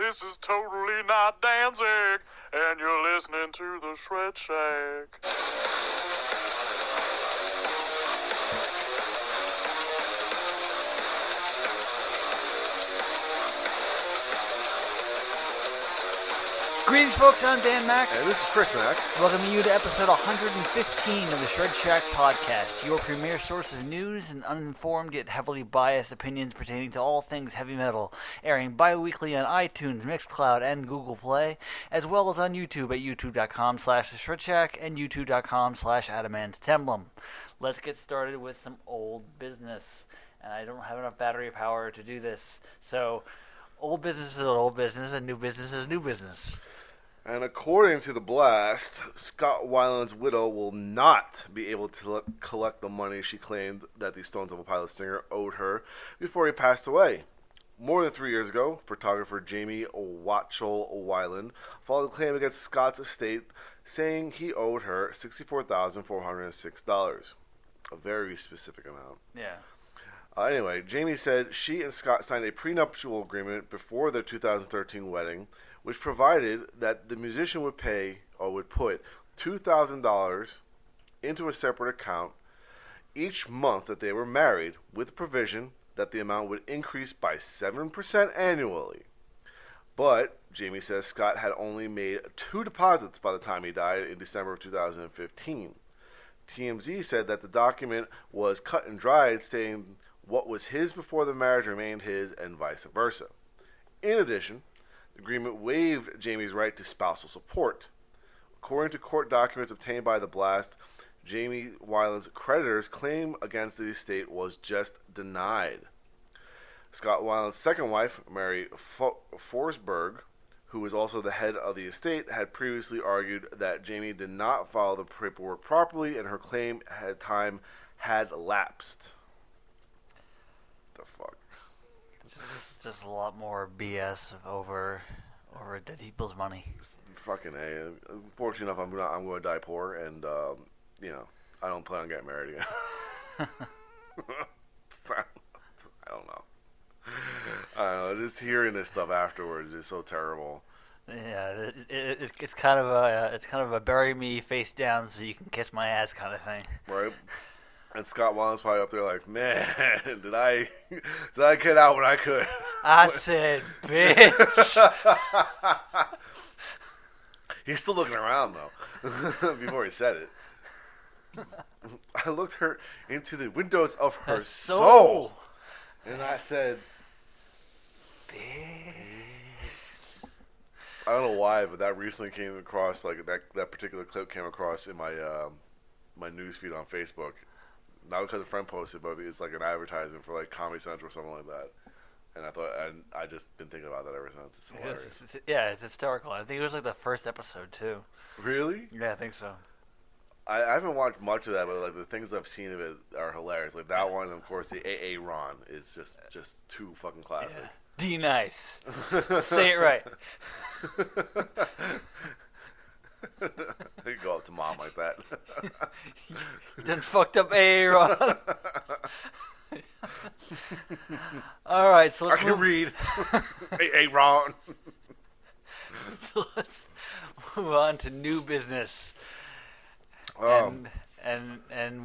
this is totally not Danzig, and you're listening to the Shred Shack. Greetings, folks. I'm Dan Mack. And this is Chris Mack. Welcoming you to episode 115 of the Shred Shack podcast, your premier source of news and uninformed yet heavily biased opinions pertaining to all things heavy metal, airing bi-weekly on iTunes, Mixcloud, and Google Play, as well as on YouTube at youtube.com/theshredshack and youtube.com/adamanttemblem. Let's get started with some old business. And I don't have enough battery power to do this, so old business is old business and new business is new business. And according to The Blast, Scott Weiland's widow will not be able to collect the money she claimed that the Stone Temple Pilots singer owed her before he passed away. More than 3 years ago, photographer Jamie Watchell Weiland filed a claim against Scott's estate, saying he owed her $64,406. A very specific amount. Yeah. Anyway, Jamie said she and Scott signed a prenuptial agreement before their 2013 wedding, which provided that the musician would put $2,000 into a separate account each month that they were married, with the provision that the amount would increase by 7% annually. But Jamie says Scott had only made 2 deposits by the time he died in December of 2015. TMZ said that the document was cut and dried, stating what was his before the marriage remained his, and vice versa. In addition, the agreement waived Jamie's right to spousal support. According to court documents obtained by The Blast, Jamie Weiland's creditors' claim against the estate was just denied. Scott Weiland's second wife, Mary Forsberg, who was also the head of the estate, had previously argued that Jamie did not file the paperwork properly and her claim had lapsed. The fuck? Just a lot more BS over dead people's money. Fucking A. Fortunate enough, I'm going to die poor, and I don't plan on getting married again. I don't know. Just hearing this stuff afterwards is so terrible. Yeah, it's kind of a bury me face down so you can kiss my ass kind of thing. Right. And Scott Weiland's probably up there like, man, did I get out when I could? I said, bitch. He's still looking around though, before he said it. I looked her into the windows of her soul, and I said, bitch. I don't know why, but that recently came across, like that particular clip came across in my my newsfeed on Facebook. Not because a friend posted, but it's like an advertisement for like Comedy Central or something like that. And I just been thinking about that ever since. It's hilarious. It's hysterical. I think it was like the first episode too. Really? Yeah, I think so. I haven't watched much of that, but like the things I've seen of it are hilarious. Like that one, and of course, the AA Ron is just too fucking classic. Yeah. D nice. Say it right. You go up to mom like that. You done fucked up AA Ron. All right, so let's I can read. AA Ron. So let's move on to new business. And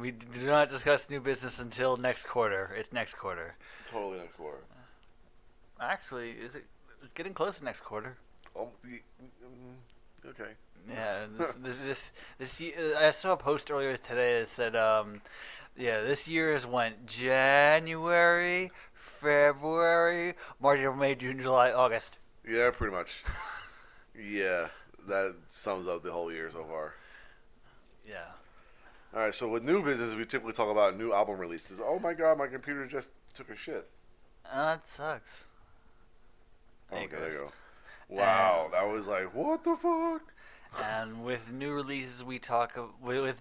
we do not discuss new business until next quarter. It's next quarter. Totally next quarter. Actually, it's getting close to next quarter. Okay. Yeah, this year, I saw a post earlier today that said, this year has went January, February, March, April, May, June, July, August. Yeah, pretty much. Yeah, that sums up the whole year so far. Yeah. All right, so with new business, we typically talk about new album releases. Oh my god, my computer just took a shit. That sucks. Okay, there you go. Wow, that was like, what the fuck? And with new releases, with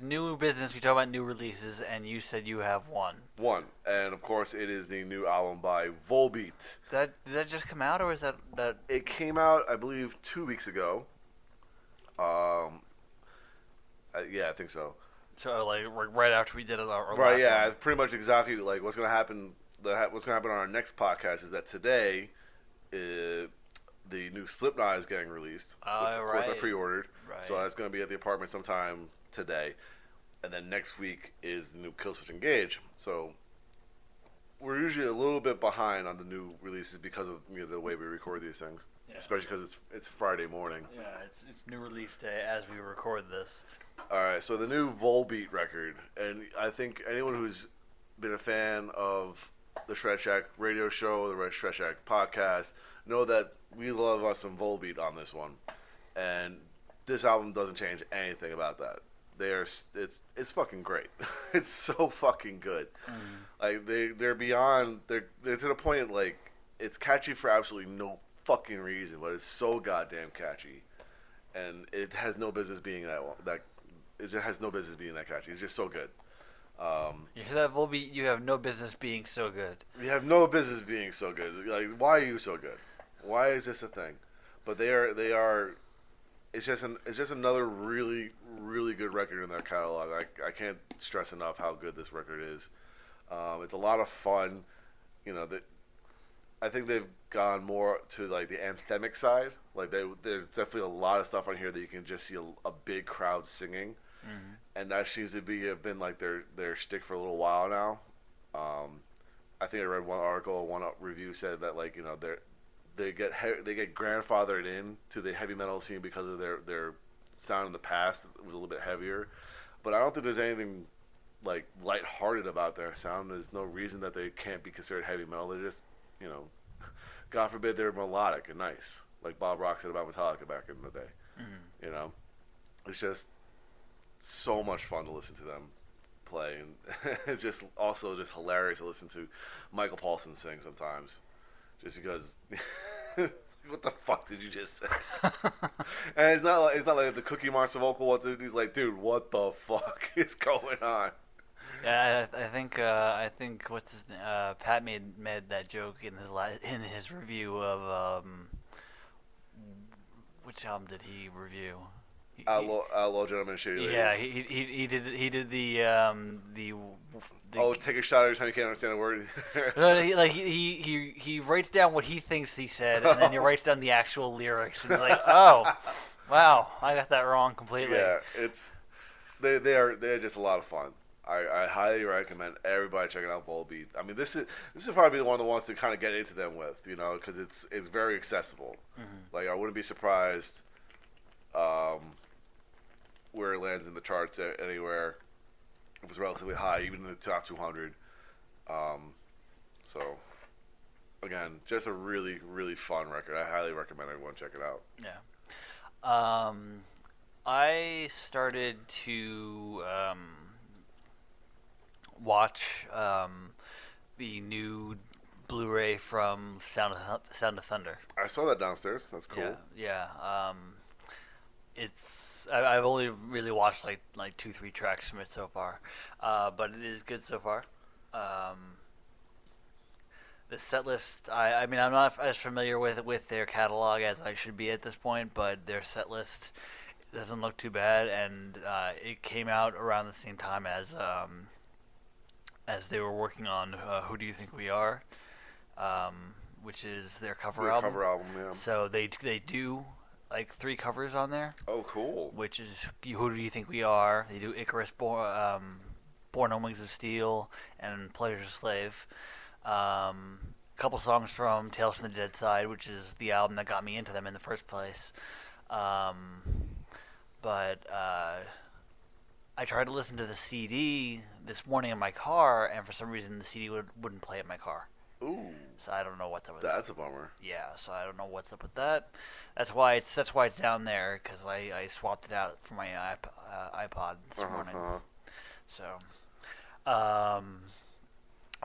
new business, we talk about new releases, and you said you have one. One, and of course, it is the new album by Volbeat. Did that just come out, or is that? It came out, I believe, 2 weeks ago. Yeah, I think so. So like right after we did our right, last yeah, one. pretty much exactly like what's gonna happen. What's gonna happen on our next podcast is that today, the new Slipknot is getting released. Which of course, I pre-ordered. Right. So that's going to be at the apartment sometime today. And then next week is the new Killswitch Engage. So we're usually a little bit behind on the new releases because of the way we record these things. Yeah. Especially because it's Friday morning. Yeah, it's new release day as we record this. All right, so the new Volbeat record, and I think anyone who's been a fan of the Shred Shack radio show, the Shred Shack podcast, know that we love us some Volbeat on this one, and this album doesn't change anything about that. It's fucking great. It's so fucking good. Like they're beyond they're to the point like it's catchy for absolutely no fucking reason, but it's so goddamn catchy, and it has no business being that. It just has no business being that catchy. It's just so good. You hear that, Volbeat? You have no business being so good. You have no business being so good. Like, why are you so good? Why is this a thing? But they are. It's just another really, really good record in their catalog. I can't stress enough how good this record is. It's a lot of fun. I think they've gone more to like the anthemic side. Like there's definitely a lot of stuff on here that you can just see a big crowd singing, and that seems to have been like their shtick for a little while now. I think I read one article, one review said that like they get grandfathered in to the heavy metal scene because of their sound in the past. It was a little bit heavier, but I don't think there's anything like lighthearted about their sound. There's no reason that they can't be considered heavy metal. They're just God forbid they're melodic and nice, like Bob Rock said about Metallica back in the day. It's just so much fun to listen to them play, and it's just also just hilarious to listen to Michael Paulson sing sometimes, just because. What the fuck did you just say? And it's not like the Cookie Monster vocal. He's like, dude, what the fuck is going on? Yeah, I think what's his name? Pat made that joke in his review of which album did he review? Outlaw Gentlemen Shady Ladies. Yeah, he did the take a shot every time you can't understand a word. No, he writes down what he thinks he said, and then he writes down the actual lyrics, and he's like, oh, wow, I got that wrong completely. Yeah, they're just a lot of fun. I highly recommend everybody checking out Volbeat. I mean, this is probably one of the ones to kind of get into them with, because it's very accessible. Like I wouldn't be surprised where it lands in the charts anywhere. It was relatively high, even in the top 200. So, again, just a really, really fun record. I highly recommend everyone check it out. Yeah. I started to watch the new Blu-ray from Sound of Thunder. I saw that downstairs. That's cool. Yeah. I've only really watched like 2-3 tracks from it so far, but it is good so far. The set list, I mean, I'm not as familiar with their catalog as I should be at this point, but their set list doesn't look too bad, and it came out around the same time as they were working on Who Do You Think We Are, which is their cover album. Cover album, yeah. So they do like 3 covers on there. Oh, cool. Which is Who Do You Think We Are? They do Icarus, Born on Wings of Steel, and Pleasure's Slave. A couple songs from Tales from the Dead Side, which is the album that got me into them in the first place. But I tried to listen to the CD this morning in my car, and for some reason the CD wouldn't play in my car. Ooh. So I don't know what's up with that. That's a bummer. Yeah, so I don't know what's up with that. That's why it's down there, because I swapped it out for my iPod this morning. So,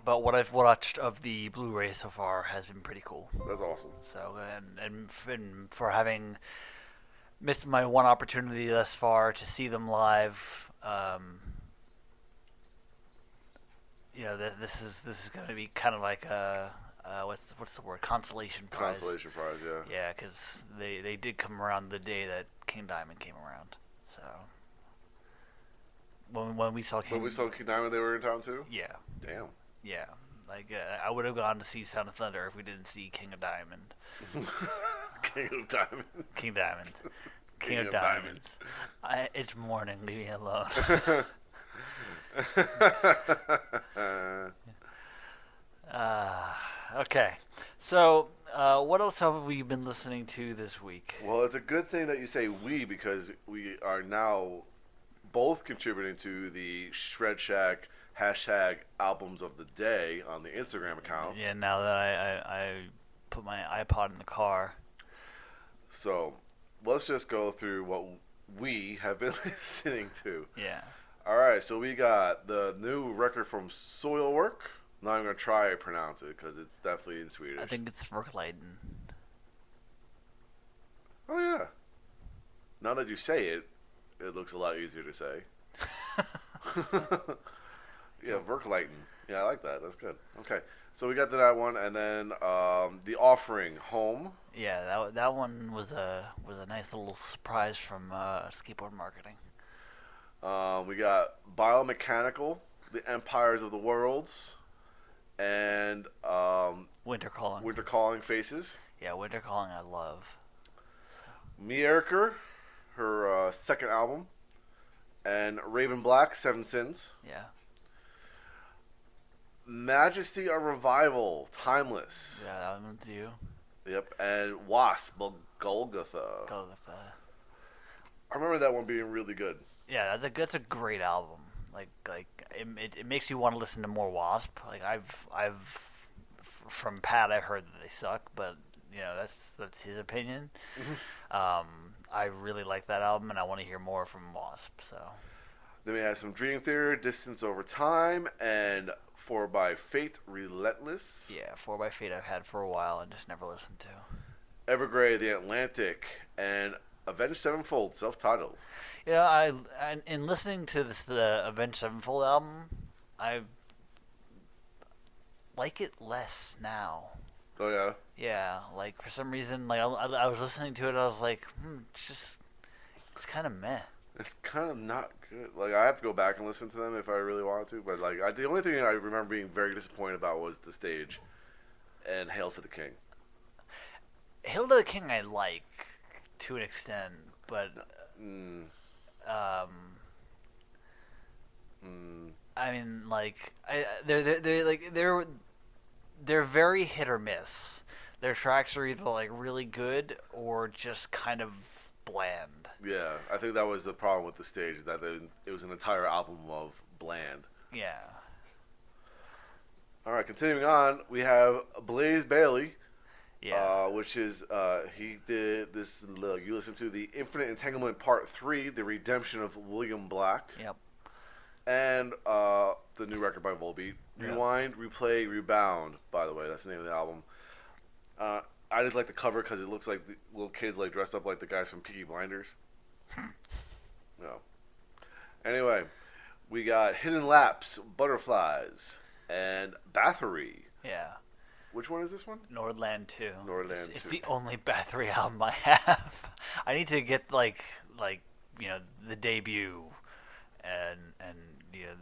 but what I've watched of the Blu-ray so far has been pretty cool. That's awesome. So, and for having missed my one opportunity thus far to see them live, this is going to be kind of like a what's the word? Consolation prize. Consolation prize, yeah. Yeah, because they did come around the day that King Diamond came around. So when we saw King Diamond, they were in town too. Yeah. Damn. Yeah, like I would have gone to see Sound of Thunder if we didn't see King of Diamond. King of Diamonds. King Diamond. King of Diamonds. It's morning. Leave me alone. Okay. So, what else have we been listening to this week? Well, it's a good thing that you say we, because we are now both contributing to the Shred Shack hashtag albums of the day on the Instagram account. Yeah, now that I put my iPod in the car. So, let's just go through what we have been listening to. Yeah. Alright, so we got the new record from Soilwork. I'm not even going to try to pronounce it because it's definitely in Swedish. I think it's Verkleiden. Oh, yeah. Now that you say it, it looks a lot easier to say. Yeah, Verkleiden. Yeah, I like that. That's good. Okay. So we got to that one, and then The Offering, Home. Yeah, that one was a nice little surprise from Skateboard Marketing. We got Biomechanical, The Empires of the Worlds, and Winter Calling. Winter Calling, Faces. Yeah, Winter Calling I love. Mierker, her second album, and Raven Black, Seven Sins. Yeah. Majesty of Revival, Timeless. Yeah, that one's you. Yep, and Wasp, Golgotha. Golgotha. I remember that one being really good. Yeah, that's a great album. Like it makes you want to listen to more Wasp. Like from Pat I heard that they suck, but you know that's his opinion. I really like that album, and I want to hear more from Wasp. So then we have some Dream Theater, Distance Over Time, and 4x Fate, Relentless. yeah, 4x Fate I've had for a while and just never listened to. Evergrey, The Atlantic, and Avenged Sevenfold, self-titled. You know, in listening to the Avenged Sevenfold album, I like it less now. Oh yeah. Yeah, like for some reason, like I was listening to it, I was like, it's kind of meh. It's kind of not good. Like, I have to go back and listen to them if I really wanted to. But like, the only thing I remember being very disappointed about was the stage, and Hail to the King. Hail to the King I like to an extent, but I mean, like, they're very hit or miss. Their tracks are either like really good or just kind of bland. Yeah, I think that was the problem with the stage, that it was an entire album of bland. Yeah. All right, continuing on, we have Blaze Bailey. Yeah. Which is, he did this, you listen to the Infinite Entanglement Part 3, The Redemption of William Black. Yep. And the new record by Volbeat, Yep. Rewind, Replay, Rebound, by the way, that's the name of the album. I just like the cover because it looks like the little kids like dressed up like the guys from Peaky Blinders. No. Anyway, we got Hidden Laps, Butterflies, and Bathory. Yeah. Which one is this one? Nordland 2. Nordland It's 2. the only Bathory album I have. I need to get like you know, the debut and you know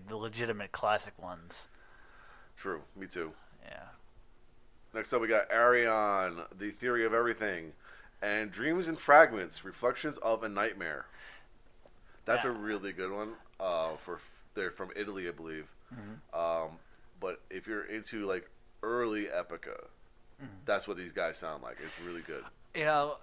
the legitimate classic ones. True, me too. Yeah. Next up, we got Arion, The Theory of Everything, and Dreams and Fragments, Reflections of a Nightmare. That's a really good one. They're from Italy, I believe. Mm-hmm. But if you're into like early Epica, that's what these guys sound like. It's really good. You know,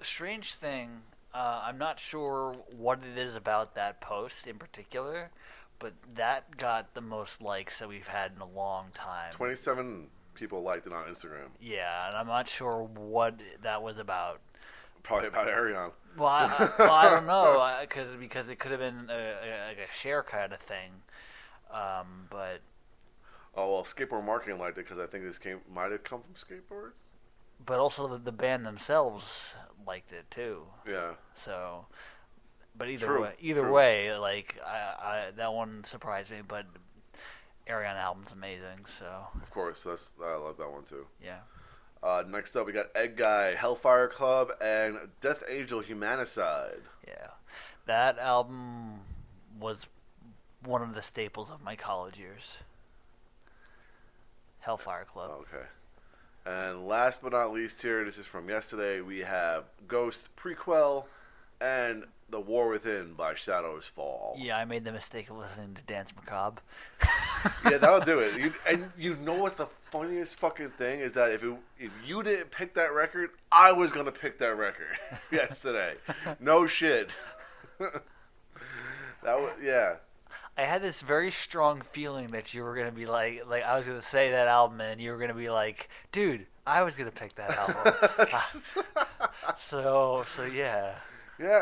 strange thing. I'm not sure what it is about that post in particular, but that got the most likes that we've had in a long time. 27 people liked it on Instagram. Yeah, and I'm not sure what that was about. Probably about Arion. Well, I don't know, because it could have been like a share kind of thing, but. Oh well, Skateboard Marketing liked it because I think this might have come from Skateboard. But also the band themselves liked it too. Yeah. So, but True. Either way, like I that one surprised me. But Arion album's amazing. So. Of course, I love that one too. Yeah. Next up, we got Egg Guy, Hellfire Club, and Death Angel Humanicide. Yeah, that album was one of the staples of my college years. Hellfire Club. Okay. And last but not least here, this is from yesterday, we have Ghost Prequel and The War Within by Shadows Fall. Yeah, I made the mistake of listening to Dance Macabre. Yeah, that'll do it. You know what's the funniest fucking thing is that if you didn't pick that record, I was gonna pick that record yesterday. No shit. Yeah. I had this very strong feeling that you were gonna be like I was gonna say that album, and you were gonna be like, dude, I was gonna pick that album. So yeah. Yeah,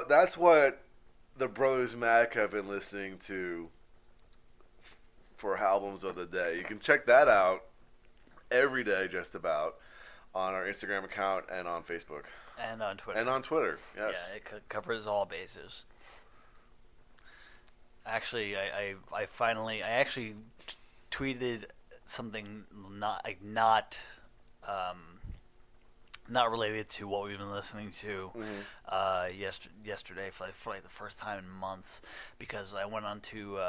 that's what the Brothers Mac have been listening to for albums of the day. You can check that out every day, just about, on our Instagram account and on Facebook And on Twitter. Yes. Yeah, it covers all bases. Actually, I actually tweeted something not related to what we've been listening to yesterday for like the first time in months, because I went on to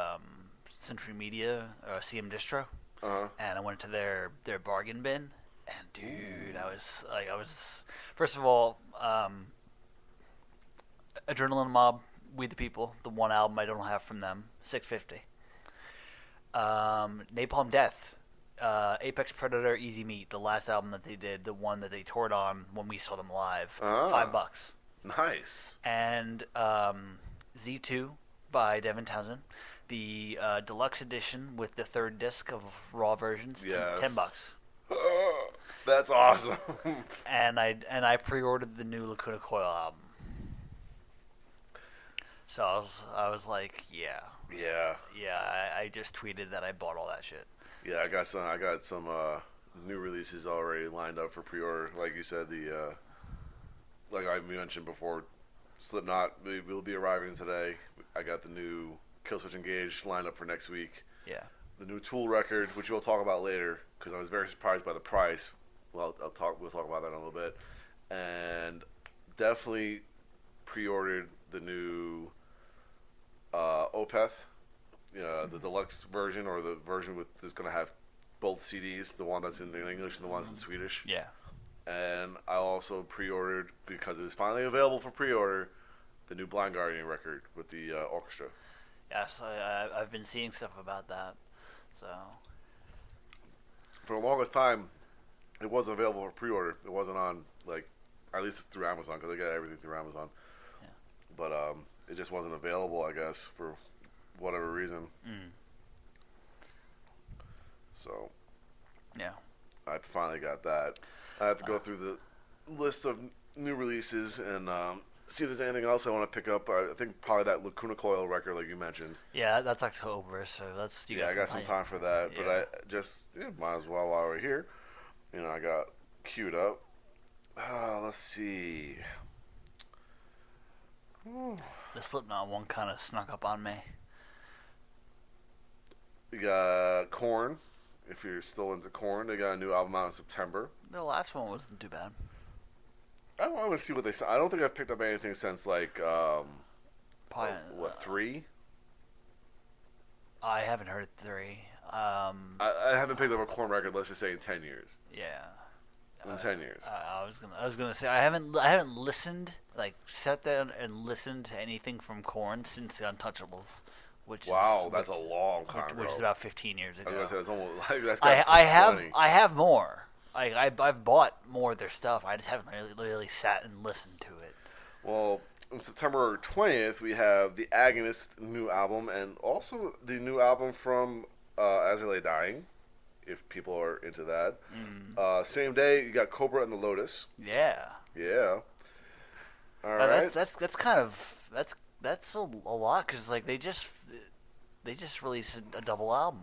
Century Media, CM Distro, and I went to their bargain bin, and dude, I was first of all, Adrenaline Mob, We the People, the one album I don't have from them, $6.50. Napalm Death, Apex Predator, Easy Meat, the last album that they did, the one that they toured on when we saw them live, $5. Nice. And Z2 by Devin Townsend, the deluxe edition with the third disc of raw versions, Yes. $10. That's awesome. And I pre-ordered the new Lacuna Coil album. So I was like, yeah. I just tweeted that I bought all that shit. Yeah, I got some new releases already lined up for pre-order. Like you said, like I mentioned before, Slipknot will be arriving today. I got the new Killswitch Engage lined up for next week. Yeah. The new Tool record, which we'll talk about later, because I was very surprised by the price. Well, we'll talk about that in a little bit. And definitely pre-ordered the new Opeth, the deluxe version, or the version that's going to have both CDs, the one that's in English and the one that's in Swedish. Yeah. And I also pre-ordered, because it was finally available for pre-order, the new Blind Guardian record with the orchestra. Yes, I've been seeing stuff about that. So for the longest time, it wasn't available for pre-order. It wasn't on, like, at least through Amazon, because I got everything through Amazon. Yeah. But it just wasn't available, I guess, for whatever reason. So yeah, I finally got that. I have to go through the list of new releases and see if there's anything else I want to pick up. I think probably that Lacuna Coil record, like you mentioned. Yeah, that's October, so that's I got some time for that. Yeah. But I just might as well while we're here. I got queued up. Let's see. The Slipknot one kind of snuck up on me. We got Korn. If you're still into Korn, they got a new album out in September. The last one wasn't too bad. I want to see what they say. I don't think I've picked up anything since, like, Probably, 3? I haven't heard 3. I haven't picked up a Korn record, let's just say, in 10 years. Yeah. In 10 years. I was gonna say I haven't listened, like, sat down and listened to anything from Korn since the Untouchables, That's a long time ago. Which is about 15 years ago. I was gonna say, it's almost like that's I have more. I've bought more of their stuff. I just haven't really sat and listened to it. Well, on September 20th, we have the Agonist new album, and also the new album from As I Lay Dying, if people are into that. Same day, you got Cobra and the Lotus. Yeah. Yeah. All right. That's kind of that's a lot, because like they just released a double album.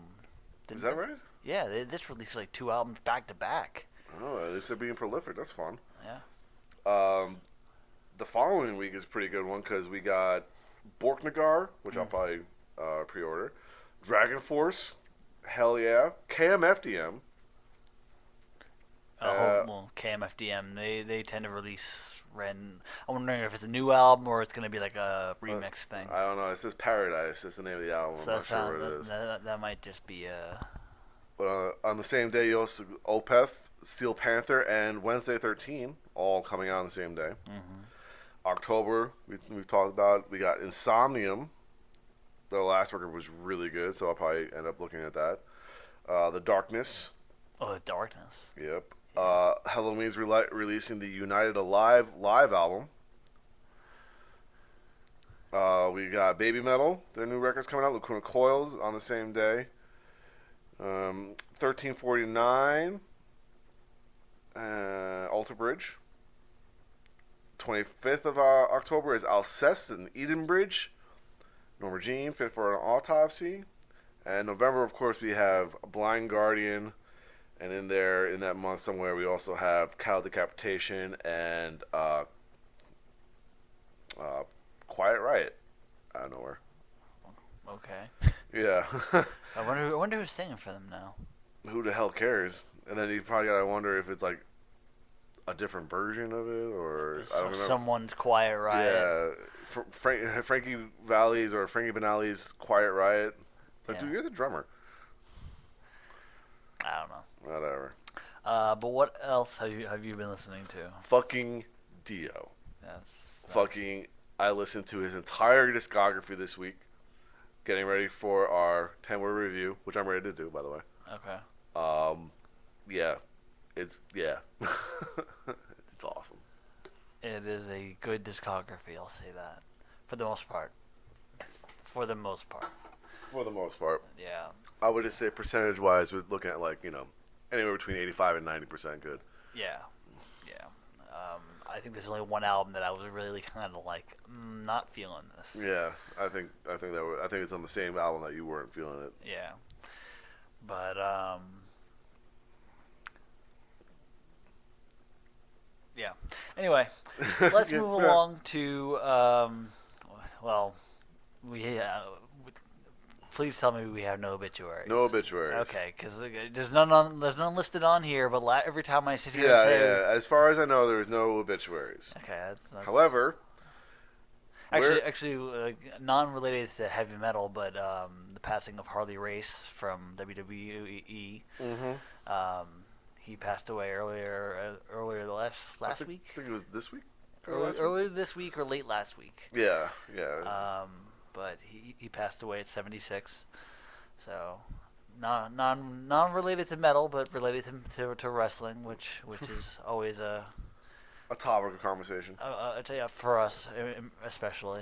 Is that right? Yeah, they just released like 2 albums back to back. Oh, at least they're being prolific. That's fun. Yeah. The following week is a pretty good one, because we got Borknagar, which I'll probably pre-order. Dragon Force, hell yeah. KMFDM. Well, KMFDM, they tend to release I'm wondering if it's a new album or it's going to be like a remix thing. I don't know. It says Paradise. That's the name of the album. So I'm not sure what it is. that might just be a... But on the same day, you also Opeth, Steel Panther and Wednesday 13, all coming out on the same day. Mm-hmm. October, we've talked about. We got Insomnium. The last record was really good, so I'll probably end up looking at that. The Darkness. Oh, the Darkness. Yep. Halloween's releasing the United Alive live album. We got Baby Metal. Their new record's coming out. Lacuna Coils on the same day. 1349. Alter Bridge. 25th of October is Alcest and Eden Bridge. Norma Jean, Fit for an Autopsy. And November, of course, we have Blind Guardian. And in that month somewhere, we also have Cattle Decapitation and Quiet Riot out of nowhere. Okay. Yeah. I wonder who's singing for them now. Who the hell cares? And then you probably gotta wonder if it's like a different version of it, or I don't know. Someone's Quiet Riot. Yeah, Frankie Valli's or Frankie Benali's Quiet Riot. It's like, dude, you're the drummer. I don't know. Whatever. But what else have you been listening to? Fucking Dio. Fucking, I listened to his entire discography this week, getting ready for our 10-word review, which I'm ready to do, by the way. Okay. Yeah. It's awesome. It is a good discography, I'll say that. For the most part. For the most part. Yeah. I would just say percentage-wise, we're looking at anywhere between 85 and 90% good. Yeah. I think there's only one album that I was really kind of like, not feeling this. Yeah, I think it's on the same album that you weren't feeling it. Yeah. But yeah. Anyway, let's move along to please tell me we have no obituaries. No obituaries. Okay, because there's none listed on here. But every time I sit here and say, as far as I know, there is no obituaries. Okay. That's... However, actually, non-related to heavy metal, but the passing of Harley Race from WWE. Mm-hmm. He passed away earlier last week. I think it was this week. Earlier this week or late last week. Yeah. But he passed away at 76. So non-related to metal, but related to wrestling, which is always a topic of conversation. I tell you, for us especially.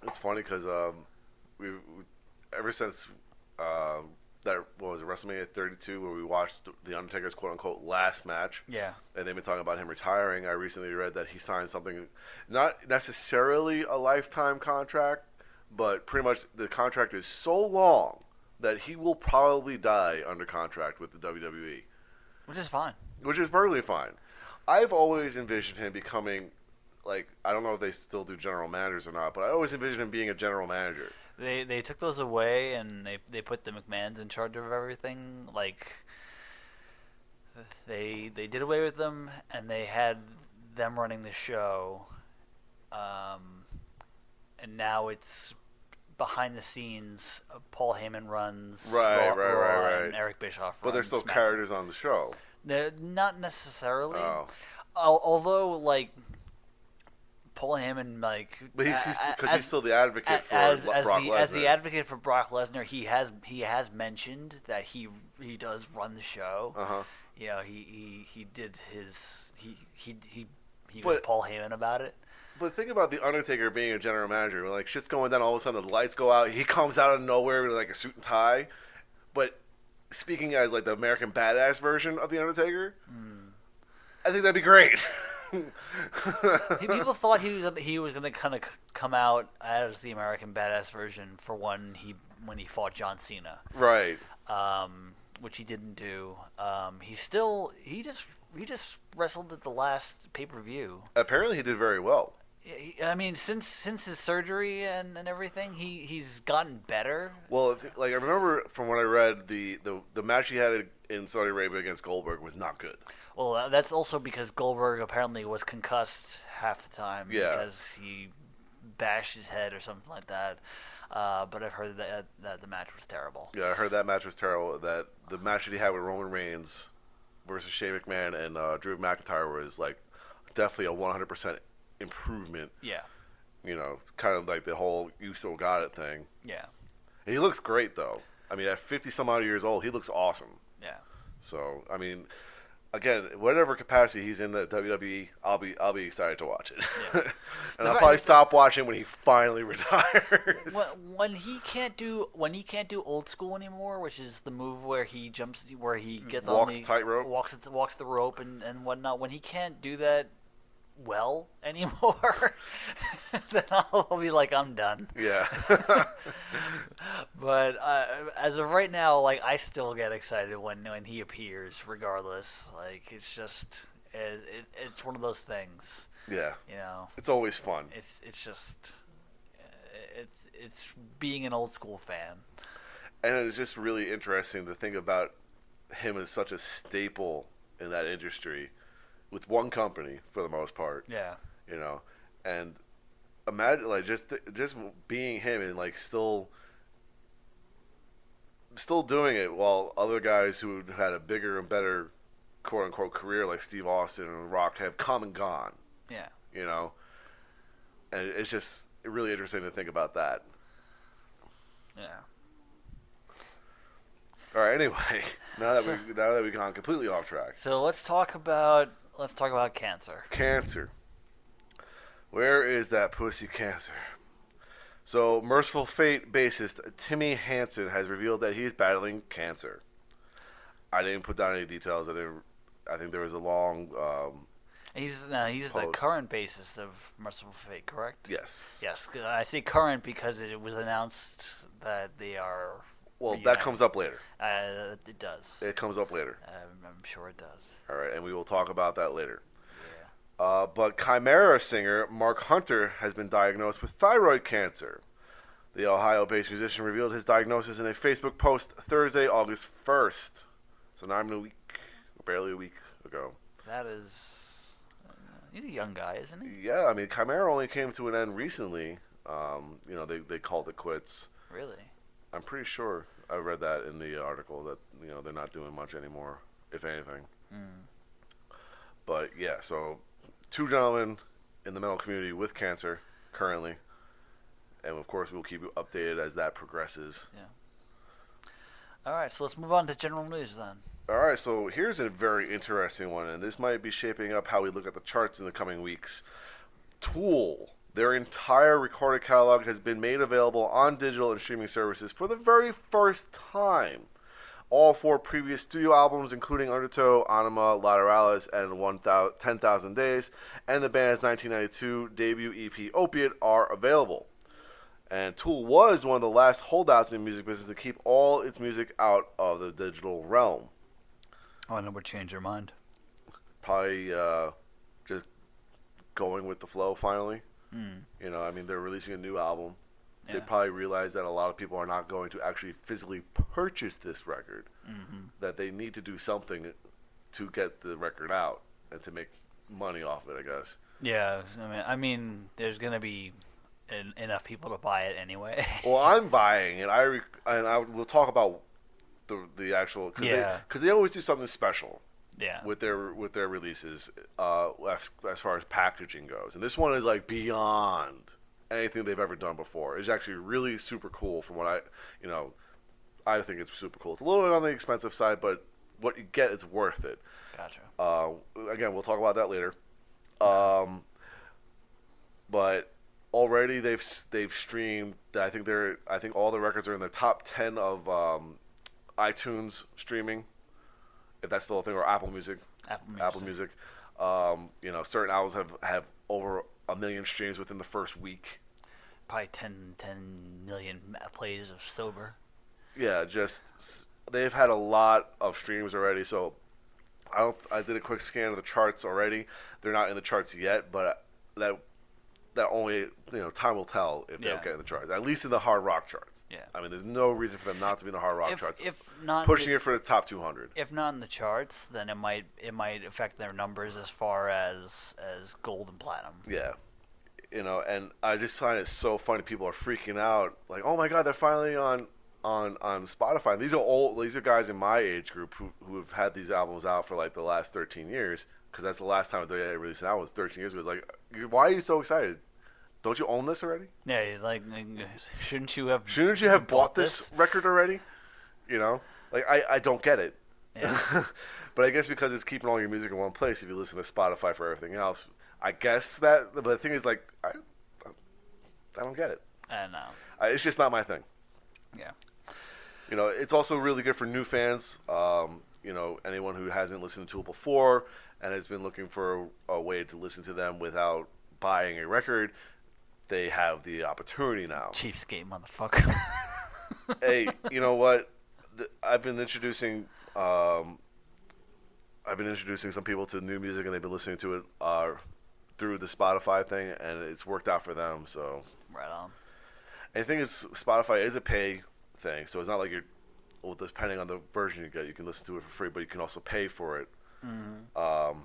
It's funny because we ever since WrestleMania 32, where we watched the Undertaker's quote unquote last match. Yeah. And they've been talking about him retiring. I recently read that he signed something, not necessarily a lifetime contract, but pretty much the contract is so long that he will probably die under contract with the WWE. Which is fine. Which is perfectly fine. I've always envisioned him becoming, I don't know if they still do general managers or not, but I always envisioned him being a general manager. They took those away, and they put the McMahons in charge of everything. They did away with them, and they had them running the show. And now it's behind the scenes. Paul Heyman runs Raw, and Eric Bischoff runs But they're still SmackDown. characters on the show. They're not necessarily. Oh. Although, Paul Heyman, but he's still the advocate for Brock Lesnar. As the advocate for Brock Lesnar, he has mentioned that he does run the show. Uh-huh. You know, he did his he was Paul Heyman about it. But think about the Undertaker being a general manager. When shit's going down, all of a sudden the lights go out. He comes out of nowhere with a suit and tie. But speaking as the American Badass version of the Undertaker, I think that'd be great. People thought he was going to kind of come out as the American Badass version for when he fought John Cena, right? Which he didn't do. He just wrestled at the last pay-per-view. Apparently, he did very well. I mean, since his surgery and everything, he's gotten better. Well, I remember from what I read, the match he had in Saudi Arabia against Goldberg was not good. Well, that's also because Goldberg apparently was concussed half the time because he bashed his head or something like that. But I've heard that the match was terrible. Yeah, I heard that match was terrible. That the match that he had with Roman Reigns versus Shane McMahon and Drew McIntyre was like definitely a 100% improvement. Yeah. You know, kind of like the whole "you still got it" thing. Yeah. And he looks great though. I mean, at 50 some odd years old, he looks awesome. Yeah. So I mean, again, whatever capacity he's in the WWE, I'll be excited to watch it. Yeah. And I'll probably stop watching when he finally retires. When he can't do old school anymore, which is the move where he gets walks on the tightrope, walks the rope and whatnot. When he can't do that well anymore, then I'll be like, I'm done. Yeah. But as of right now, like, I still get excited when he appears, regardless. Like, it's just it's one of those things. Yeah. You know. It's always fun. It's just it's being an old school fan. And it's just really interesting to think about him as such a staple in that industry, with one company for the most part. Yeah. You know, and imagine like just being him and like still doing it while other guys who had a bigger and better quote unquote career like Steve Austin and Rock have come and gone. Yeah. You know, and it's just really interesting to think about that. Yeah. All right. Anyway, now that we've gone completely off track. So let's talk about cancer. Cancer. Where is that pussy cancer? So, Mercyful Fate bassist Timmy Hansen has revealed that he's battling cancer. I didn't put down any details. I think there was a long. He's the current bassist of Mercyful Fate, correct? Yes. Yes. I say current because it was announced that they are. Well, reunited. that comes up later. It does. It comes up later. I'm sure it does. All right, and we will talk about that later. Yeah. But Chimaira singer Mark Hunter has been diagnosed with thyroid cancer. The Ohio-based musician revealed his diagnosis in a Facebook post Thursday, August 1st. So not even a week, barely a week ago. That is... he's a young guy, isn't he? Yeah, I mean, Chimaira only came to an end recently. You know, they called it quits. Really? I'm pretty sure I read that in the article that, you know, they're not doing much anymore, if anything. But, yeah, so 2 gentlemen in the metal community with cancer currently. And, of course, we'll keep you updated as that progresses. Yeah. All right, so let's move on to general news then. All right, so here's a very interesting one, and this might be shaping up how we look at the charts in the coming weeks. Tool. Their entire recorded catalog has been made available on digital and streaming services for the very first time. All 4 previous studio albums, including Undertow, Anima, Lateralis, and 10,000 Days, and the band's 1992 debut EP, Opiate, are available. And Tool was one of the last holdouts in the music business to keep all its music out of the digital realm. Oh, and it would change your mind. Probably just going with the flow finally. You know, I mean, they're releasing a new album. Yeah. They probably realize that a lot of people are not going to actually physically purchase this record. That they need to do something to get the record out and to make money off it, I guess. Yeah, I mean, there's gonna be enough people to buy it anyway. Well, I'm buying it. We'll talk about the actual because they always do something special. Yeah. With their releases, as far as packaging goes, and this one is like beyond anything they've ever done before. It's actually really super cool. From what I think it's super cool. It's a little bit on the expensive side, but what you get is worth it. Gotcha. Again, we'll talk about that later. But already they've streamed. I think all the records are in the top 10 of iTunes streaming. If that's still a thing, or Apple Music. Apple Music. You know, certain albums have over 1 million streams within the first week. Probably 10 million plays of Sober. Yeah, just they've had a lot of streams already. So I did a quick scan of the charts already. They're not in the charts yet, but that only, time will tell if they don't get in the charts. At least in the hard rock charts. Yeah. I mean, there's no reason for them not to be in the hard rock charts. If not pushing it for the top 200. If not in the charts, then it might affect their numbers as far as gold and platinum. Yeah. And I just find it so funny. People are freaking out, like, "Oh my God, they're finally on on Spotify. These are old. These are guys in my age group who have had these albums out for like the last 13 years. Because that's the last time they released an album was 13 years ago. It's like, why are you so excited? Don't you own this already? Yeah, like shouldn't you have? Shouldn't you have bought this record already? You know, like I don't get it. Yeah. But I guess because it's keeping all your music in one place, if you listen to Spotify for everything else, I guess that. But the thing is, like, I don't get it. I know. It's just not my thing. Yeah. You know, it's also really good for new fans. You know, anyone who hasn't listened to it before and has been looking for a way to listen to them without buying a record, they have the opportunity now. Cheapskate motherfucker. Hey, you know what? I've been introducing some people to new music, and they've been listening to it through the Spotify thing, and it's worked out for them. So Right on. And the thing is, Spotify is a pay thing, so it's not like you're, well, depending on the version you get, you can listen to it for free, but you can also pay for it. Mm-hmm.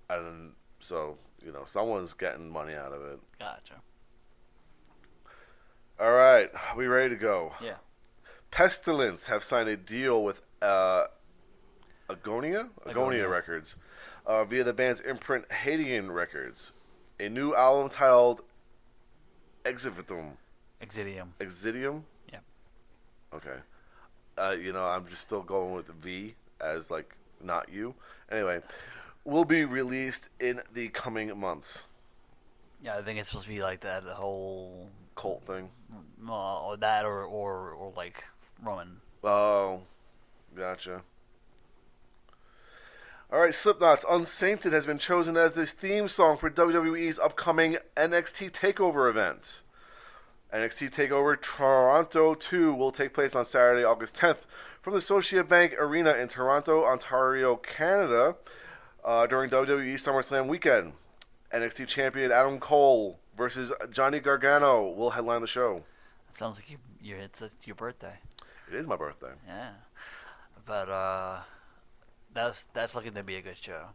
And so, you know, someone's getting money out of it. Gotcha. All right, are we ready to go? Yeah. Pestilence have signed a deal with Agonia Records via the band's imprint Hadean Records. A new album titled Exidium. Exidium. Yeah. Okay. You know, I'm just still going with the V as, like, not you. Anyway, will be released in the coming months. Yeah, I think it's supposed to be like that, the whole Cult thing. or that, or like Roman. Oh, gotcha. All right, Slipknot's Unsainted has been chosen as this theme song for WWE's upcoming NXT TakeOver event. NXT TakeOver Toronto 2 will take place on Saturday, August 10th from the Scotiabank Arena in Toronto, Ontario, Canada, during WWE SummerSlam weekend. NXT champion Adam Cole versus Johnny Gargano will headline the show. It sounds like it's your birthday. It is my birthday. Yeah, but that's looking to be a good show.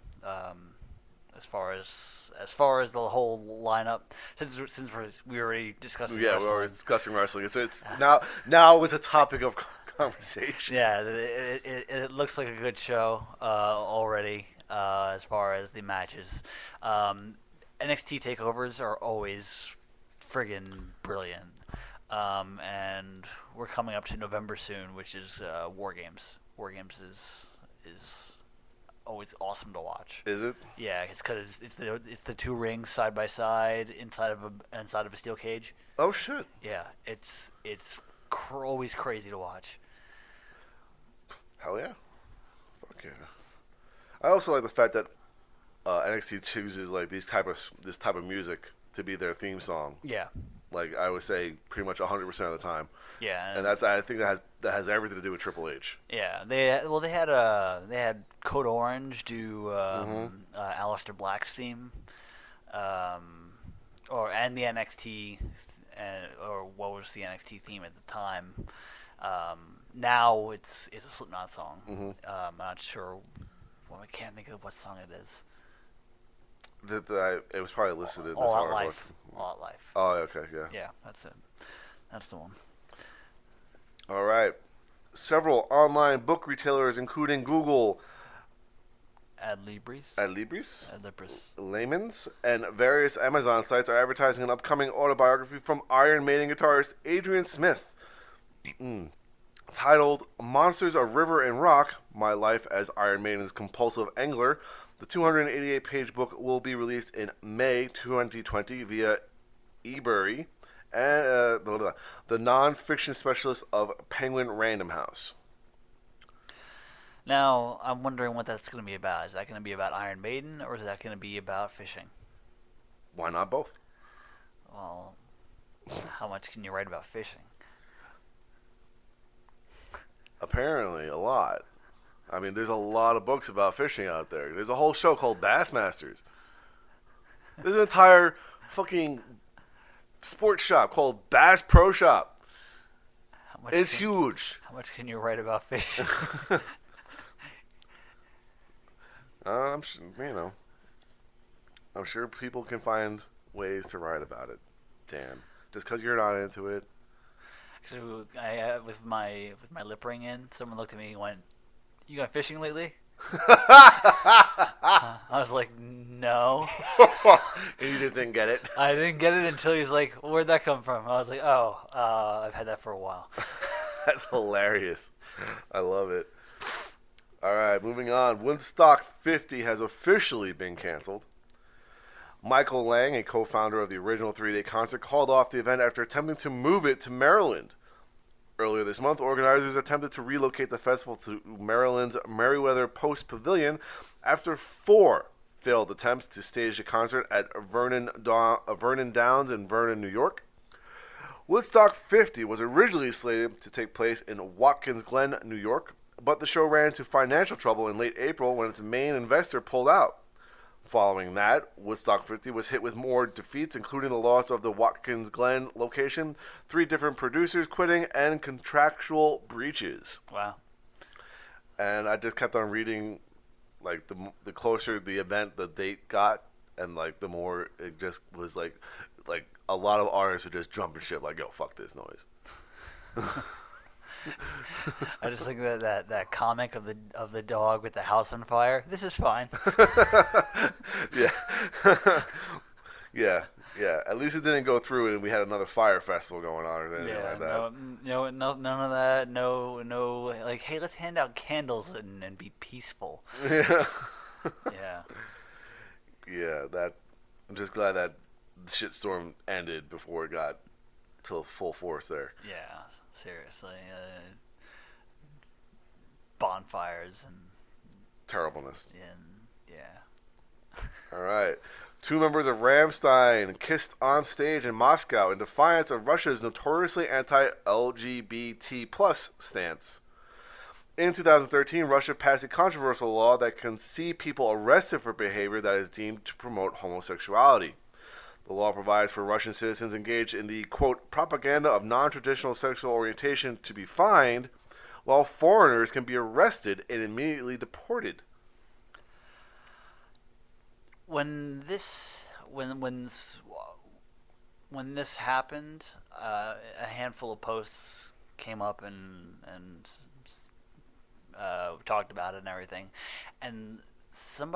As far as the whole lineup, since we already discussing. Yeah, wrestling. we're already discussing wrestling. So it's now it's a topic of conversation. Yeah, it looks like a good show already. As far as the matches, NXT takeovers are always friggin' brilliant. And we're coming up to November soon, which is War Games. War Games is always awesome to watch. Is it? Yeah, it's because it's the two rings side by side inside of a steel cage. Oh shit! Yeah, it's always crazy to watch. Hell yeah! Fuck yeah! I also like the fact that NXT chooses like this type of music to be their theme song. Yeah. Like I would say, pretty much 100% of the time. Yeah. And I think that has everything to do with Triple H. Yeah. They had Code Orange do Aleister Black's theme, and the NXT, or what was the NXT theme at the time. Now it's a Slipknot song. Mm-hmm. I'm not sure. Well, I can't think of what song it is. It was probably listed in this All Out article. Life. All Out Life. Oh, okay, yeah. Yeah, that's it. That's the one. All right. Several online book retailers, including Google, Adlibris, Layman's, and various Amazon sites, are advertising an upcoming autobiography from Iron Maiden guitarist Adrian Smith, titled "Monsters of River and Rock: My Life as Iron Maiden's Compulsive Angler." The 288-page book will be released in May 2020 via eBury, and the non-fiction specialist of Penguin Random House. Now, I'm wondering what that's going to be about. Is that going to be about Iron Maiden, or is that going to be about fishing? Why not both? Well, how much can you write about fishing? Apparently, a lot. I mean, there's a lot of books about fishing out there. There's a whole show called Bassmasters. There's an entire fucking sports shop called Bass Pro Shop. It's huge. How much can you write about fishing? I'm sure people can find ways to write about it. Dan, just because you're not into it. So with my lip ring in, someone looked at me and went, "You gone fishing lately?" I was like, "No." You just didn't get it. I didn't get it until he was like, "Where'd that come from?" I was like, "Oh, I've had that for a while." That's hilarious. I love it. All right, moving on. Woodstock 50 has officially been canceled. Michael Lang, a co-founder of the original three-day concert, called off the event after attempting to move it to Maryland. Earlier this month, organizers attempted to relocate the festival to Maryland's Merriweather Post Pavilion after 4 failed attempts to stage the concert at Vernon Downs in Vernon, New York. Woodstock 50 was originally slated to take place in Watkins Glen, New York, but the show ran into financial trouble in late April when its main investor pulled out. Following that, Woodstock 50 was hit with more defeats, including the loss of the Watkins Glen location, 3 different producers quitting, and contractual breaches. Wow. And I just kept on reading, like, the closer the event, the date got, and, like, the more it just was, like a lot of artists would just jump and shit, like, yo, fuck this noise. I just think that comic of the dog with the house on fire. This is fine. Yeah. Yeah. At least it didn't go through and we had another fire festival going on or anything like that. No, none of that. No. Like, hey, let's hand out candles and be peaceful. Yeah. Yeah. Yeah. I'm just glad that the shitstorm ended before it got to full force there. Yeah. Seriously, bonfires and terribleness. And yeah. All right. 2 members of Rammstein kissed on stage in Moscow in defiance of Russia's notoriously anti-LGBT plus stance. In 2013, Russia passed a controversial law that can see people arrested for behavior that is deemed to promote homosexuality. The law provides for Russian citizens engaged in the, quote, propaganda of non-traditional sexual orientation to be fined, while foreigners can be arrested and immediately deported. When this happened, a handful of posts came up and talked about it and everything, and some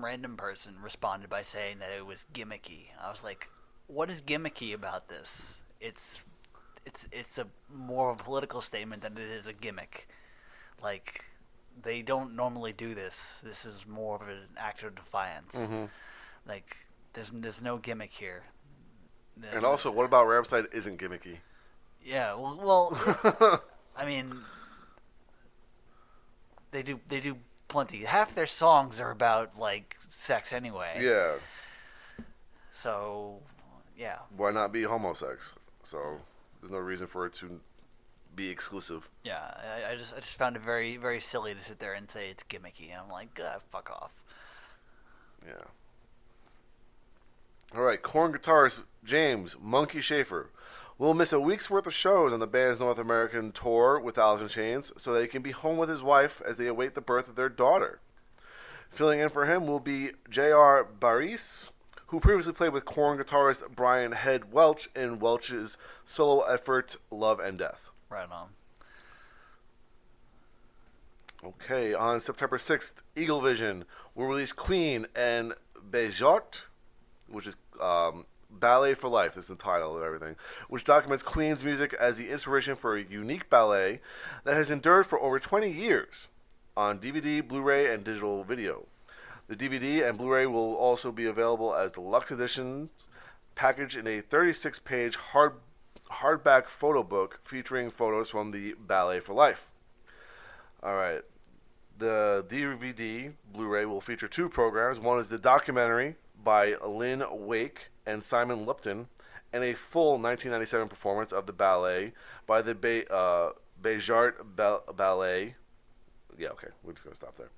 random person responded by saying that it was gimmicky. I was like, what is gimmicky about this? It's a more of a political statement than it is a gimmick. Like, they don't normally do this. This is more of an act of defiance. Mm-hmm. Like, there's no gimmick here. And also, what about Rammstein isn't gimmicky? Yeah, well I mean, they do plenty. Half their songs are about, like, sex anyway. Yeah. So, yeah. Why not be homosex? So there's no reason for it to be exclusive. Yeah, I just found it very, very silly to sit there and say it's gimmicky. I'm like, fuck off. Yeah. All right, Korn guitarist James Monkey Schaefer will miss a week's worth of shows on the band's North American tour with Alice in Chains so that he can be home with his wife as they await the birth of their daughter. Filling in for him will be J.R. Baris, who previously played with Korn guitarist Brian Head Welch in Welch's solo effort Love and Death. Right on. Okay, on September 6th, Eagle Vision will release Queen and Bejart, which is Ballet for Life, is the title of everything, which documents Queen's music as the inspiration for a unique ballet that has endured for over 20 years on DVD, Blu-ray, and digital video. The DVD and Blu-ray will also be available as deluxe editions packaged in a 36-page hardback photo book featuring photos from the Ballet for Life. All right. The DVD Blu-ray will feature 2 programs. One is the documentary by Lynn Wake and Simon Lupton, and a full 1997 performance of the ballet by the Bejart Ballet. Yeah, okay, we're just going to stop there.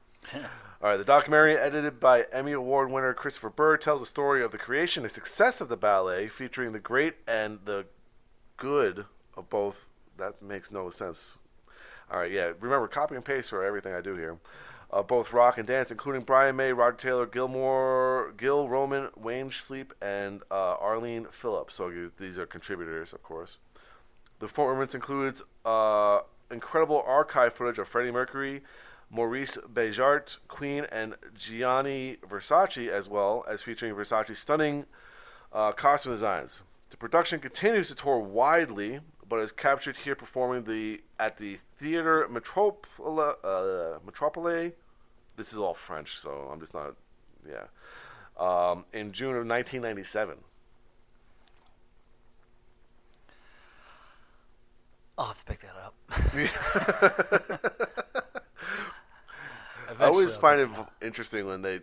All right, the documentary, edited by Emmy Award winner Christopher Bird, tells the story of the creation and success of the ballet, featuring the great and the good of both. That makes no sense. All right, yeah, remember, copy and paste for everything I do here. Both rock and dance, including Brian May, Roger Taylor, Gil Roman, Wayne Sleep, and Arlene Phillips. So these are contributors, of course. The performance includes incredible archive footage of Freddie Mercury, Maurice Béjart, Queen, and Gianni Versace, as well as featuring Versace's stunning costume designs. The production continues to tour widely, but is captured here performing at the Theatre Metropole. This is all French, so I'm just not, in June of 1997. I'll have to pick that up. I always find it interesting when that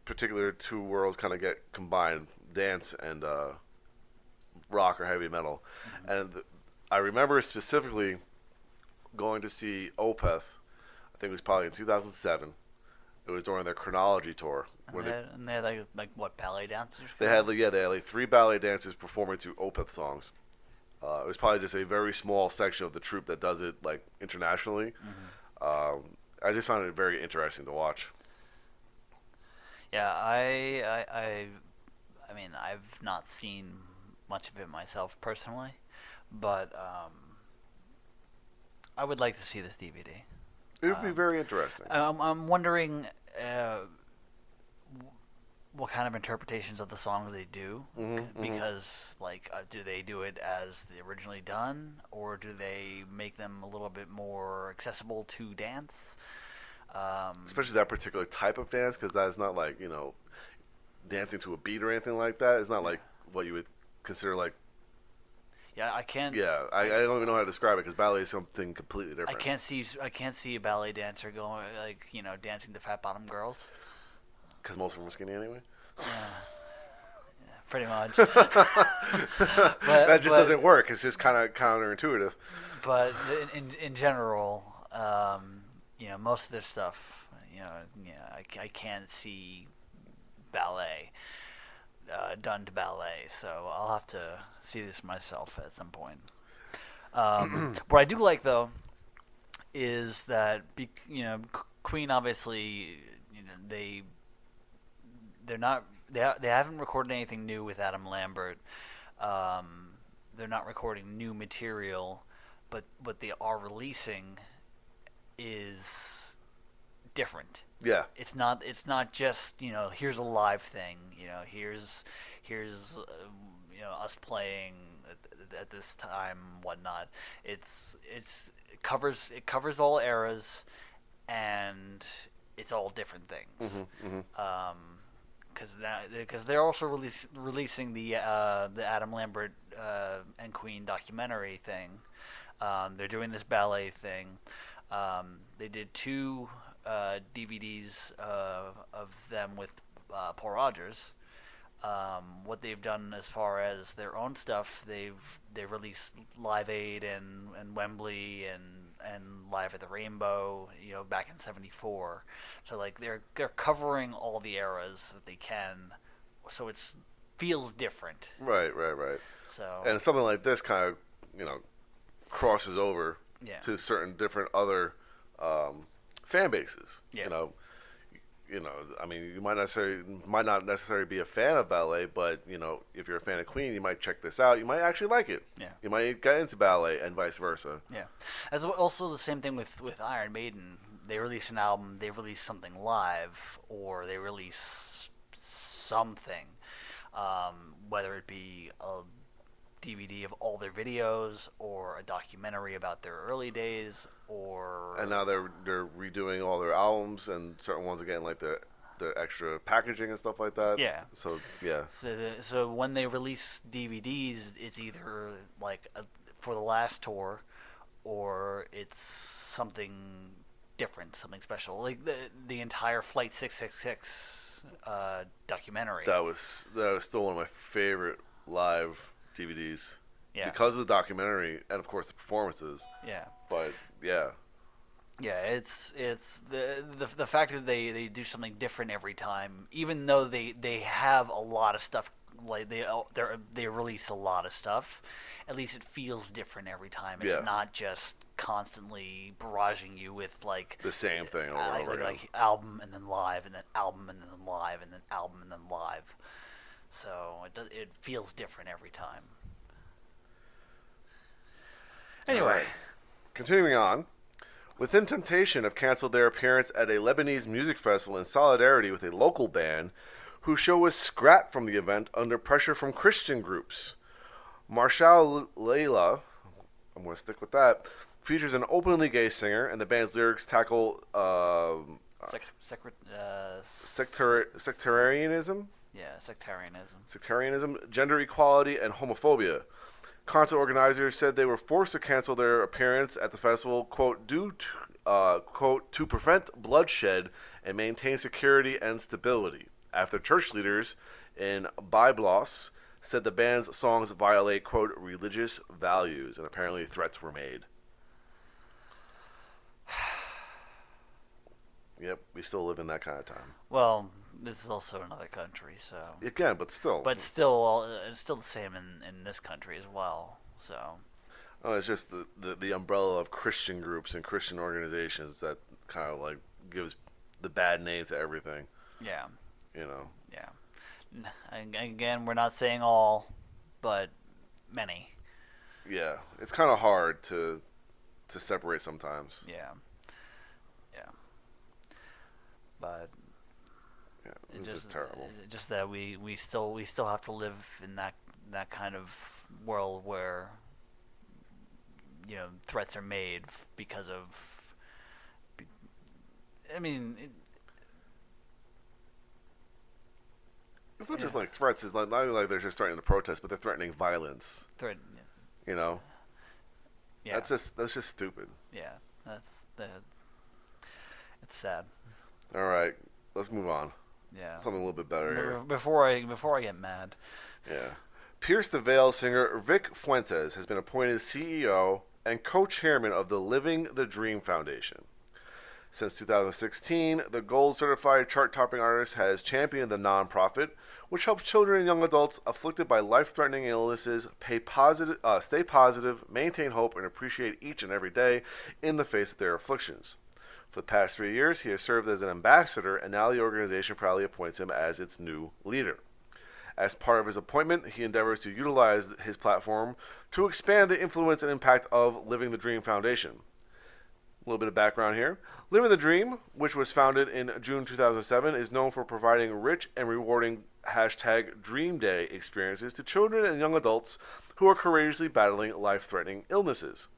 particular two worlds kind of get combined, dance and rock or heavy metal. Mm-hmm. And I remember specifically going to see Opeth. I think it was probably in 2007. It was during their Chronology tour. And they had like what, ballet dancers? They had like 3 ballet dancers performing to Opeth songs. It was probably just a very small section of the troupe that does it like internationally. Mm-hmm. I just found it very interesting to watch. Yeah, I mean, I've not seen much of it myself personally, but I would like to see this DVD. It would be very interesting. I'm wondering what kind of interpretations of the songs they do, because do they do it as they originally done, or do they make them a little bit more accessible to dance? Especially that particular type of dance, because that is not like, dancing to a beat or anything like that. It's not like what you would consider like. Yeah, I can't. Yeah, I don't even know how to describe it, because ballet is something completely different. I can't see a ballet dancer going dancing to Fat Bottom Girls. Because most of them are skinny anyway. Yeah, pretty much. That just doesn't work. It's just kind of counterintuitive. But in general, most of their stuff, I can't see ballet done to ballet. So I'll have to see this myself at some point. What I do like though is that Queen obviously they haven't recorded anything new with Adam Lambert. They're not recording new material, but what they are releasing is different. Yeah. It's not just here's a live thing. Here's us playing at this time, whatnot. It covers all eras, and it's all different things. Because they're also releasing the Adam Lambert and Queen documentary thing. They're doing this ballet thing. They did 2 DVDs of them with Paul Rogers. What they've done as far as their own stuff, they released Live Aid and Wembley and Live at the Rainbow, back in '74. So they're covering all the eras that they can, so it feels different. Right. So and something like this kind of crosses over to certain different other fan bases. Yeah. I mean, you might not necessarily be a fan of ballet, but if you're a fan of Queen, you might check this out. You might actually like it. Yeah. You might get into ballet, and vice versa. Yeah. As also the same thing with Iron Maiden. They release an album, they release something live, or they release something, whether it be a DVD of all their videos, or a documentary about their early days, or. And now they're redoing all their albums, and certain ones are getting like the extra packaging and stuff like that. Yeah. So yeah. So when they release DVDs, it's either for the last tour, or it's something different, something special, like the entire Flight 666 documentary. That was still one of my favorite live DVDs. Yeah. Because of the documentary and of course the performances. Yeah. But yeah. Yeah, it's the fact that they do something different every time, even though they have a lot of stuff, like they release a lot of stuff. At least it feels different every time. It's not just constantly barraging you with the same thing over and over again. Like album and then live and then album and then live and then album and then live. So it feels different every time. Anyway. All right. Continuing on. Within Temptation have canceled their appearance at a Lebanese music festival in solidarity with a local band whose show was scrapped from the event under pressure from Christian groups. Marshall Layla, I'm going to stick with that, features an openly gay singer, and the band's lyrics tackle sectarianism, gender equality, and homophobia. Concert organizers said they were forced to cancel their appearance at the festival, quote, due to, quote, to prevent bloodshed and maintain security and stability, after church leaders in Byblos said the band's songs violate, quote, religious values, and apparently threats were made. Yep, we still live in that kind of time. Well, this is also another country, so... Again, but still. But still, it's still the same in this country as well, so... Oh, it's just the umbrella of Christian groups and Christian organizations that kind of, like, gives the bad name to everything. Yeah. You know? Yeah. Again, we're not saying all, but many. Yeah, it's kind of hard to separate sometimes. Yeah. But yeah, this is terrible. Just that we still have to live in that kind of world where, you know, threats are made because of. I mean. It's not just like threats. It's not like they're just threatening to protest, but they're threatening violence. You know. Yeah. That's just stupid. Yeah, it's sad. All right, let's move on. Yeah. Something a little bit better here. Before I get mad. Yeah. Pierce the Veil singer Vic Fuentes has been appointed CEO and co-chairman of the Living the Dream Foundation. Since 2016, the gold-certified chart-topping artist has championed the nonprofit, which helps children and young adults afflicted by life-threatening illnesses stay positive, maintain hope, and appreciate each and every day in the face of their afflictions. For the past 3 years, he has served as an ambassador, and now the organization proudly appoints him as its new leader. As part of his appointment, he endeavors to utilize his platform to expand the influence and impact of Living the Dream Foundation. A little bit of background here. Living the Dream, which was founded in June 2007, is known for providing rich and rewarding #Dream Day experiences to children and young adults who are courageously battling life-threatening illnesses.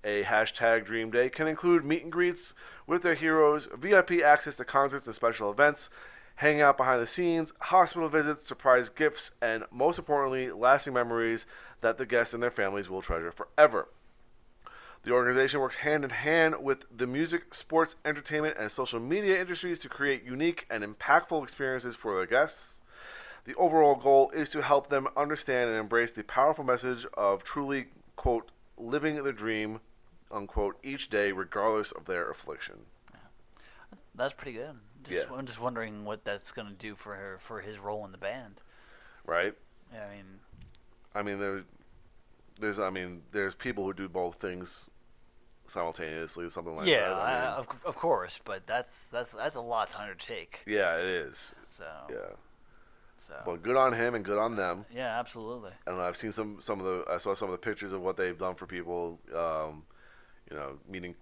A #Dream Day can include meet and greets with their heroes, VIP access to concerts and special events, hanging out behind the scenes, hospital visits, surprise gifts, and most importantly, lasting memories that the guests and their families will treasure forever. The organization works hand in hand with the music, sports, entertainment, and social media industries to create unique and impactful experiences for their guests. The overall goal is to help them understand and embrace the powerful message of truly, quote, living the dream, unquote, each day, regardless of their affliction. That's pretty good. I'm just wondering what that's going to do for his role in the band. Right. Yeah, I mean, there's people who do both things simultaneously, something like that. Yeah, of course, but that's a lot to undertake. Yeah, it is. So. Yeah. But good on him and good on them. Yeah, absolutely. And I've seen I saw some of the pictures of what they've done for people, meeting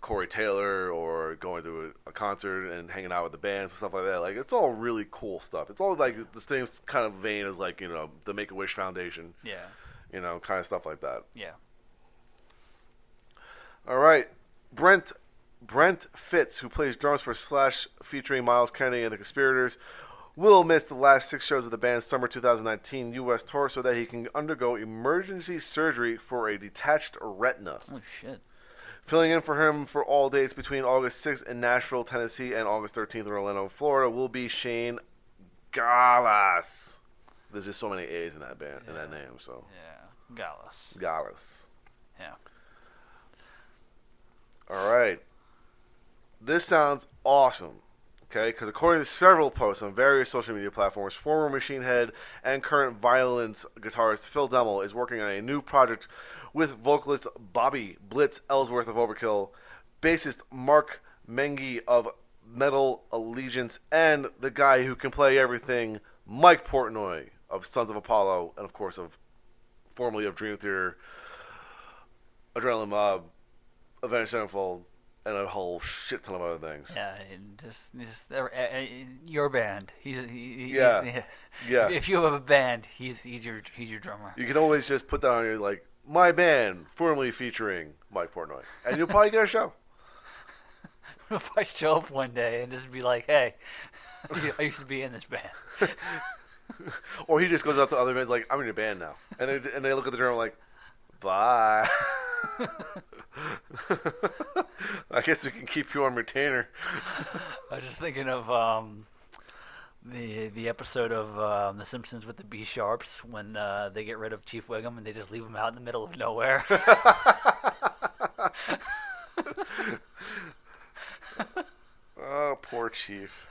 Corey Taylor or going to a concert and hanging out with the bands and stuff like that. Like, it's all really cool stuff. It's all like the same kind of vein as, like, the Make-A-Wish Foundation. Yeah. Kind of stuff like that. Yeah. All right. Brent Fitz, who plays drums for Slash featuring Miles Kennedy and the Conspirators, will miss the last 6 shows of the band's summer 2019 U.S. tour so that he can undergo emergency surgery for a detached retina. Oh, shit. Filling in for him for all dates between August 6th in Nashville, Tennessee, and August 13th in Orlando, Florida, will be Shane Gallas. There's just so many A's in that band, in that name. So. Yeah, Gallas. Yeah. All right. This sounds awesome. Okay, because according to several posts on various social media platforms, former Machine Head and current Violence guitarist Phil Demmel is working on a new project with vocalist Bobby Blitz Ellsworth of Overkill, bassist Mark Mengi of Metal Allegiance, and the guy who can play everything, Mike Portnoy of Sons of Apollo, and of course formerly of Dream Theater, Adrenaline Mob, Avenged Sevenfold, and a whole shit ton of other things. Yeah, and just your band. Yeah. Yeah. If you have a band, he's your drummer. You can always just put that on your, like, my band, formerly featuring Mike Portnoy. And you'll probably get a show. If I show up one day and just be like, hey, I used to be in this band. Or he just goes up to other bands like, I'm in your band now. And they look at the drummer like, bye. I guess we can keep you on retainer. I was just thinking of the episode of The Simpsons with the B Sharps when they get rid of Chief Wiggum and they just leave him out in the middle of nowhere. Oh, poor Chief.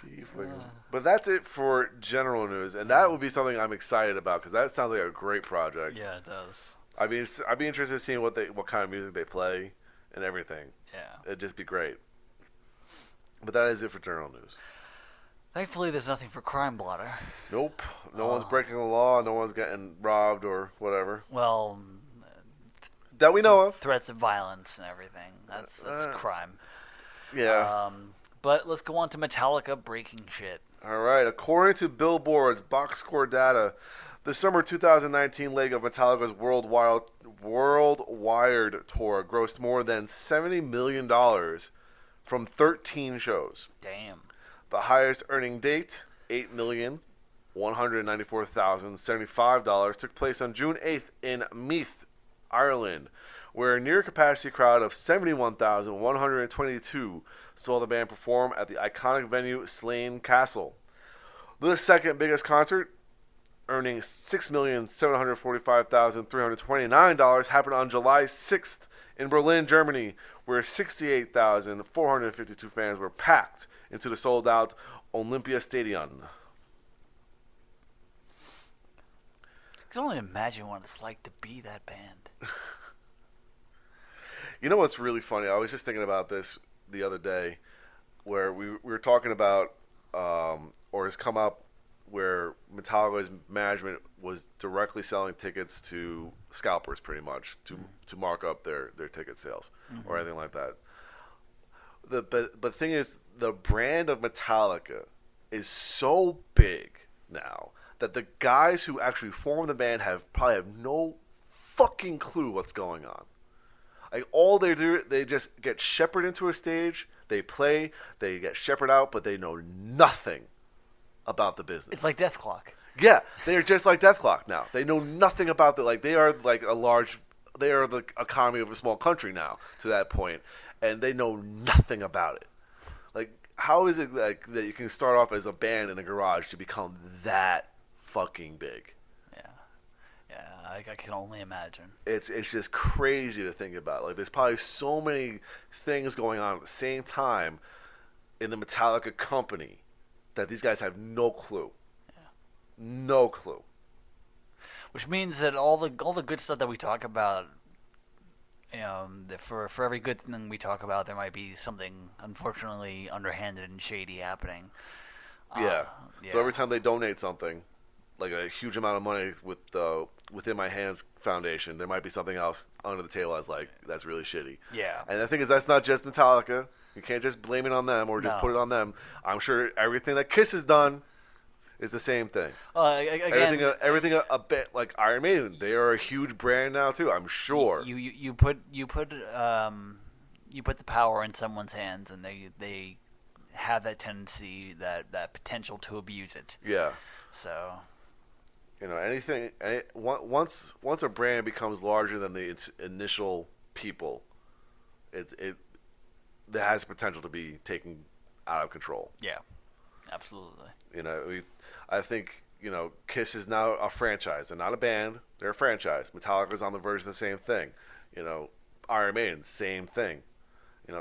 Chief Wiggum. But that's it for general news, and that would be something I'm excited about because that sounds like a great project. Yeah, it does. I mean, I'd be interested in seeing what kind of music they play and everything. Yeah. It'd just be great. But that is it for general news. Thankfully, there's nothing for Crime Blotter. Nope. No one's breaking the law. No one's getting robbed or whatever. Well, that we know of. Threats of violence and everything. That's crime. Yeah. But let's go on to Metallica breaking shit. All right. According to Billboard's box score data, the summer 2019 leg of Metallica's Worldwide tour grossed more than $70 million from 13 shows. Damn. The highest earning date, $8,194,075, took place on June 8th in Meath, Ireland, where a near-capacity crowd of 71,122 saw the band perform at the iconic venue Slane Castle. The second biggest concert, earning $6,745,329, happened on July 6th in Berlin, Germany, where 68,452 fans were packed into the sold-out Olympia Stadion. I can only imagine what it's like to be that band. You know what's really funny? I was just thinking about this the other day, where we were talking about, or has come up, where Metallica's management was directly selling tickets to scalpers, pretty much, to mark up their ticket sales or anything like that. But the thing is, the brand of Metallica is so big now that the guys who actually form the band probably have no fucking clue what's going on. Like, all they do, they just get shepherded into a stage, they play, they get shepherded out, but they know nothing about the business. It's like Death Clock. Yeah, they're just like Death Clock now. They know nothing about they are like they are the economy of a small country now to that point, and they know nothing about it. Like, how is it like that you can start off as a band in a garage to become that fucking big? Yeah, I can only imagine. It's just crazy to think about. Like, there's probably so many things going on at the same time in the Metallica company that these guys have no clue. Yeah. No clue. Which means that all the good stuff that we talk about, for every good thing we talk about, there might be something unfortunately underhanded and shady happening. Yeah. So every time they donate something, like a huge amount of money with the Within My Hands Foundation, there might be something else under the table that's really shitty. Yeah. And the thing is, that's not just Metallica. You can't just blame it on them or just put it on them. I'm sure everything that Kiss has done is the same thing. Again, everything a bit like Iron Maiden. They are a huge brand now too. I'm sure. You put the power in someone's hands, and they have that tendency, that potential to abuse it. Yeah. So. Once a brand becomes larger than the initial people, it has potential to be taken out of control. Yeah, absolutely. I think Kiss is now a franchise. They're not a band; they're a franchise. Metallica's on the verge of the same thing. Iron Maiden, same thing.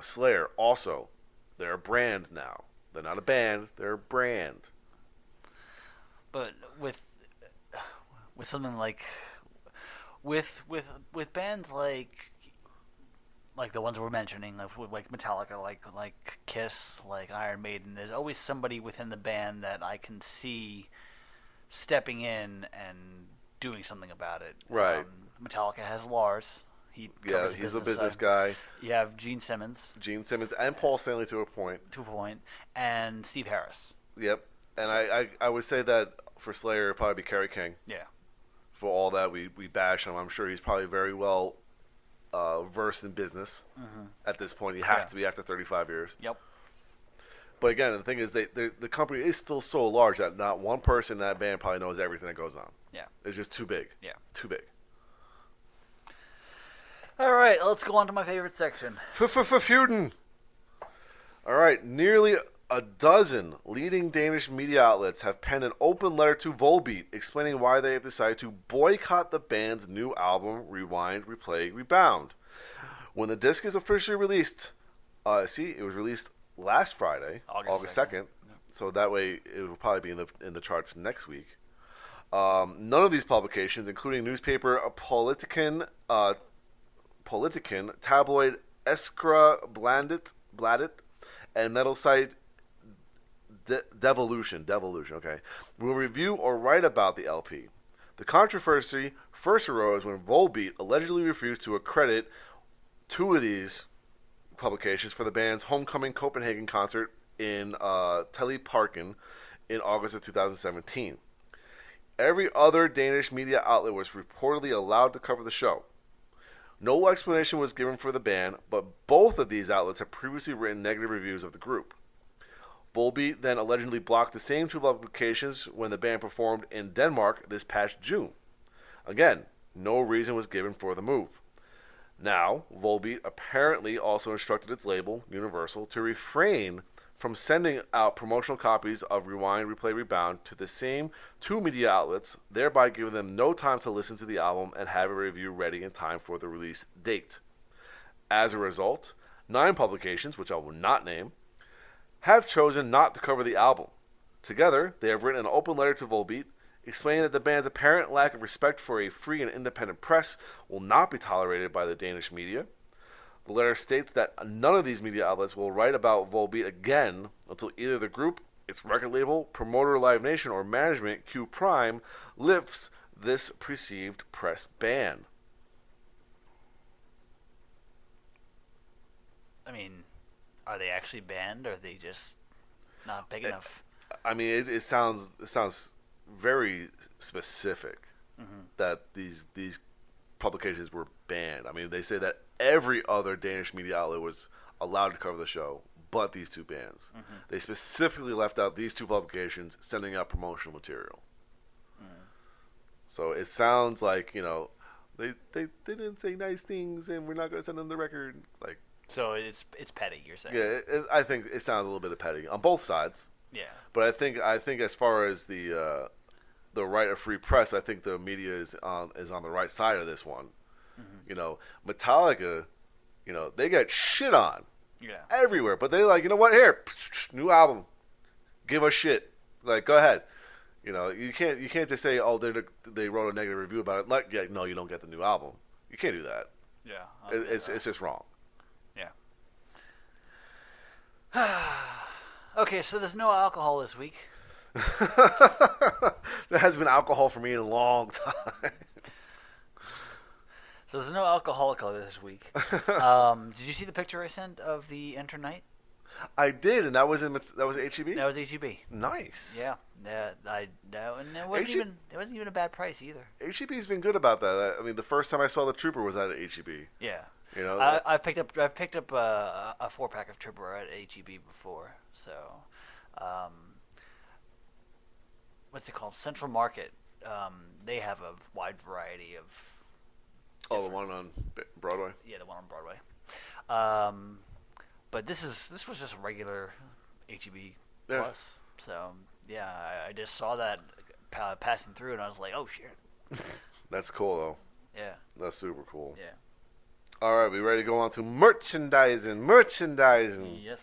Slayer also, they're a brand now. They're not a band; they're a brand. But with something like with bands like the ones we're mentioning, like Metallica, like Kiss, like Iron Maiden, there's always somebody within the band that I can see stepping in and doing something about it. Right. Metallica has Lars. He Yeah, covers he's a business business side. guy. You have Gene Simmons, And Paul Stanley to a point. and Steve Harris. Yep. And I would say that for Slayer, it'd probably be Kerry King. Yeah. For all that, we bash him. I'm sure he's probably very well versed in business at this point. He has to be after 35 years. Yep. But again, the thing is, the company is still so large that not one person in that band probably knows everything that goes on. Yeah. It's just too big. Yeah. Too big. All right, let's go on to my favorite section. Feuden. All right, nearly a dozen leading Danish media outlets have penned an open letter to Volbeat explaining why they have decided to boycott the band's new album, Rewind, Replay, Rebound. When the disc is officially released, it was released last Friday, August 2nd, so that way it will probably be in the charts next week. None of these publications, including newspaper Politiken, tabloid Eskra Bladet, and metal site Devolution, okay, will review or write about the LP. The controversy first arose when Volbeat allegedly refused to accredit two of these publications for the band's Homecoming Copenhagen concert in Teleparken in August of 2017. Every other Danish media outlet was reportedly allowed to cover the show. No explanation was given for the band, but both of these outlets have previously written negative reviews of the group. Volbeat then allegedly blocked the same two publications when the band performed in Denmark this past June. Again, no reason was given for the move. Now, Volbeat apparently also instructed its label, Universal, to refrain from sending out promotional copies of Rewind, Replay, Rebound to the same two media outlets, thereby giving them no time to listen to the album and have a review ready in time for the release date. As a result, 9 publications, which I will not name, have chosen not to cover the album. Together, they have written an open letter to Volbeat, explaining that the band's apparent lack of respect for a free and independent press will not be tolerated by the Danish media. The letter states that none of these media outlets will write about Volbeat again until either the group, its record label, promoter Live Nation, or management, Q Prime, lifts this perceived press ban. I mean, are they actually banned, or are they just not big enough? I mean, it sounds very specific that these publications were banned. I mean, they say that every other Danish media outlet was allowed to cover the show, but these two bands. They specifically left out these two publications sending out promotional material. So it sounds like, they didn't say nice things and we're not going to send them the record. Like, so it's petty, you're saying? Yeah, I think it sounds a little bit of petty on both sides. Yeah. But I think as far as the right of free press, I think the media is on the right side of this one. Metallica, they got shit on everywhere, but they're like, you know what? Here, new album, give us shit. Like, go ahead. You can't just say, oh, they wrote a negative review about it. Like, yeah, no, you don't get the new album. You can't do that. Yeah, it's just wrong. Yeah. Okay, so there's no alcohol this week. There hasn't been alcohol for me in a long time. So there's no alcoholic this week. Did you see the picture I sent of the Enter Night? I did, and that was HEB? That was HEB. Nice. Yeah, and it wasn't even a bad price either. HEB's been good about that. I mean, the first time I saw the Trooper was at HEB. Yeah. I've picked up a 4-pack of Trooper at HEB before. So, what's it called? Central Market. They have a wide variety of. Oh, the one on Broadway. Yeah, the one on Broadway. But this was just a regular HEB Plus. So yeah, I just saw that passing through, and I was like, oh shit. That's cool though. Yeah. That's super cool. Yeah. All right, we ready to go on to merchandising? Yes.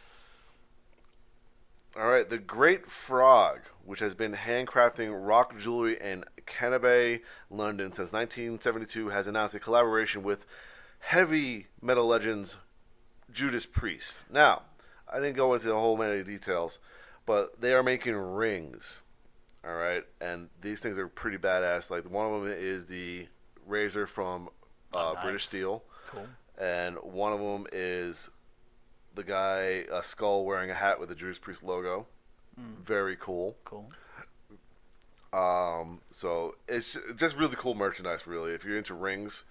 All right, the Great Frog, which has been handcrafting rock jewelry in Canterbury, London since 1972, has announced a collaboration with heavy metal legends Judas Priest. Now, I didn't go into a whole many details, but they are making rings. All right, and these things are pretty badass. Like, one of them is the Razor from Nice. British Steel. Cool. And one of them is the guy, a skull wearing a hat with the Judas Priest logo. Very cool. Cool. So it's just really cool merchandise, really. If you're into rings,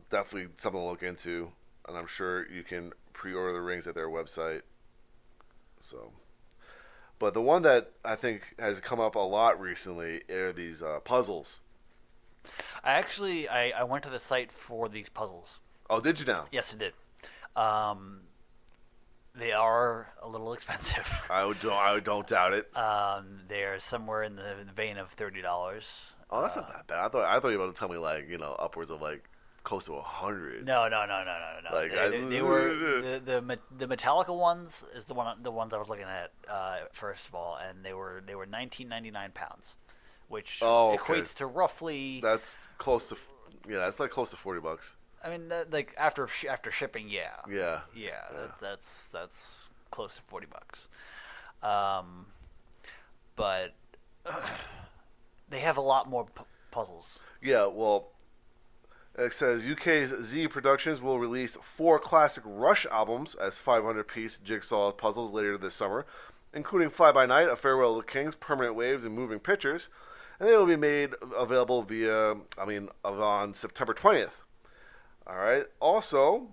definitely something to look into. And I'm sure you can pre-order the rings at their website. So, but the one that I think has come up a lot recently are these puzzles. I went to the site for these puzzles. Oh, did you now? Yes, I did. They are a little expensive. I don't doubt it. They're somewhere in the vein of $30. Oh, that's not that bad. I thought you were about to tell me like upwards of like close to 100. No. Like, They were the Metallica ones is the ones I was looking at first of all, and they were 19.99 pounds, which equates to roughly. That's close to that's like close to $40. I mean, like after shipping, yeah. Yeah. That's close to $40. But they have a lot more puzzles. Yeah, well, it says UK's Z Productions will release 4 classic Rush albums as 500-piece jigsaw puzzles later this summer, including Fly By Night, A Farewell to Kings, Permanent Waves, and Moving Pictures, and they will be made available on September 20th. All right. Also,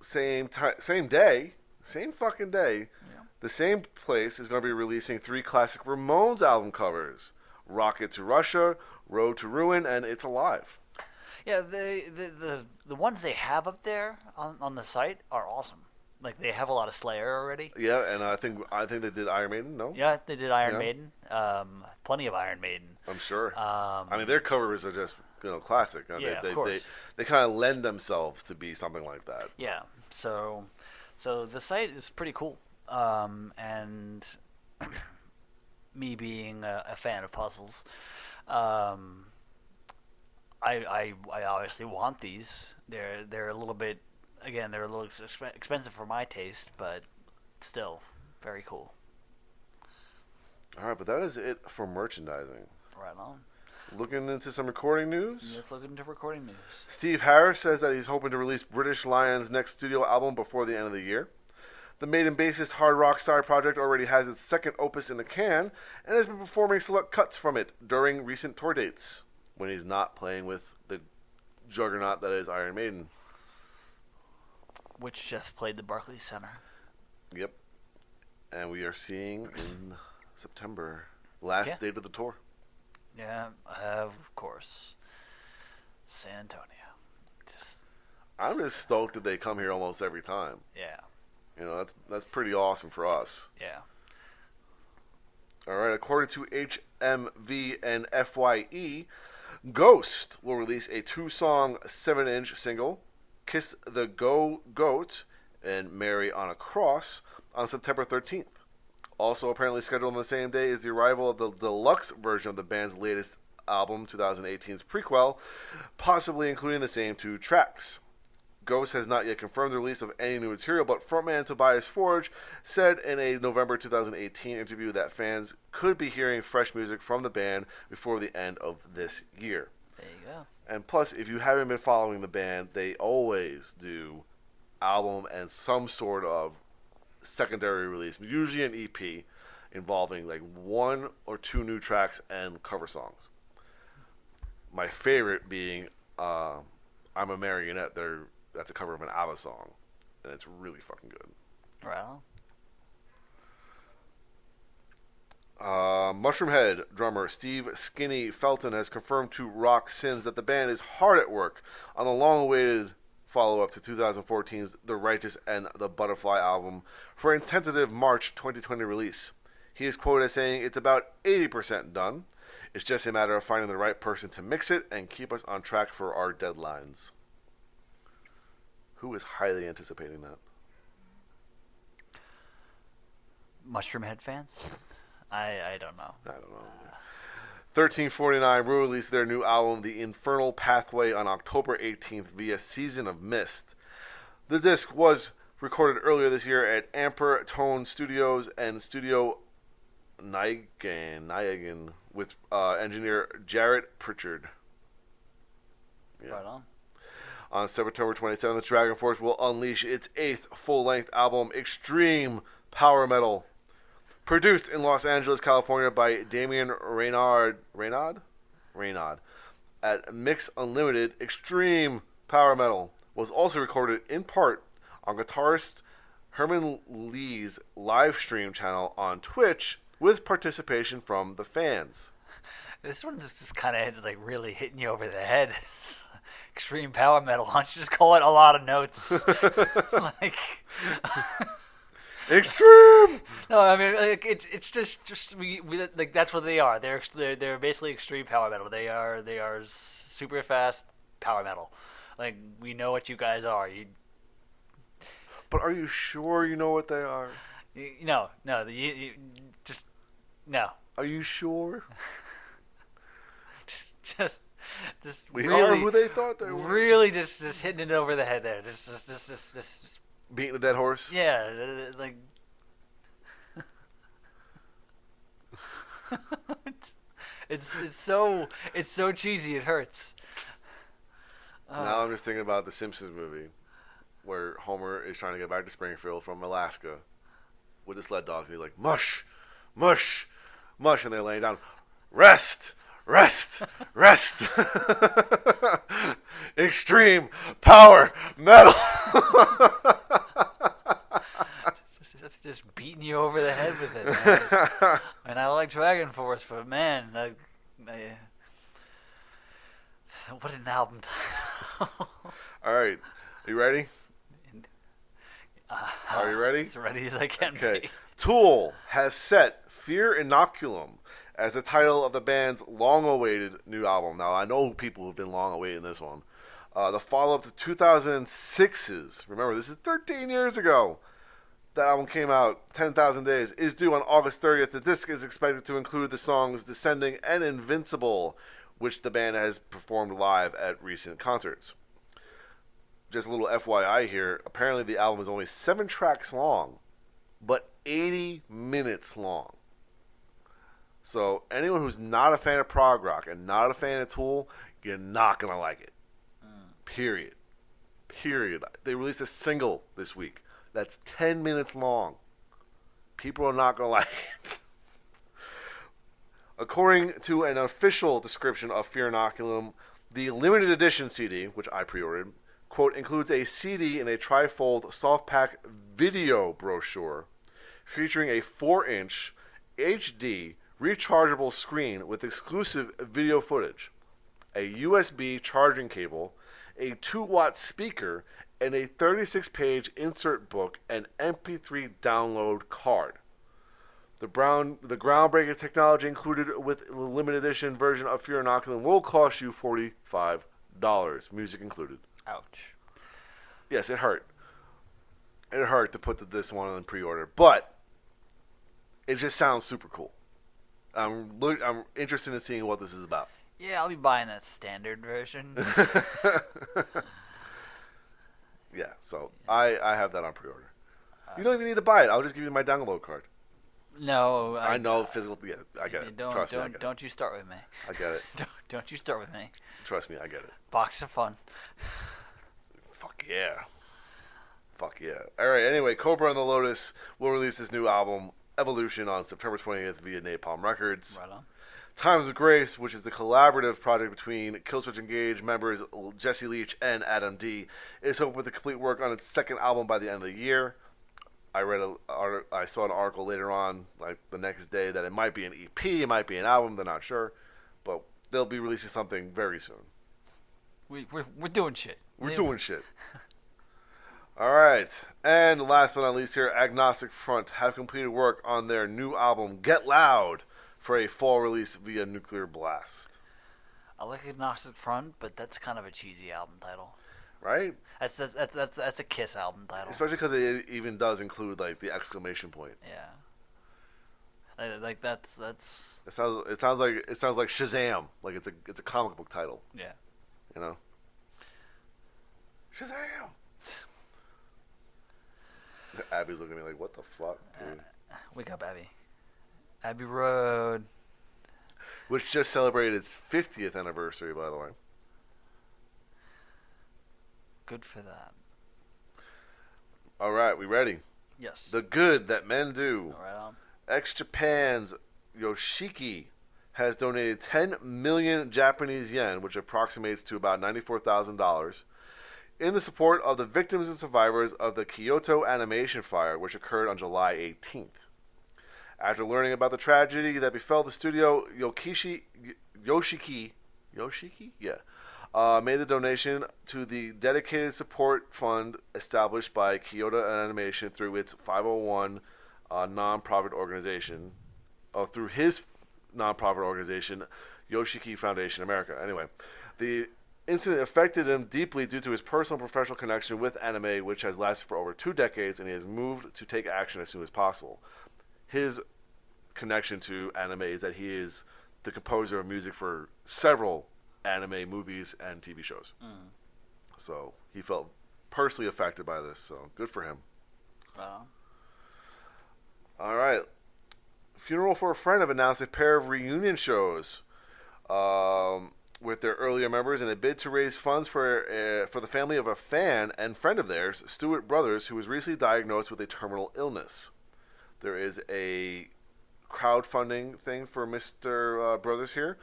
same fucking day, the same place is going to be releasing 3 classic Ramones album covers: "Rocket to Russia," "Road to Ruin," and "It's Alive." Yeah, the ones they have up there on the site are awesome. Like they have a lot of Slayer already. Yeah, and I think they did Iron Maiden. No. Yeah, they did Iron Maiden. Plenty of Iron Maiden. I'm sure. Their covers are just classic. Of course. They kind of lend themselves to be something like that. Yeah. So the site is pretty cool. And me being a fan of puzzles, I obviously want these. They're a little bit. Again, they're a little expensive for my taste, but still very cool. All right, but that is it for merchandising. Right on. Looking into some recording news. Let's look into recording news. Steve Harris says that he's hoping to release British Lion's next studio album before the end of the year. The Maiden bassist hard rock side project already has its second opus in the can and has been performing select cuts from it during recent tour dates when he's not playing with the juggernaut that is Iron Maiden. Which just played the Barclays Center. Yep. And we are seeing in September, last date of the tour. Yeah, of course. San Antonio. I'm just stoked that they come here almost every time. Yeah. That's pretty awesome for us. Yeah. All right, according to HMV and FYE, Ghost will release a 2-song 7-inch single, "Kiss the Goat" and "Mary on a Cross," on September 13th. Also apparently scheduled on the same day is the arrival of the deluxe version of the band's latest album, 2018's prequel, possibly including the same 2 tracks. Ghost has not yet confirmed the release of any new material, but frontman Tobias Forge said in a November 2018 interview that fans could be hearing fresh music from the band before the end of this year. There you go. And plus, if you haven't been following the band, they always do album and some sort of secondary release, usually an EP, involving like 1 or 2 new tracks and cover songs. My favorite being "I'm a Marionette." That's a cover of an ABBA song, and it's really fucking good. Well. Mushroomhead drummer Steve "Skinny" Felton has confirmed to Rock Sins that the band is hard at work on the long-awaited follow-up to 2014's The Righteous and the Butterfly album for a tentative March 2020 release. He is quoted as saying, "It's about 80% done. It's just a matter of finding the right person to mix it and keep us on track for our deadlines." Who is highly anticipating that? Mushroomhead fans? I don't know. I don't know. 1349 will release their new album, The Infernal Pathway, on October 18th via Season of Mist. The disc was recorded earlier this year at Amper Tone Studios and Studio Niagan with engineer Jarrett Pritchard. Yeah. Right on. On September 27th, Dragon Force will unleash its 8th full-length album, Extreme Power Metal. Produced in Los Angeles, California by Damian Reynaud at Mix Unlimited, Extreme Power Metal was also recorded in part on guitarist Herman Lee's live stream channel on Twitch with participation from the fans. This one just kind of like really hitting you over the head. Extreme power metal. Why don't you just call it a lot of notes? Like, Extreme. no, I mean like it's just we like that's what they are. They're basically extreme power metal. They are super fast power metal. Like we know what you guys are. But are you sure you know what they are? No, you just no. Are you sure? Just We really, are who they thought they were. Really, just hitting it over the head there. Just Beating a dead horse. yeah, like. it's so cheesy. It hurts. Now I'm just thinking about the Simpsons movie, where Homer is trying to get back to Springfield from Alaska with the sled dogs, and he's like, mush, mush, mush, and they're laying down, rest, rest, rest. Extreme power metal. It's just beating you over the head with it, man. And I like Dragon Force, but man, what an album title. All right, you ready? Are you ready? As ready as I can Okay. be. Tool has set Fear Inoculum as the title of the band's long-awaited new album. Now, I know people who've been long-awaiting this one. The follow-up to 2006's, remember, this is 13 years ago. That album came out, 10,000 Days, is due on August 30th. The disc is expected to include the songs Descending and Invincible, which the band has performed live at recent concerts. Just a little FYI here, apparently the album is only 7 tracks long, but 80 minutes long. So anyone who's not a fan of prog rock and not a fan of Tool, you're not going to like it. Period. Period. They released a single this week that's 10 minutes long. People are not going to like it. According to an official description of Fear Inoculum, the limited edition CD, which I pre-ordered, quote, includes a CD and a trifold soft pack video brochure featuring a 4-inch HD rechargeable screen with exclusive video footage, a USB charging cable, a 2-watt speaker, and a 36-page insert book and MP3 download card. The groundbreaking technology included with the limited edition version of Fear Inoculum will cost you $45, music included. Ouch. Yes, it hurt. It hurt to put this one on pre-order, but it just sounds super cool. I'm interested in seeing what this is about. Yeah, I'll be buying that standard version. Yeah, so I have that on pre-order. You don't even need to buy it. I'll just give you my download card. No, I know physical. Yeah, I get it. Trust me, I get it. Don't you start with me. I get it. Don't you start with me. Trust me, I get it. Box of fun. Fuck yeah. Fuck yeah. All right. Anyway, Cobra and the Lotus will release this new album, Evolution, on September 20th via Napalm Records. Right on. Times of Grace, which is the collaborative project between Killswitch Engage members Jesse Leach and Adam D, is hoping to complete work on its second album by the end of the year. I saw an article later on, like the next day, that it might be an EP, it might be an album. They're not sure, but they'll be releasing something very soon. We're doing shit. We're doing shit. All right, and last but not least, here, Agnostic Front have completed work on their new album Get Loud for a fall release via Nuclear Blast. I like Agnostic Front, but that's kind of a cheesy album title. Right? That's a Kiss album title. Especially because it even does include like the exclamation point. Yeah. Like that's. It sounds like Shazam. Like it's a comic book title. Yeah. You know. Shazam. Abby's looking at me like, what the fuck, dude? Wake up, Abby. Abbey Road. Which just celebrated its 50th anniversary, by the way. Good for that. All right, we ready? Yes. The good that men do. Right on. Ex-Japan's Yoshiki has donated 10 million Japanese yen, which approximates to about $94,000, in the support of the victims and survivors of the Kyoto animation fire, which occurred on July 18th. After learning about the tragedy that befell the studio, Yoshiki made the donation to the dedicated support fund established by Kyoto Animation through its 501 nonprofit organization, through his nonprofit organization, Yoshiki Foundation America. Anyway, the incident affected him deeply due to his personal and professional connection with anime, which has lasted for over 2 decades, and he has moved to take action as soon as possible. His connection to anime is that he is the composer of music for several anime movies and TV shows. So he felt personally affected by this, so good for him. Wow. All right. Funeral for a Friend have announced a pair of reunion shows with their earlier members in a bid to raise funds for the family of a fan and friend of theirs, Stewart Brothers, who was recently diagnosed with a terminal illness. There is a crowdfunding thing for Mr. Brothers here.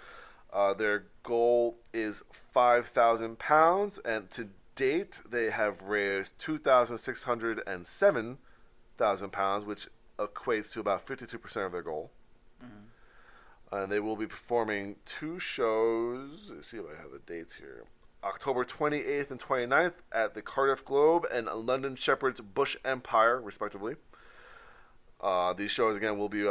Their goal is £5,000, and to date they have raised £2,607,000, which equates to about 52% of their goal. And they will be performing 2 shows. Let's see if I have the dates here. October 28th and 29th at the Cardiff Globe and London Shepherd's Bush Empire, respectively. These shows, again, will be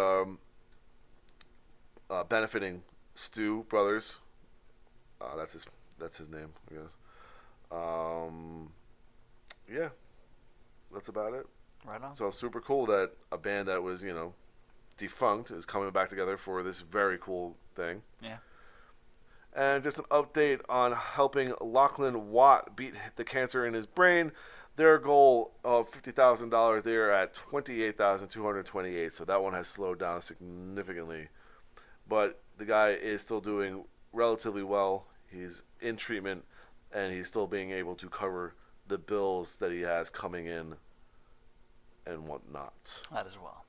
benefiting Stu Brothers. That's his name, I guess. Yeah, that's about it. Right on. So super cool that a band that was, defunct is coming back together for this very cool thing. Yeah. And just an update on helping Lachlan Watt beat the cancer in his brain. Their goal of $50,000, they are at $28,228, so that one has slowed down significantly. But the guy is still doing relatively well. He's in treatment, and he's still being able to cover the bills that he has coming in and whatnot. That as well.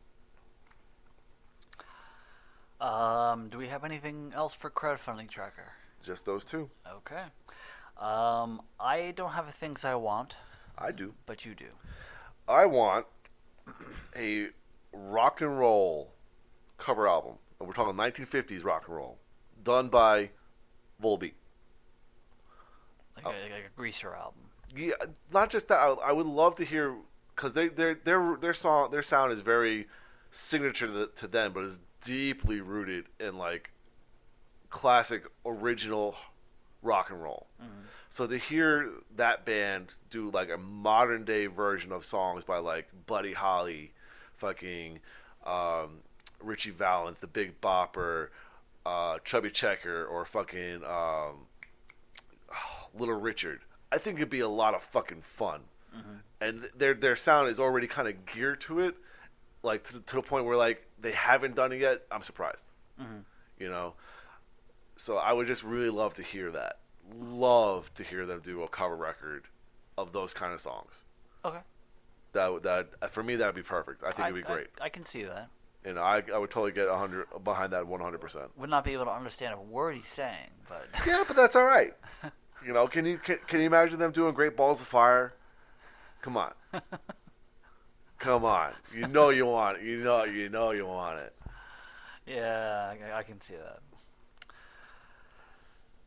Do we have anything else for crowdfunding tracker? Just those 2. Okay. I don't have the things I want. I do. But you do. I want a rock and roll cover album. And we're talking 1950s rock and roll, done by Volbeat. Like a greaser album. Yeah, not just that. I would love to hear, because their sound is very signature to them, but is deeply rooted in like classic original rock and roll. So to hear that band do like a modern day version of songs by like Buddy Holly, fucking Richie Valens, the Big Bopper, Chubby Checker, or fucking Little Richard, I think it'd be a lot of fucking fun. And their sound is already kind of geared to it, like to the point where like they haven't done it yet. I'm surprised, So I would just really love to hear that. Love to hear them do a cover record of those kind of songs. Okay. That for me that'd be perfect. I think it'd be great. I can see that. I would totally get 100 behind that 100%. Would not be able to understand a word he's saying, but yeah, but that's all right. Can you imagine them doing Great Balls of Fire? Come on. Come on. You want it. You want it. Yeah, I can see that.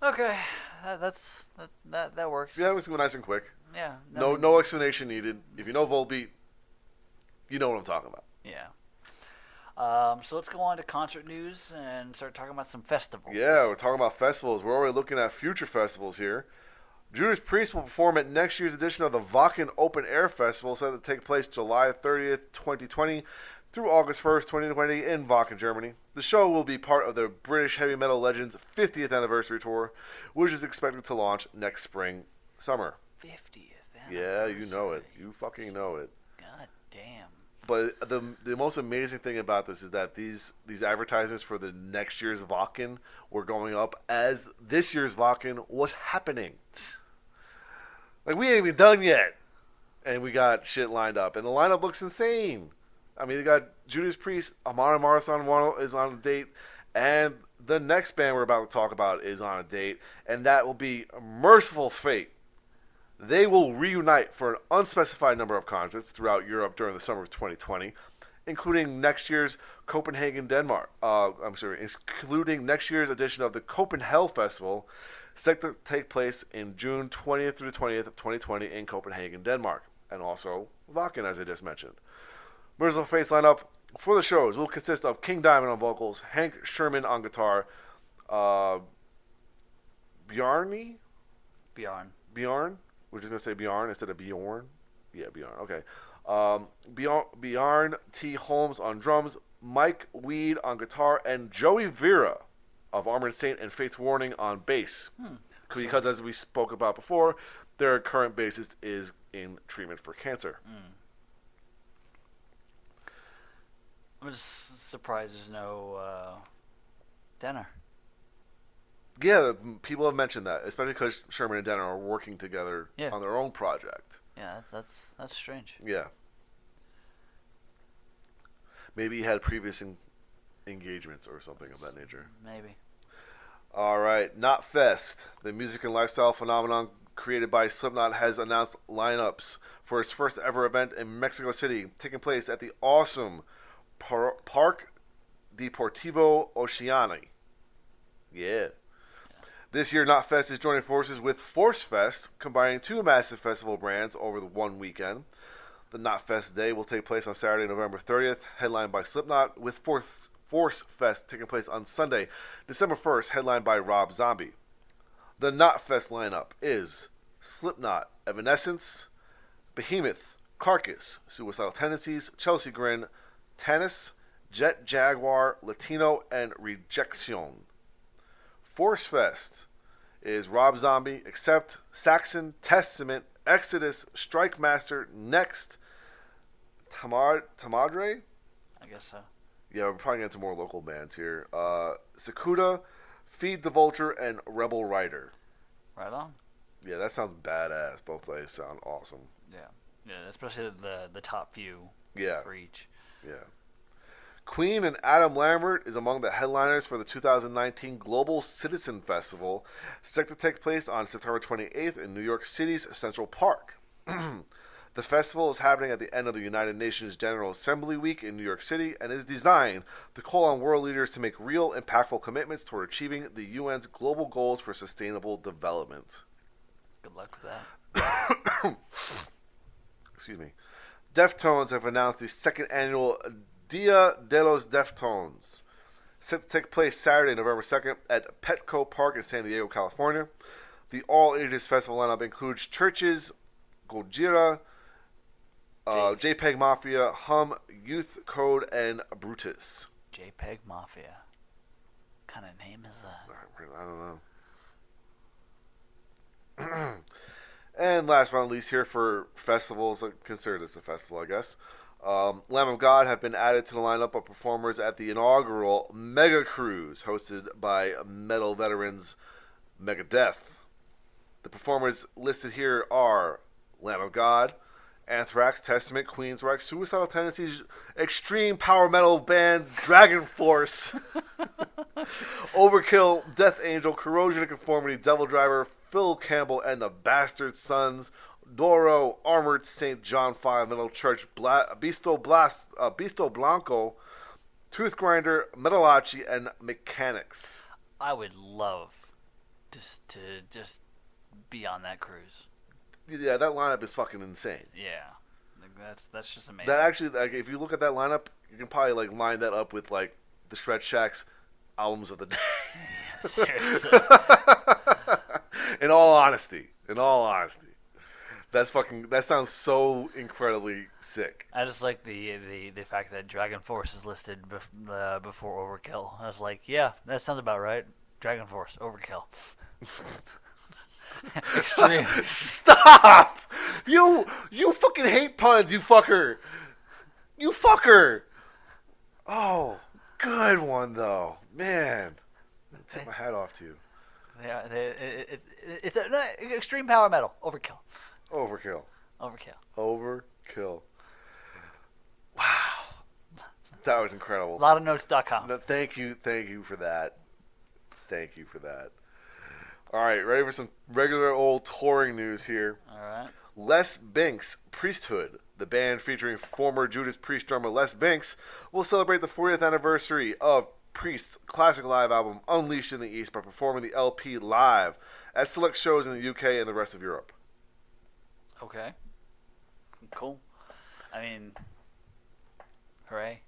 Okay, that works. Yeah, it was nice and quick. Yeah. No explanation needed. If you know Volbeat, you know what I'm talking about. Yeah. So let's go on to concert news and start talking about some festivals. Yeah, we're talking about festivals. We're already looking at future festivals here. Judas Priest will perform at next year's edition of the Wacken Open Air Festival, set to take place July 30th, 2020 through August 1st, 2020 in Wacken, Germany. The show will be part of the British heavy metal legends' 50th anniversary tour, which is expected to launch next summer. 50th anniversary. Yeah, you know it. You fucking know it. God damn. But the most amazing thing about this is that these advertisements for the next year's Wacken were going up as this year's Wacken was happening. Like, we ain't even done yet. And we got shit lined up. And the lineup looks insane. I mean, they got Judas Priest, Amon Amarth is on a date. And the next band we're about to talk about is on a date. And that will be Mercyful Fate. They will reunite for an unspecified number of concerts throughout Europe during the summer of 2020, including next year's Copenhagen, Denmark. Including next year's edition of the Copenhagen Festival, set to take place in June 20th through the 20th of 2020 in Copenhagen, Denmark, and also Wacken, as I just mentioned. Mercyful Fate's lineup for the shows will consist of King Diamond on vocals, Hank Sherman on guitar, Bjarne? Bjorn? We're just going to say Bjorn instead of Bjorn? Yeah, Bjorn. Okay. Bjorn T. Holmes on drums, Mike Weed on guitar, and Joey Vera of Armored Saint and Fate's Warning on bass. Because as we spoke about before, their current bassist is in treatment for cancer. I'm just surprised there's no Denner. Yeah, people have mentioned that, especially because Sherman and Denner are working together on their own project. Yeah, that's strange. Yeah. Maybe he had previous engagements or something of that nature. Maybe. All right, Knotfest, the music and lifestyle phenomenon created by Slipknot, has announced lineups for its first ever event in Mexico City, taking place at the awesome Parque Deportivo Oceani. Yeah. This year, Knotfest is joining forces with Force Fest, combining two massive festival brands over the one weekend. The Knotfest Day will take place on Saturday, November 30th, headlined by Slipknot, with Force Fest taking place on Sunday, December 1st, headlined by Rob Zombie. The Knotfest lineup is Slipknot, Evanescence, Behemoth, Carcass, Suicidal Tendencies, Chelsea Grin, Tannis, Jet Jaguar, Latino, and Rejection. Force Fest is Rob Zombie, Accept, Saxon, Testament, Exodus, Strike Master, Next, Tamadre? I guess so. Yeah, we're probably getting some more local bands here. Sakuda, Feed the Vulture, and Rebel Rider. Right on. Yeah, that sounds badass. Both plays sound awesome. Yeah, especially the top few for each. Yeah. Queen and Adam Lambert is among the headliners for the 2019 Global Citizen Festival, set to take place on September 28th in New York City's Central Park. The festival is happening at the end of the United Nations General Assembly Week in New York City and is designed to call on world leaders to make real, impactful commitments toward achieving the UN's global goals for sustainable development. Good luck with that. Excuse me. Deftones have announced the second annual Dia de los Deftones, set to take place Saturday, November 2nd at Petco Park in San Diego, California. The all-ages festival lineup includes Churches, Gojira, JPEG Mafia, Hum, Youth Code, and Brutus. JPEG Mafia. What kind of name is that? I don't know. And last but not least here for festivals, consider this a festival, I guess. Lamb of God have been added to the lineup of performers at the inaugural Mega Cruise hosted by metal veterans Megadeth. The performers listed here are Lamb of God, Anthrax, Testament, Queensryche, Suicidal Tendencies, extreme power metal band Dragon Force, Overkill, Death Angel, Corrosion of Conformity, Devil Driver, Phil Campbell and the Bastard Sons, Doro, Armored St. John 5 Metal Church, Bisto Blanco, Tooth Grinder, Metalachi, and Mechanics. I would love to just be on that cruise. Yeah, that lineup is fucking insane. Yeah, that's just amazing. That actually, like, if you look at that lineup, you can probably like line that up with like the Shred Shack's albums of the day. Yeah, seriously. In all honesty, that sounds so incredibly sick. I just like the fact that Dragon Force is listed before Overkill. I was like, yeah, that sounds about right. Dragon Force, Overkill. Extreme. Stop! You fucking hate puns, you fucker. You fucker. Oh, good one though, man. I'll take my hat off to you. Yeah, it's extreme power metal, Overkill. Overkill. Overkill. Wow. That was incredible. Loudofnotes.com. No, thank you for that. All right, ready for some regular old touring news here. All right. Les Binks Priesthood, the band featuring former Judas Priest drummer Les Binks, will celebrate the 40th anniversary of Priest's classic live album Unleashed in the East by performing the LP live at select shows in the UK and the rest of Europe. Okay. Cool. I mean, hooray.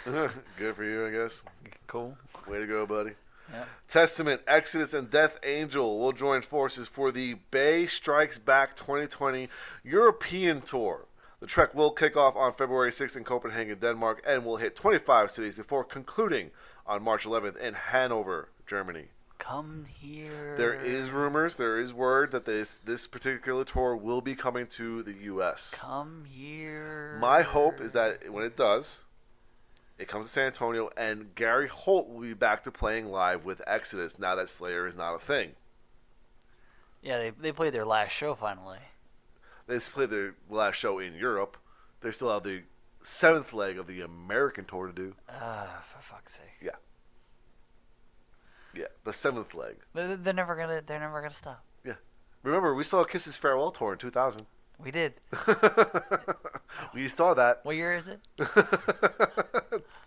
Good for you, I guess. Cool. Way to go, buddy. Yeah. Testament, Exodus, and Death Angel will join forces for the Bay Strikes Back 2020 European Tour. The trek will kick off on February 6th in Copenhagen, Denmark, and will hit 25 cities before concluding on March 11th in Hanover, Germany. Come here. There is word that this particular tour will be coming to the U.S. Come here. My hope is that when it does, it comes to San Antonio, and Gary Holt will be back to playing live with Exodus now that Slayer is not a thing. Yeah, they played their last show finally. They just played their last show in Europe. They still have the 7th leg of the American tour to do. For fuck's sake. Yeah, the 7th leg. They're never gonna stop. Yeah. Remember, we saw Kiss's farewell tour in 2000. We did. We saw that. What year is it?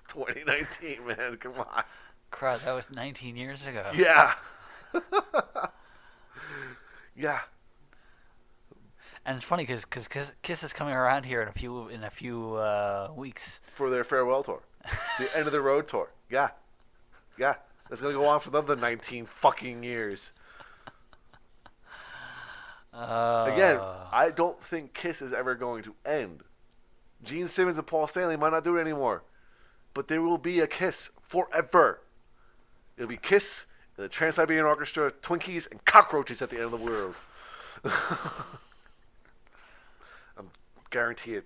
2019, man. Come on. Crap, that was 19 years ago. Yeah. Yeah. And it's funny because Kiss is coming around here in a few weeks For their farewell tour. The end of the road tour. Yeah. Yeah. That's going to go on for another 19 fucking years. Again, I don't think Kiss is ever going to end. Gene Simmons and Paul Stanley might not do it anymore. But there will be a Kiss forever. It'll be Kiss, the Trans-Siberian Orchestra, Twinkies, and cockroaches at the end of the world. I'm guarantee it.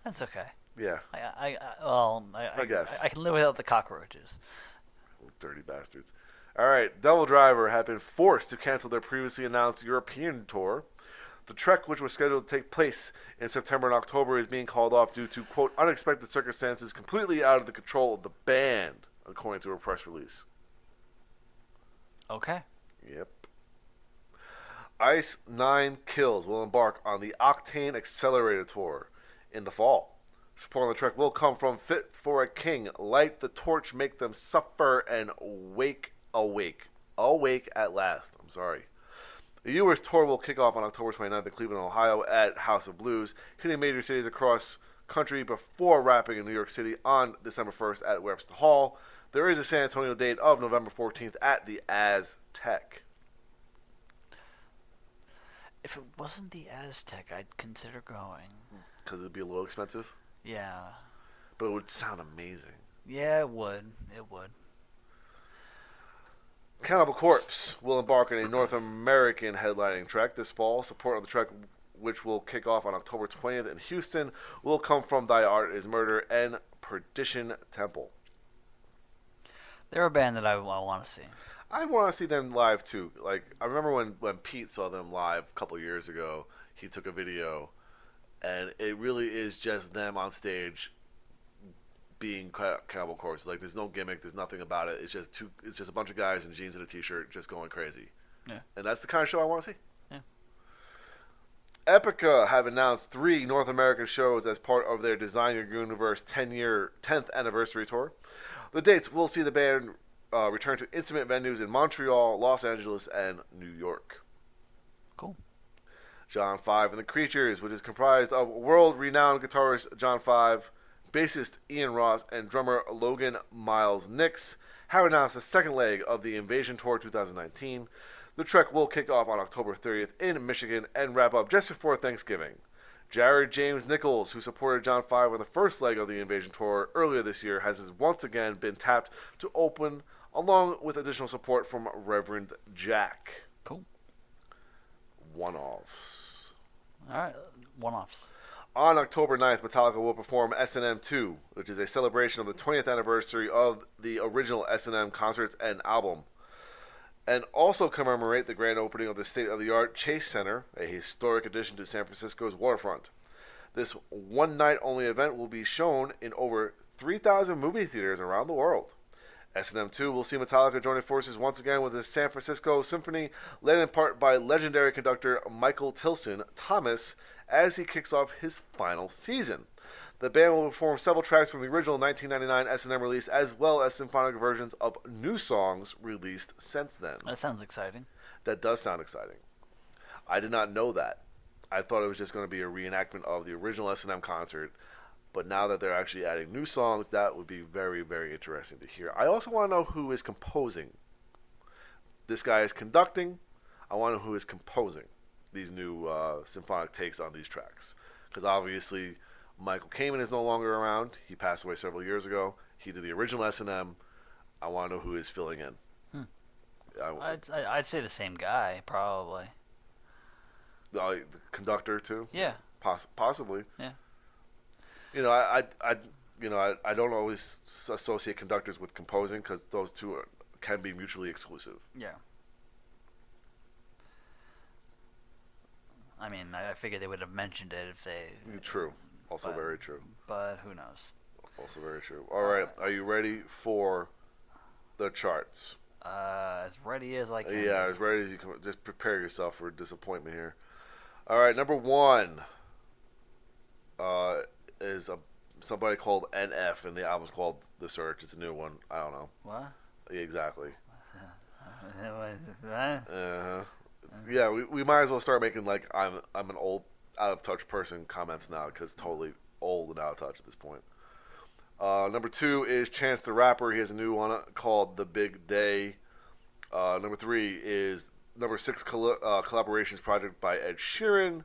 That's okay. Yeah. I guess. I can live without the cockroaches. Those dirty bastards. All right, Devil Driver have been forced to cancel their previously announced European tour. The trek, which was scheduled to take place in September and October, is being called off due to, quote, unexpected circumstances completely out of the control of the band, according to a press release. Okay. Yep. Ice Nine Kills will embark on the Octane Accelerator Tour in the fall. Support on the trek will come from Fit for a King, Light the Torch, Make Them Suffer, and Awake at Last. I'm sorry. The U.S. tour will kick off on October 29th in Cleveland, Ohio at House of Blues, hitting major cities across country before wrapping in New York City on December 1st at Webster Hall. There is a San Antonio date of November 14th at the Aztec. If it wasn't the Aztec, I'd consider going. Because it would be a little expensive? Yeah. But it would sound amazing. Yeah, it would. It would. Cannibal Corpse will embark on a North American headlining trek this fall. Support on the trek, which will kick off on October 20th in Houston, will come from Thy Art Is Murder and Perdition Temple. They're a band that I want to see. I want to see them live too. Like, I remember when Pete saw them live a couple years ago, he took a video, and it really is just them on stage being Cannibal Corpse. Like, there's no gimmick, there's nothing about it. It's just a bunch of guys in jeans and a t-shirt just going crazy. Yeah. And that's the kind of show I want to see. Yeah. Epica have announced 3 North American shows as part of their Design Your Universe 10th anniversary tour. The dates will see the band return to intimate venues in Montreal, Los Angeles, and New York. Cool. John 5 and the Creatures, which is comprised of world-renowned guitarist John 5, bassist Ian Ross, and drummer Logan Miles Nix, have announced the second leg of the Invasion Tour 2019. The trek will kick off on October 30th in Michigan and wrap up just before Thanksgiving. Jared James Nichols, who supported John 5 on the first leg of the Invasion Tour earlier this year, has once again been tapped to open, along with additional support from Reverend Jack. Cool. One-offs. All right, one-offs. On October 9th, Metallica will perform S&M 2, which is a celebration of the 20th anniversary of the original S&M concerts and album. and also commemorate the grand opening of the state-of-the-art Chase Center, a historic addition to San Francisco's waterfront. This one-night-only event will be shown in over 3,000 movie theaters around the world. S&M 2 will see Metallica joining forces once again with the San Francisco Symphony, led in part by legendary conductor Michael Tilson Thomas, as he kicks off his final season. The band will perform several tracks from the original 1999 S&M release, as well as symphonic versions of new songs released since then. That sounds exciting. That does sound exciting. I did not know that. I thought it was just going to be a reenactment of the original S&M concert. But now that they're actually adding new songs, that would be very, very interesting to hear. I also want to know who is composing. This guy is conducting. I want to know who is composing these new symphonic takes on these tracks. Because obviously, Michael Kamen is no longer around. He passed away several years ago. He did the original S&M. I want to know who is filling in. I'd say the same guy, probably. The conductor, too? Yeah. Possibly. Yeah. I don't always associate conductors with composing because those two can be mutually exclusive. Yeah. I mean, I figured they would have mentioned it if they... True. Also very true. But who knows? Also very true. All right. Are you ready for the charts? As ready as I can. Yeah, as ready as you can. Just prepare yourself for disappointment here. All right. Number 1 is somebody called NF, and the album's called The Search. It's a new one. I don't know. What? Yeah, exactly. Uh-huh. Yeah, we might as well start making like I'm an old, out of touch person comments now because totally old and out of touch at this point. Number 2 is Chance the Rapper. He has a new one called The Big Day. Number 3 is number 6 collaborations project by Ed Sheeran.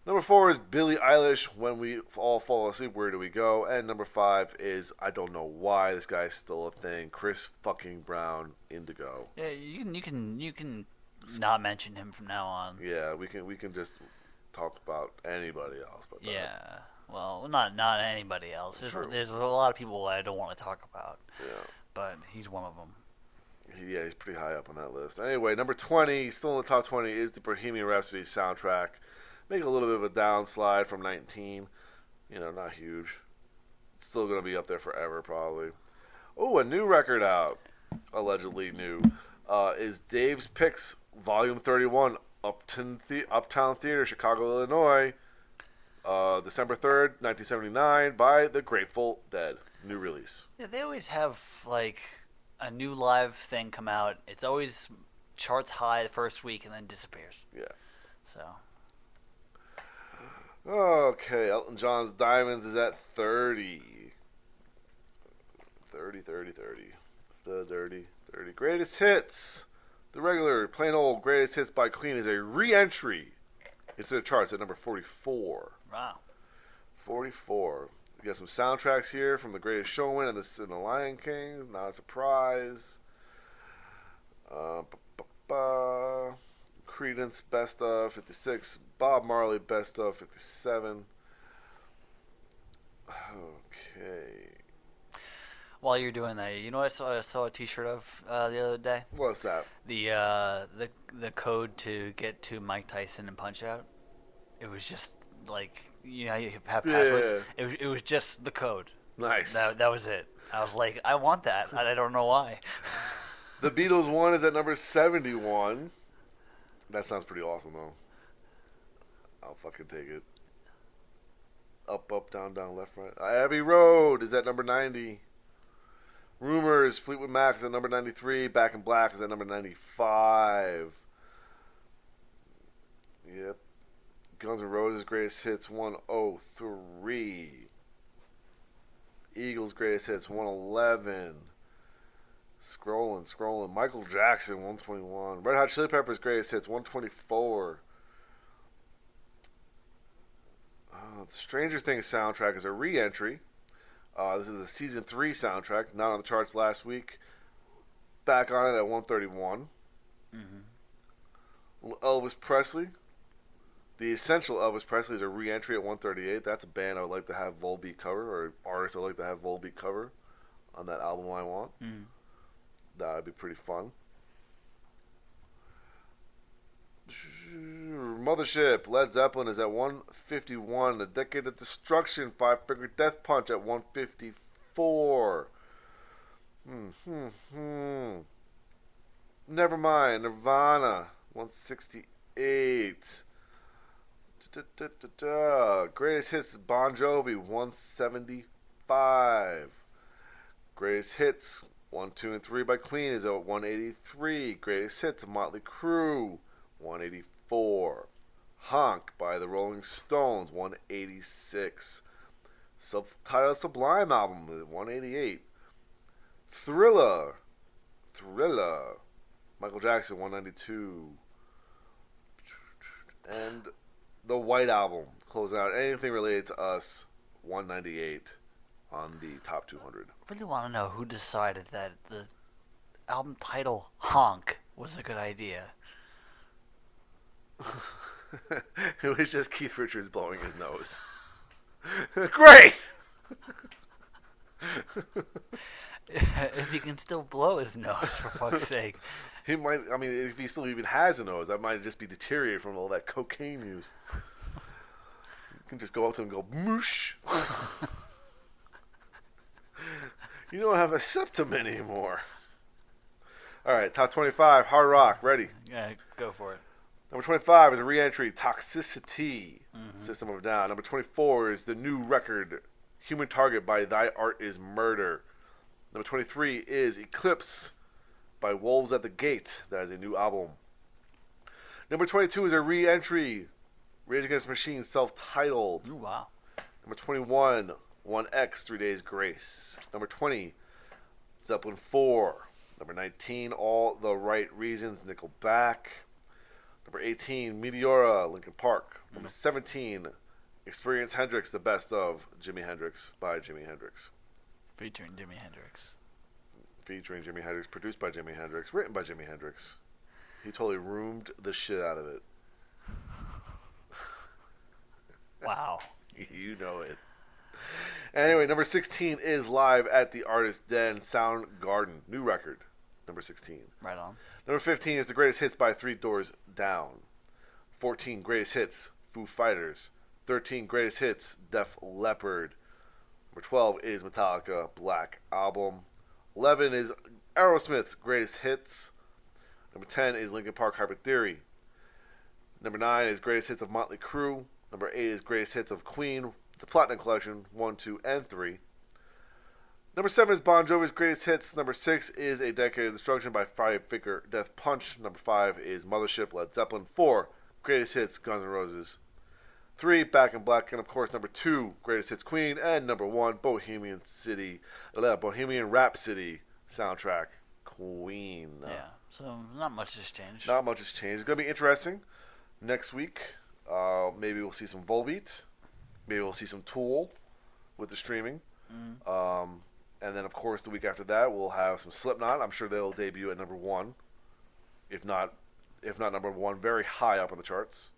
Number 4 is Billie Eilish, When We All Fall Asleep, Where Do We Go? And number 5 is, I don't know why this guy's still a thing, Chris fucking Brown, Indigo. Yeah, you can not mention him from now on. Yeah, we can just talk about anybody else. But yeah, well, not anybody else. There's a lot of people I don't want to talk about. Yeah. But he's one of them. Yeah, he's pretty high up on that list. Anyway, number 20, still in the top 20, is the Bohemian Rhapsody soundtrack. Make a little bit of a downslide from 19. Not huge. It's still going to be up there forever, probably. Oh, a new record out, allegedly new, is Dave's Picks, Volume 31, Uptown Theater, Chicago, Illinois, December 3rd, 1979, by the Grateful Dead. New release. Yeah, they always have, like, a new live thing come out. It's always charts high the first week and then disappears. Yeah. So... Okay, Elton John's Diamonds is at 30. 30. The Dirty 30. Greatest Hits. The regular, plain old Greatest Hits by Queen is a re-entry into the charts at number 44. Wow. 44. We got some soundtracks here from The Greatest Showman and The Lion King. Not a surprise. Creedence, Best of, 56. Bob Marley, Best of, 57. Okay. While you're doing that, you know what I saw a T-shirt of the other day? What's that? The code to get to Mike Tyson and Punch Out. It was just like you have passwords. Yeah. It was just the code. Nice. That was it. I was like, I want that. I don't know why. The Beatles 1 is at number 71. That sounds pretty awesome, though. I'll fucking take it. Up, up, down, down, left, right. Abbey Road is at number 90. Rumors, Fleetwood Mac is at number 93. Back in Black is at number 95. Yep. Guns N' Roses Greatest Hits 103. Eagles Greatest Hits 111. Scrolling. Michael Jackson 121. Red Hot Chili Peppers Greatest Hits 124. The Stranger Things soundtrack is a re-entry. This is the season 3 soundtrack, not on the charts last week. Back on it at 131. Mm-hmm. Elvis Presley. The Essential Elvis Presley is a re-entry at 138. That's a band I would like to have Volbeat cover, or artist I would like to have Volbeat cover on that album I want. That would be pretty fun. Mothership, Led Zeppelin is at 151. A Decade of Destruction, Five Finger Death Punch at 154. Nevermind, Nirvana, 168. Greatest Hits, Bon Jovi, 175. Greatest Hits, 1, 2, and 3 by Queen is at 183. Greatest Hits, Motley Crue, 184. Honk by the Rolling Stones, 186. Self-titled Sublime album, 188. Thriller, Michael Jackson, 192. And the White Album, closing out anything related to us, 198 on the top 200. I really want to know who decided that the album title Honk was a good idea. It was just Keith Richards blowing his nose. Great! If he can still blow his nose, for fuck's sake. He might, I mean, if he still even has a nose, that might just be deteriorated from all that cocaine use. You can just go up to him and go, moosh. You don't have a septum anymore. All right, top 25, hard rock, ready? Yeah, go for it. Number 25 is a re-entry, Toxicity, System of a Down. Number 24 is the new record, Human Target by Thy Art Is Murder. Number 23 is Eclipse by Wolves at the Gate. That is a new album. Number 22 is a re-entry, Rage Against the Machine, self-titled. Ooh, wow. Number 21, 1X, 3 Days Grace. Number 20, Zeppelin 4. Number 19, All the Right Reasons, Nickelback. Number 18, Meteora, Linkin Park. Number 17, Experience Hendrix, The Best of Jimi Hendrix by Jimi Hendrix. Featuring Jimi Hendrix. Featuring Jimi Hendrix, produced by Jimi Hendrix, written by Jimi Hendrix. He totally roomed the shit out of it. Wow. You know it. Anyway, number 16 is Live at the Artist's Den, Soundgarden, new record. Number 16. Right on. Number 15 is the Greatest Hits by Three Doors Down. 14, Greatest Hits, Foo Fighters. 13, Greatest Hits, Def Leppard. Number 12 is Metallica, Black Album. 11 is Aerosmith's Greatest Hits. Number 10 is Linkin Park, Hyper Theory. Number 9 is Greatest Hits of Motley Crue. Number 8 is Greatest Hits of Queen, the Platinum Collection, 1, 2, and 3. Number 7 is Bon Jovi's Greatest Hits. Number 6 is A Decade of Destruction by Five Finger Death Punch. Number 5 is Mothership, Led Zeppelin. 4, Greatest Hits, Guns N' Roses. 3, Back in Black. And, of course, number 2, Greatest Hits, Queen. And number 1, Bohemian Rhapsody soundtrack, Queen. Yeah, so not much has changed. Not much has changed. It's going to be interesting. Next week, maybe we'll see some Volbeat. Maybe we'll see some Tool with the streaming. And then, of course, the week after that, we'll have some Slipknot. I'm sure they'll debut at number 1, if not number 1, very high up on the charts.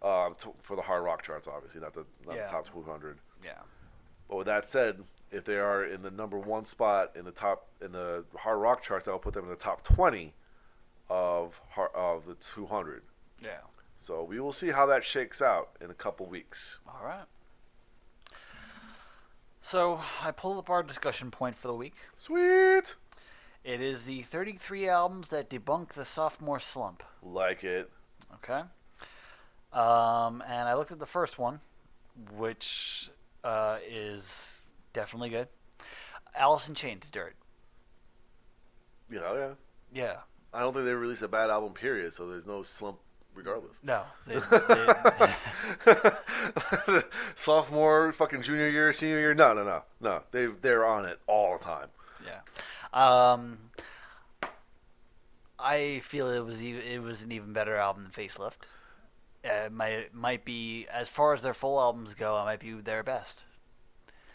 For the hard rock charts, obviously, not the top 200. Yeah. But with that said, if they are in the number 1 spot in the hard rock charts, that will put them in the top 20 of the 200. Yeah. So we will see how that shakes out in a couple weeks. All right. So I pulled up our discussion point for the week. Sweet. It is the 33 albums that debunk the sophomore slump. Like it. Okay. And I looked at the first one, which is definitely good. Alice in Chains, Dirt. Yeah. Yeah. I don't think they released a bad album, period, so there's no slump regardless. No. Sophomore, fucking junior year, senior year. No. They're on it all the time. Yeah. I feel it was an even better album than Facelift. It might be, as far as their full albums go, it might be their best.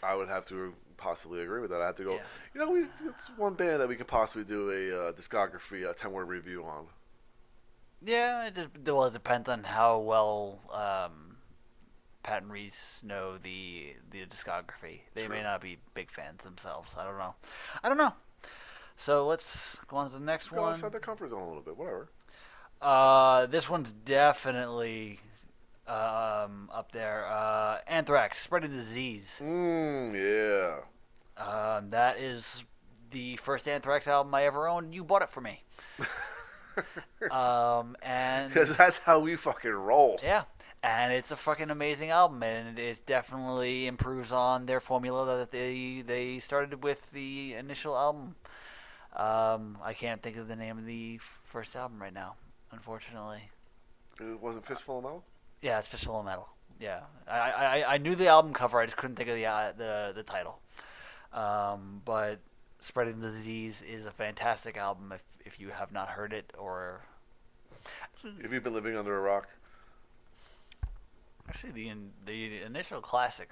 I would have to possibly agree with that. I have to go. Yeah. It's one band that we could possibly do a discography, a 10-word review on. Yeah, it depends on how well Pat and Reese know the discography. They True. may not be big fans themselves. I don't know. So let's go on to the next Go one. outside their comfort zone a little bit, whatever. This one's definitely up there. Anthrax, Spreading the Disease. Yeah. That is the first Anthrax album I ever owned. You bought it for me. And Because that's how we fucking roll. yeah, and it's a fucking amazing album, and it definitely improves on their formula that they started with the initial album. I can't think of the name of the first album right now, unfortunately. It wasn't Fistful of Metal? Yeah, it's Fistful of Metal. Yeah, I knew the album cover. I just couldn't think of the title. But Spreading the Disease is a fantastic album if you have not heard it or. Have you been living under a rock? Actually, the initial classic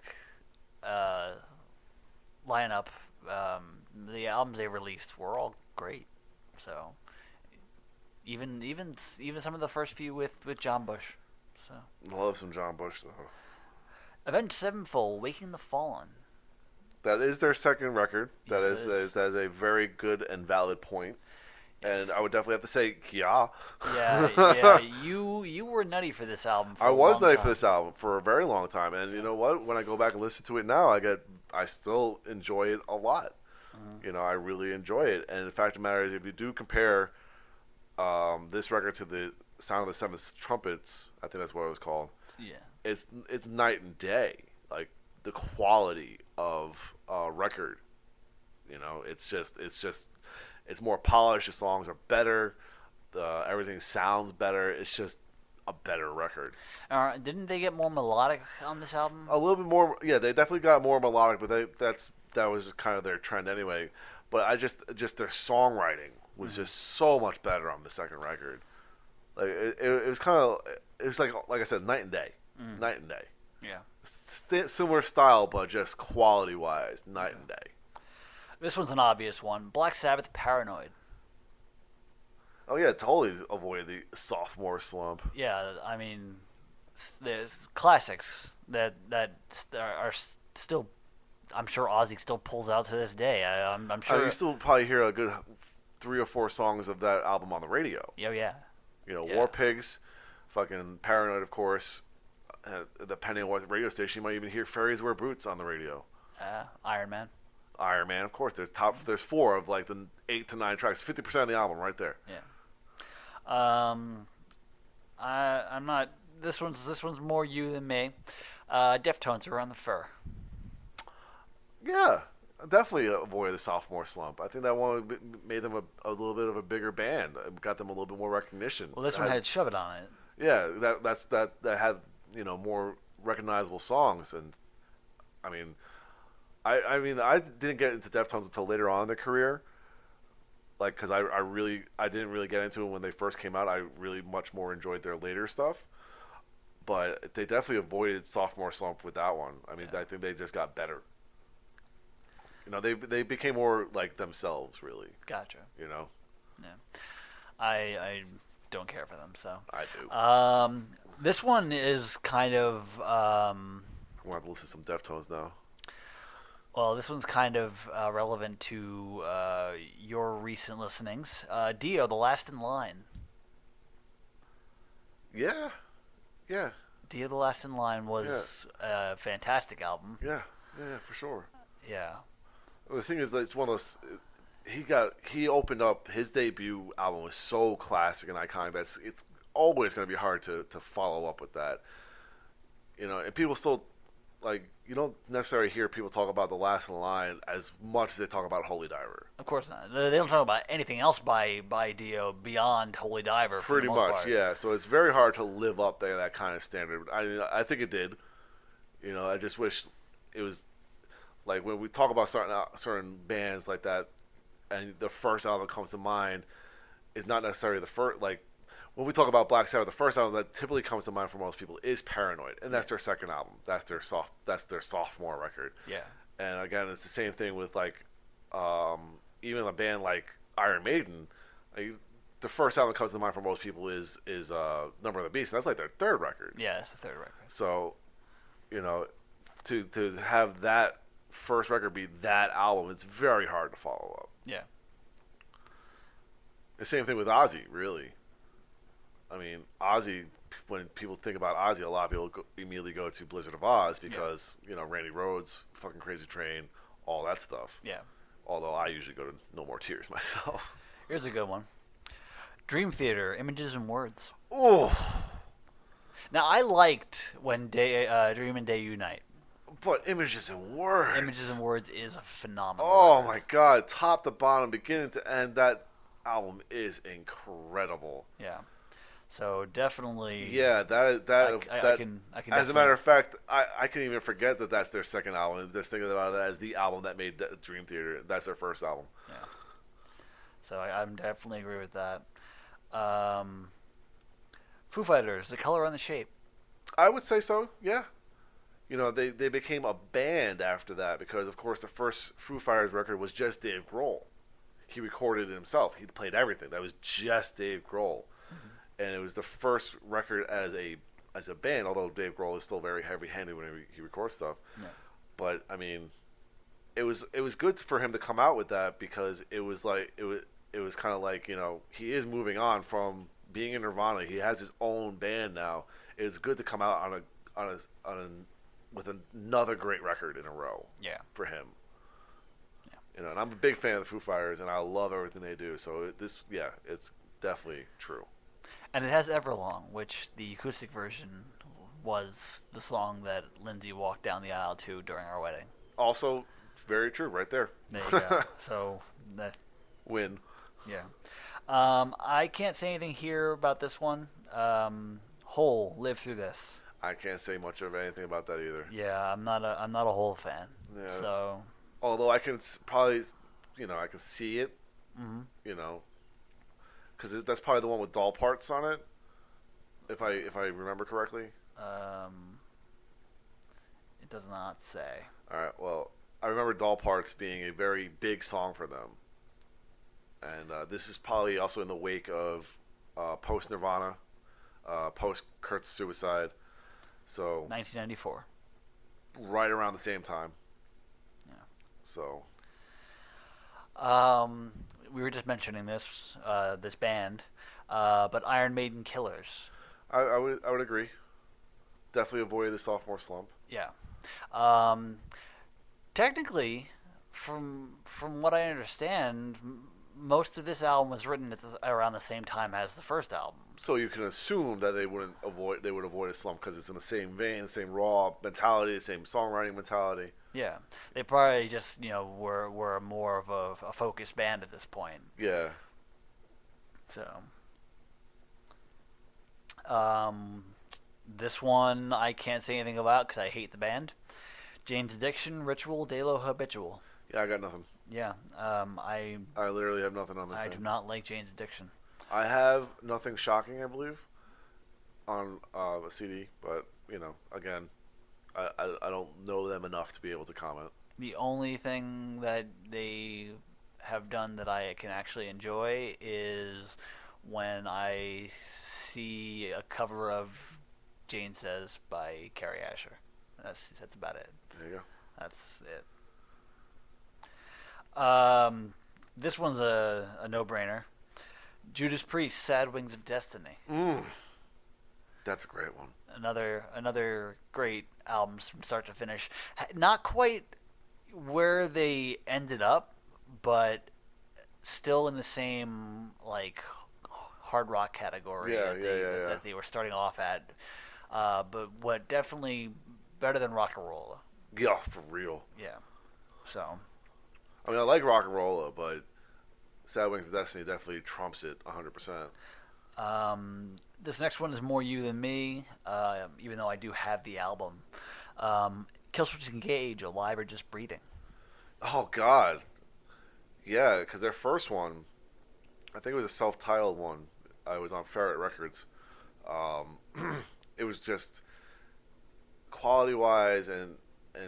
lineup, the albums they released were all great. So even some of the first few with John Bush. So I love some John Bush though. Avenged Sevenfold, Waking the Fallen. That is their second record. That Yes, is that is a very good and valid point. Yes. And I would definitely have to say, yeah. Yeah. You were nutty for this album. For I a was long nutty time. for this album for a very long time, and you know what? When I go back and listen to it now, I still enjoy it a lot. Mm-hmm. You know, I really enjoy it. And the fact of the matter is, if you do compare this record to the Sound of the Seven Trumpets, I think that's what it was called. Yeah. It's night and day. Like the quality of record. You know, it's more polished. The songs are better. Everything sounds better. It's just a better record. Didn't they get more melodic on this album? A little bit more. Yeah, they definitely got more melodic, but that was kind of their trend anyway. But I just their songwriting was just so much better on the second record. Like it was kind of like I said, night and day, night and day. Yeah. Similar style, but just quality wise, night and day. This one's an obvious one. Black Sabbath, Paranoid. Oh yeah, totally avoid the sophomore slump. Yeah, I mean, there's classics that are still. I'm sure Ozzy still pulls out to this day. I'm sure. You still probably hear a good 3 or 4 songs of that album on the radio. Oh yeah. You know, Yeah. War Pigs, fucking Paranoid, of course. Depending on what radio station, you might even hear Fairies Wear Boots on the radio. Iron Man. Iron Man, of course. There's 4 of like the 8 to 9 tracks, 50% of the album right there. Yeah. I'm not. This one's more you than me. Deftones, Around the Fur. Yeah, definitely avoid the sophomore slump. I think that one made them a little bit of a bigger band. It got them a little bit more recognition. Well, this one had Shove It on it. Yeah, that had more recognizable songs, and I mean, I didn't get into Deftones until later on in their career. Like, because I didn't really get into it when they first came out. I really much more enjoyed their later stuff, but they definitely avoided sophomore slump with that one. I mean, I think they just got better. You know, they became more like themselves, really. Gotcha. You know. Yeah. I don't care for them, so. I do. This one is kind of. I'm gonna have to listen to some Deftones now. Well, this one's kind of relevant to your recent listenings. Dio, The Last in Line. Yeah. Dio, The Last in Line was a fantastic album. Yeah, for sure. Yeah. The thing is that it's one of those. He opened up his debut album was so classic and iconic that it's always going to be hard to follow up with that. You know, and people still like you don't necessarily hear people talk about The Last in Line as much as they talk about Holy Diver. Of course not. They don't talk about anything else by Dio beyond Holy Diver. Pretty much, yeah. So it's very hard to live up to that kind of standard. I think it did. You know, I just wish it was like when we talk about certain bands like that, and the first album that comes to mind is not necessarily the first. Like when we talk about Black Sabbath, the first album that typically comes to mind for most people is Paranoid, and that's their second album. That's their sophomore record. Yeah. And again, it's the same thing with like even a band like Iron Maiden. The first album that comes to mind for most people is Number of the Beast, and that's like their third record. Yeah, it's the third record. So, you know, to have that first record be that album, it's very hard to follow up. Yeah. The same thing with Ozzy, really. I mean, Ozzy. When people think about Ozzy, a lot of people immediately go to Blizzard of Oz because Randy Rhoads, fucking Crazy Train, all that stuff. Yeah. Although I usually go to No More Tears myself. Here's a good one. Dream Theater, Images and Words. Oh. Now, I liked when Dream and Day Unite. But Images and Words. Images and Words is a phenomenal. Oh my god, top to bottom, beginning to end, that album is incredible. Yeah. So definitely. Yeah, I can as a matter of fact, I can even forget that that's their second album. Just thinking about it as the album that made Dream Theater. That's their first album. Yeah. So I'm definitely agree with that. Foo Fighters, The Color and the Shape. I would say so. Yeah. They became a band after that because, of course, the first Foo Fighters record was just Dave Grohl. He recorded it himself. He played everything. That was just Dave Grohl. And it was the first record as a band, although Dave Grohl is still very heavy-handed whenever he records stuff. Yeah. But I mean, it was good for him to come out with that because it was kind of like he is moving on from being in Nirvana. He has his own band now. It's good to come out with another great record in a row. Yeah. For him. Yeah. And I'm a big fan of the Foo Fighters, and I love everything they do. So it's definitely true. And it has Everlong, which the acoustic version was the song that Lindsay walked down the aisle to during our wedding. Also, very true, right there. There you go. So that win. Yeah. I can't say anything here about this one. Hole, Live Through This. I can't say much of anything about that either. Yeah, I'm not a Hole fan. Yeah. So. Although I can probably, I can see it. Mm-hmm. Because that's probably the one with doll parts on it, if I remember correctly. It does not say. All right. Well, I remember doll parts being a very big song for them, and this is probably also in the wake of post Nirvana, post Kurt's suicide, so 1994. Right around the same time. Yeah. So. We were just mentioning this band, but Iron Maiden Killers. I would agree. Definitely avoided the sophomore slump. Yeah. Technically, from what I understand, most of this album was written around the same time as the first album. So you can assume that they would avoid a slump because it's in the same vein, the same raw mentality, the same songwriting mentality. Yeah, they probably just were more of a focused band at this point. Yeah. So, this one I can't say anything about because I hate the band. Jane's Addiction, Ritual, De Lo Habitual. Yeah, I got nothing. Yeah, I literally have nothing on this. I band. do not like Jane's Addiction. I have Nothing Shocking, I believe, on a CD, but again. I don't know them enough to be able to comment. The only thing that they have done that I can actually enjoy is when I see a cover of Jane Says by Carrie Asher. That's about it. There you go. That's it. This one's a no-brainer. Judas Priest, Sad Wings of Destiny. That's a great one. Another great albums from start to finish. Not quite where they ended up, but still in the same hard rock category that they were starting off at. But definitely better than Rock and Roll. Yeah, for real. Yeah. So. I mean, I like Rock and Roll, but Sad Wings of Destiny definitely trumps it 100%. This next one is more you than me, even though I do have the album. Killswitch Engage, Alive or Just Breathing. Oh, God. Yeah, because their first one, I think it was a self-titled one. It was on Ferret Records. It was just quality-wise and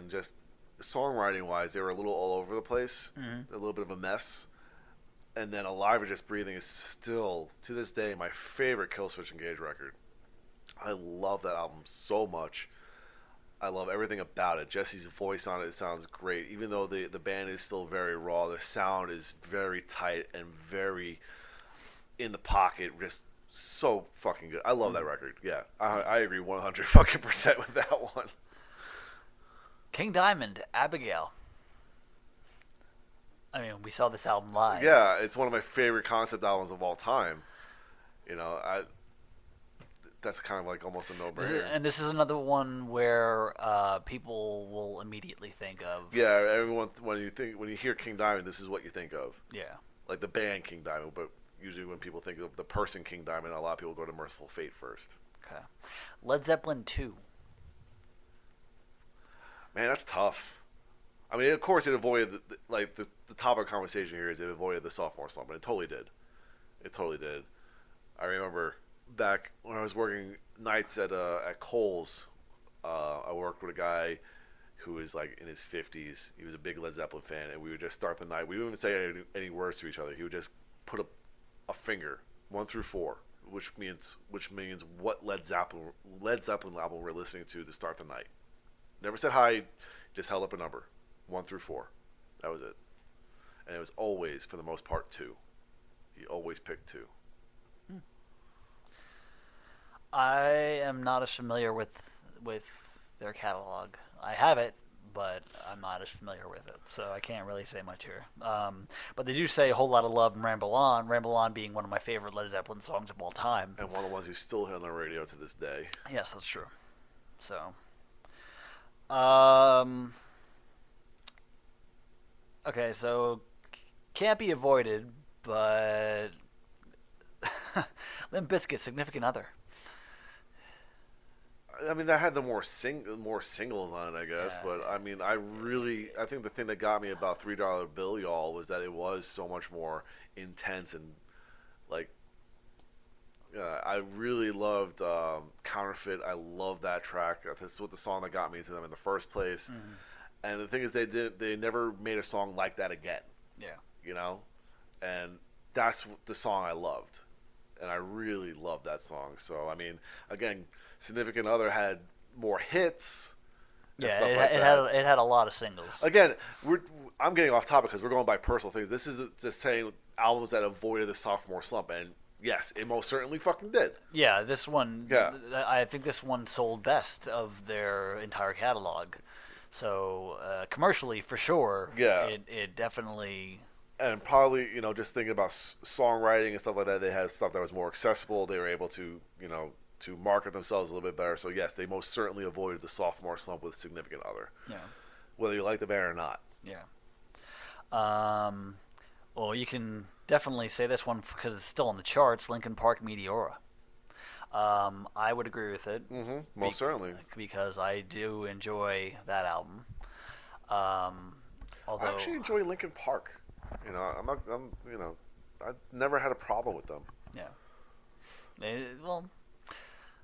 just songwriting-wise, they were a little all over the place, a little bit of a mess. And then Alive or Just Breathing is still, to this day, my favorite Killswitch Engage record. I love that album so much. I love everything about it. Jesse's voice on it sounds great. Even though the band is still very raw, the sound is very tight and very in the pocket, just So fucking good. I love that record. Yeah, I agree 100 fucking percent with that one. King Diamond, Abigail. I mean, we saw this album live. Yeah, it's one of my favorite concept albums of all time. That's kind of like almost a no-brainer. And this is another one where people will immediately think of. Yeah, everyone when you hear King Diamond, this is what you think of. Yeah. Like the band King Diamond, but usually when people think of the person King Diamond, a lot of people go to Mercyful Fate first. Okay. Led Zeppelin 2. Man, that's tough. I mean, of course, it avoided the topic of conversation here is it avoided the sophomore slump, and it totally did. It totally did. I remember back when I was working nights at Kohl's, I worked with a guy who was like in his 50s. He was a big Led Zeppelin fan, and we would just start the night. We wouldn't even say any words to each other. He would just put a finger 1 through 4, which means what Led Zeppelin album we're listening to start the night. Never said hi, just held up a number 1 through 4. That was it, and it was always for the most part 2. He always picked 2. I am not as familiar with their catalog. I have it, but I'm not as familiar with it, so I can't really say much here. But they do say a whole lot of love and Ramble On being one of my favorite Led Zeppelin songs of all time. And one of the ones you still hear on the radio to this day. Yes, that's true. So, okay, so can't be avoided, but Limp Bizkit, Significant Other. I mean, that had the more singles on it, I guess. Yeah. But I mean, I think the thing that got me about $3 Bill Y'all was that it was so much more intense and like. I really loved Counterfeit. I love that track. That's what the song that got me to them in the first place. Mm-hmm. And the thing is, they never made a song like that again. Yeah. And that's the song I loved, and I really loved that song. So I mean, again. Significant Other had more hits. Yeah, it had a lot of singles. Again, I'm getting off topic because we're going by personal things. This is just saying albums that avoided the sophomore slump, and yes, it most certainly fucking did. Yeah, this one. Yeah. I think this one sold best of their entire catalog. So commercially, for sure. Yeah. It definitely. And probably, just thinking about songwriting and stuff like that, they had stuff that was more accessible. They were able to, to market themselves a little bit better. So yes, they most certainly avoided the sophomore slump with Significant Other. Yeah. Whether you like the band or not. Yeah. Well, you can definitely say this one because it's still on the charts. Linkin Park, Meteora. I would agree with it. Mm-hmm. Most certainly. Because I do enjoy that album. Although I actually enjoy Linkin Park. I've never had a problem with them. Yeah. Well,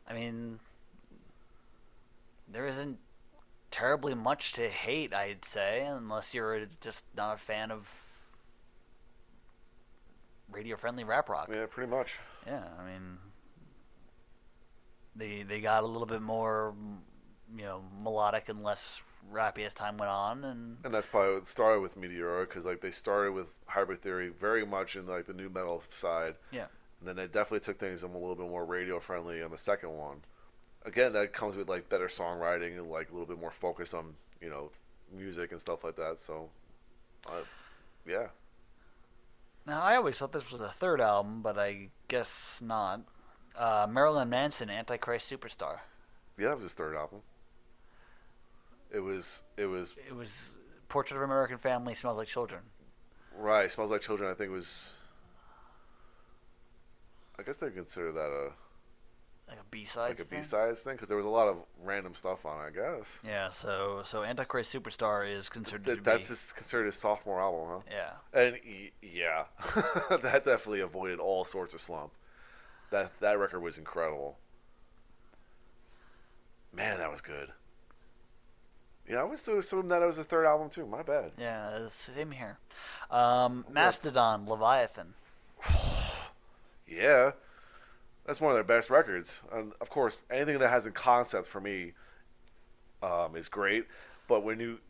I mean, there isn't terribly much to hate, I'd say, unless you're just not a fan of radio-friendly rap rock. Yeah, pretty much. Yeah, I mean, they got a little bit more, melodic and less rappy as time went on, and that's probably what started with Meteora, because they started with Hybrid Theory very much in the new metal side. Yeah. And then they definitely took things a little bit more radio friendly on the second one. Again, that comes with better songwriting and a little bit more focus on music and stuff like that. So, yeah. Now I always thought this was the third album, but I guess not. Marilyn Manson, Antichrist Superstar. Yeah, that was his third album. It was Portrait of an American Family, Smells Like Children. Right, Smells Like Children. I think was. I guess they consider that a B-sides thing? B-sides thing, because there was a lot of random stuff on it, I guess. Yeah, so Antichrist Superstar is considered to be... That's considered his sophomore album, huh? Yeah. And, yeah, that definitely avoided all sorts of slump. That record was incredible. Man, that was good. Yeah, I was assuming that it was the third album, too. My bad. Yeah, same here. Mastodon, Leviathan. Yeah, that's one of their best records. And of course, anything that has a concept for me is great. But when you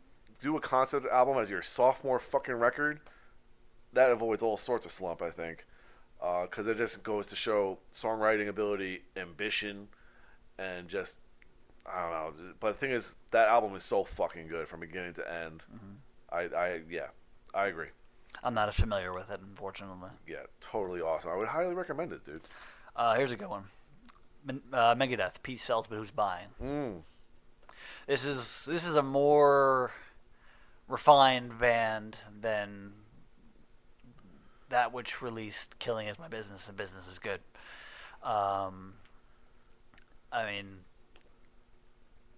do a concept album as your sophomore fucking record, that avoids all sorts of slump, I think. because it just goes to show songwriting ability, ambition, and just I don't know. But the thing is, that album is so fucking good from beginning to end. I agree. I'm not as familiar with it, unfortunately. Yeah, totally awesome. I would highly recommend it, dude. Here's a good one. Megadeth, Peace Sells, but Who's Buying? This is a more refined band than that which released Killing Is My Business and Business Is Good. I mean,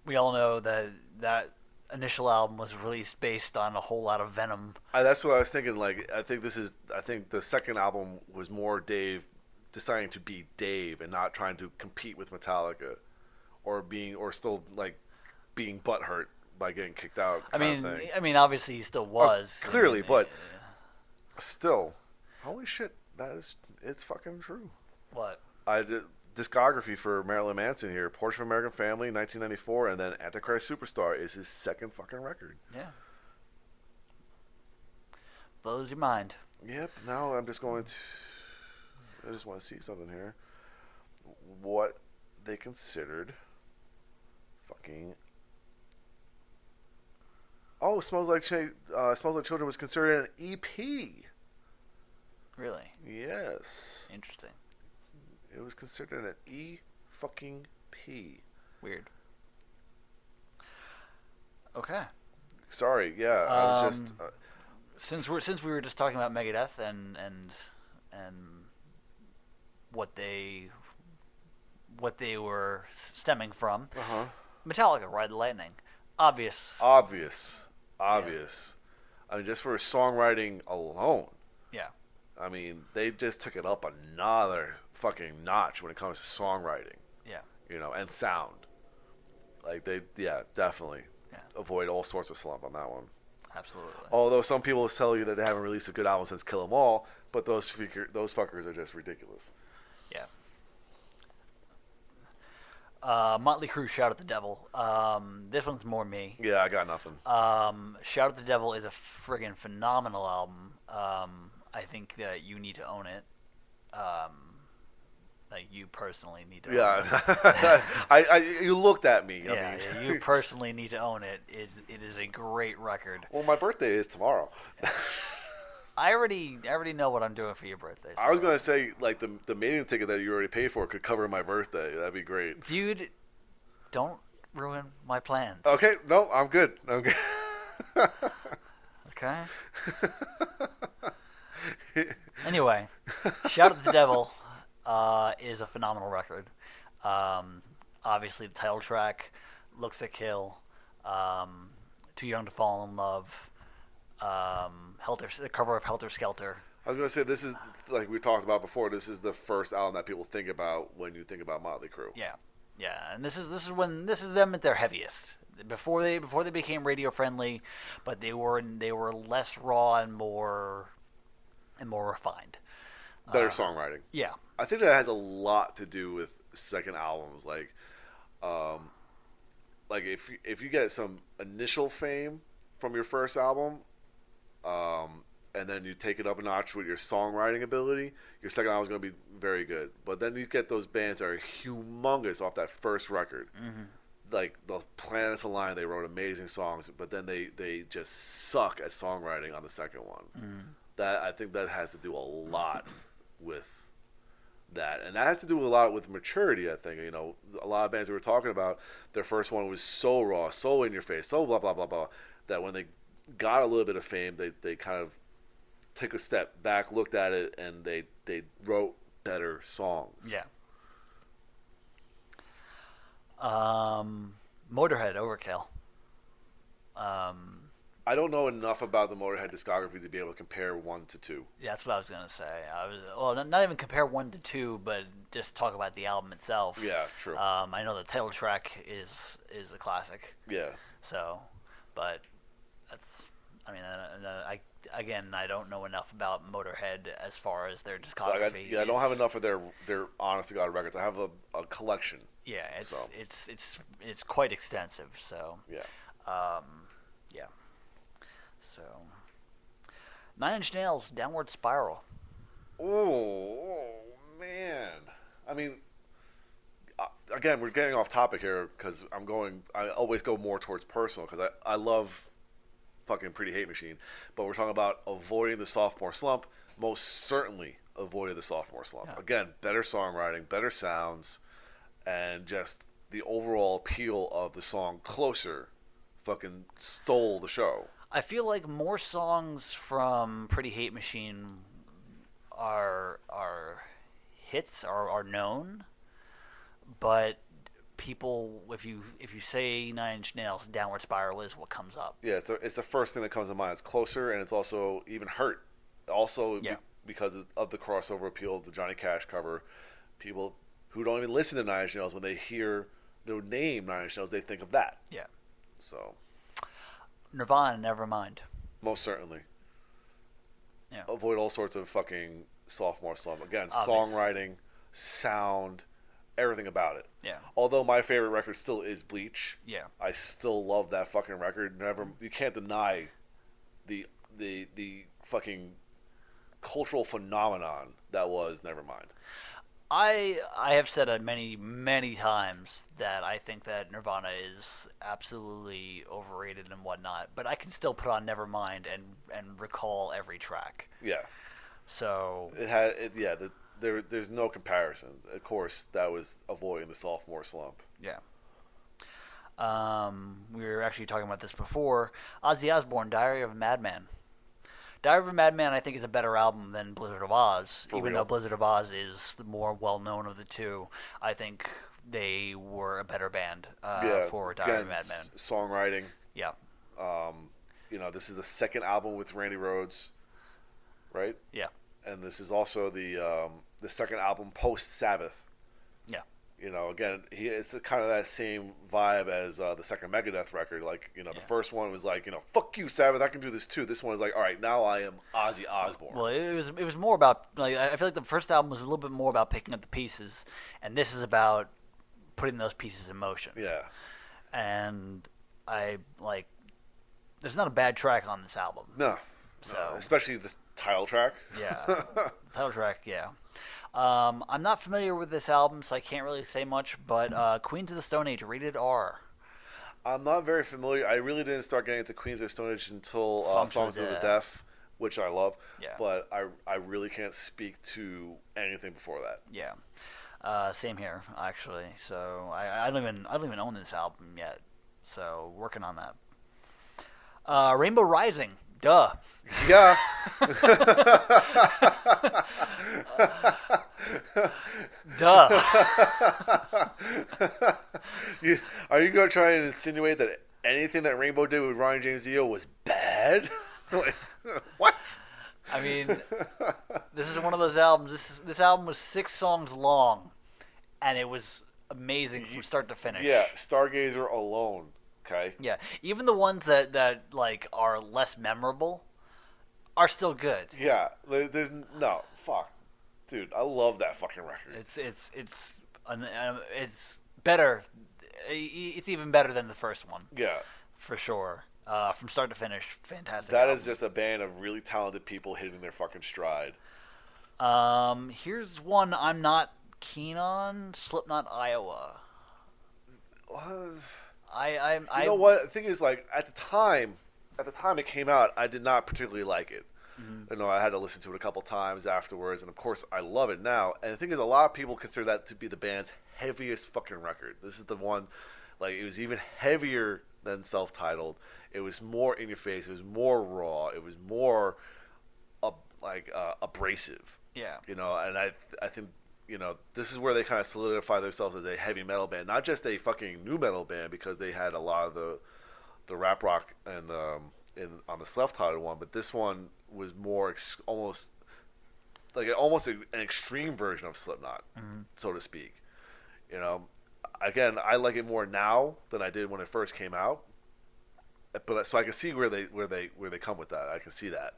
we all know that initial album was released based on a whole lot of Venom. That's what I was thinking. Like, I think the second album was more Dave deciding to be Dave and not trying to compete with Metallica, or still like being butthurt by getting kicked out. I mean, obviously he still was clearly, but still, holy shit, it's fucking true. What? I did discography for Marilyn Manson here. Portrait of American Family, 1994, and then Antichrist Superstar is his second fucking record. Yeah. Blows your mind. Yep. Now I just want to see something here. What they considered fucking. Oh, Smells Like Children was considered an EP. Really? Yes. Interesting. It was considered an E-fucking-P. Weird. Okay. Sorry, yeah, I was just... since we were just talking about Megadeth and what they were stemming from, Metallica, Ride the Lightning, obvious. Yeah. I mean, just for songwriting alone. Yeah. I mean, they just took it up another fucking notch when it comes to songwriting. Yeah. You know, and sound. Like, definitely. Yeah. Avoid all sorts of slump on that one. Absolutely. Although some people tell you that they haven't released a good album since Kill 'Em All, but those fuckers are just ridiculous. Yeah. Motley Crue, Shout at the Devil. This one's more me. Yeah, I got nothing. Shout at the Devil is a friggin' phenomenal album. I think that you need to own it. Like, you personally need to own it. You looked at me. Yeah, you personally need to own it. It is a great record. Well, my birthday is tomorrow. Yeah. I already know what I'm doing for your birthday. So. I was gonna say, like, the Maiden ticket that you already paid for could cover my birthday. That'd be great. Dude, don't ruin my plans. Okay, no, I'm good. Okay. Anyway, Shout at the Devil is a phenomenal record. Obviously, the title track, Looks That Kill, Too Young to Fall in Love, the cover of Helter Skelter. I was gonna say, this is, like we talked about before, this is the first album that people think about when you think about Motley Crue. Yeah, and this is them at their heaviest. Before they became radio friendly, but they were less raw and more refined. Better songwriting. Yeah. I think that has a lot to do with second albums. Like if you get some initial fame from your first album, and then you take it up a notch with your songwriting ability, your second album is going to be very good. But then you get those bands that are humongous off that first record. Mm-hmm. Like, the Planets Align, they wrote amazing songs, but then they just suck at songwriting on the second one. Mm. I think that has to do a lot with that. And that has to do a lot with maturity, I think. You know, a lot of bands that we're talking about, their first one was so raw, so in your face, so blah, blah, blah, blah, that when they got a little bit of fame, they kind of took a step back, looked at it, and they wrote better songs. Yeah. Motorhead, Overkill. I don't know enough about the Motorhead discography to be able to compare 1 to 2. Yeah, that's what I was gonna say. Not even compare 1 to 2, but just talk about the album itself. Yeah, true. I know the title track is a classic. Yeah. So, but that's. I mean, I don't know enough about Motorhead as far as their discography. I don't have enough of their honest to God records. I have a collection. Yeah, it's quite extensive. So yeah, yeah. So, 9 Inch Nails, Downward Spiral. Oh, man. I mean, again, we're getting off topic here because I always go more towards personal because I love fucking Pretty Hate Machine. But we're talking about avoiding the sophomore slump. Most certainly avoided the sophomore slump. Yeah. Again, better songwriting, better sounds, and just the overall appeal of the song Closer fucking stole the show. I feel like more songs from Pretty Hate Machine are hits, are known, but people, if you say Nine Inch Nails, Downward Spiral is what comes up. Yeah, it's the first thing that comes to mind. It's Closer, and it's also even Hurt. Also, Yeah. because of the crossover appeal of the Johnny Cash cover, people who don't even listen to Nine Inch Nails, when they hear the name Nine Inch Nails, they think of that. Yeah. So, Nirvana, Nevermind. most certainly. Yeah. Avoid all sorts of fucking sophomore slump. Again, Obvious. songwriting, sound, everything about it. Yeah. Although my favorite record still is Bleach. Yeah. I still love that fucking record. You can't deny the fucking cultural phenomenon that was Nevermind. I have said it many times that I think that Nirvana is absolutely overrated and whatnot, but I can still put on Nevermind and recall every track. Yeah. So There's no comparison. Of course, that was avoiding the sophomore slump. yeah. We were actually talking about this before. Ozzy Osbourne, Diary of a Madman. Diary of a Madman, I think, is a better album than Blizzard of Oz. For Even real? though Blizzard of Oz is the more well-known of the two, I think they were a better band for Diary of a Madman. Songwriting. Yeah, This is the second album with Randy Rhoads, right? yeah, And this is also the second album post Sabbath. yeah, Again, it's kind of that same vibe as the second Megadeth record. Like, the first one was like, fuck you, Sabbath, I can do this too. This one is like, all right, now I am Ozzy Osbourne. Well, it was more about, like, I feel like the first album was a little bit more about picking up the pieces, and this is about putting those pieces in motion. Yeah. And there's not a bad track on this album. No. So Especially this title track. yeah, title track, yeah. I'm not familiar with this album, so I can't really say much, but Queens of the Stone Age, rated R. I'm not very familiar. I really didn't start getting into Queens of Stone Age until Songs of the Deaf, which I love. Yeah. But I really can't speak to anything before that. Yeah. Same here, actually. So I don't even own this album yet. So working on that. Rainbow Rising. Duh. Yeah. Duh. Are you going to try and insinuate that anything that Rainbow did with Ryan James Dio was bad? Like, what? I mean, this is one of those albums. This album was 6 songs long, and it was amazing from start to finish. Yeah, Stargazer alone. Okay. Yeah, even the ones that like are less memorable are still good. Yeah, there's no fuck, dude. I love that fucking record. It's better. It's even better than the first one. Yeah, for sure. From start to finish, fantastic. That album. is just a band of really talented people hitting their fucking stride. Here's one I'm not keen on: Slipknot, Iowa. You know what? The thing is, like, at the time it came out, I did not particularly like it. Mm-hmm. I had to listen to it a couple times afterwards, and of course, I love it now. And the thing is, a lot of people consider that to be the band's heaviest fucking record. This is the one, like, it was even heavier than self-titled. It was more in your face. It was more raw. It was more, abrasive. Yeah. And I think. This is where they kind of solidify themselves as a heavy metal band, not just a fucking new metal band, because they had a lot of the rap rock and on the self-titled one, but this one was more almost an extreme version of Slipknot, so to speak. Again, I like it more now than I did when it first came out, but so I can see where they come with that. I can see that.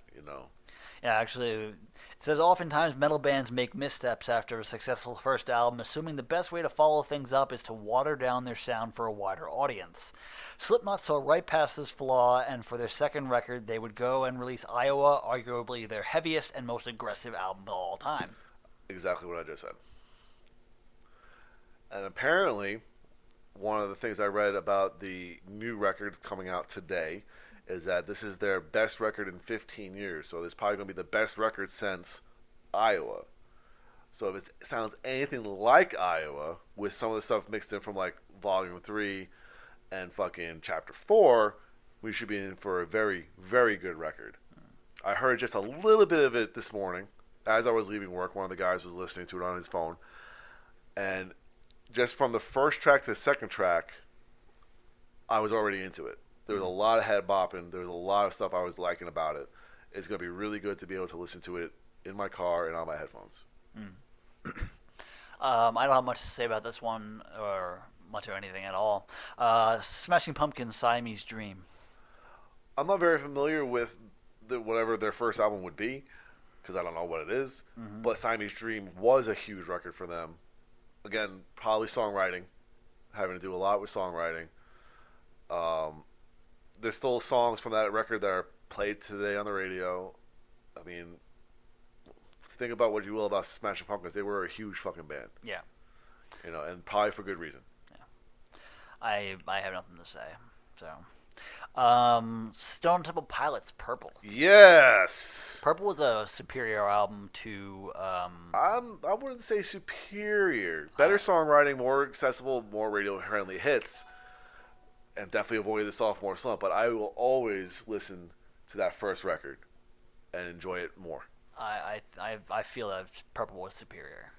Yeah, actually, it says oftentimes metal bands make missteps after a successful first album, assuming the best way to follow things up is to water down their sound for a wider audience. Slipknot saw right past this flaw, and for their second record, they would go and release Iowa, arguably their heaviest and most aggressive album of all time. Exactly what I just said. And apparently, one of the things I read about the new record coming out today is that this is their best record in 15 years. So this is probably going to be the best record since Iowa. So if it sounds anything like Iowa, with some of the stuff mixed in from like Volume 3 and fucking Chapter 4, we should be in for a very, very good record. I heard just a little bit of it this morning. As I was leaving work, one of the guys was listening to it on his phone. And just from the first track to the second track, I was already into it. There was a lot of head bopping. There was a lot of stuff I was liking about it. It's going to be really good to be able to listen to it in my car and on my headphones. I don't have much to say about this one, or much of anything at all. Smashing Pumpkins' Siamese Dream. I'm not very familiar with whatever their first album would be, because I don't know what it is. But Siamese Dream was a huge record for them. Again, probably songwriting, having to do a lot with songwriting. There's still songs from that record that are played today on the radio. I mean, think about what you will about Smashing Pumpkins. They were a huge fucking band. Yeah. You know, and probably for good reason. Yeah. I have nothing to say. So, Stone Temple Pilots, Purple. Yes. Purple was a superior album to. I wouldn't say superior. Better songwriting, more accessible, more radio friendly hits, and definitely avoid the sophomore slump. But I will always listen to that first record and enjoy it more. I feel that Purple was superior.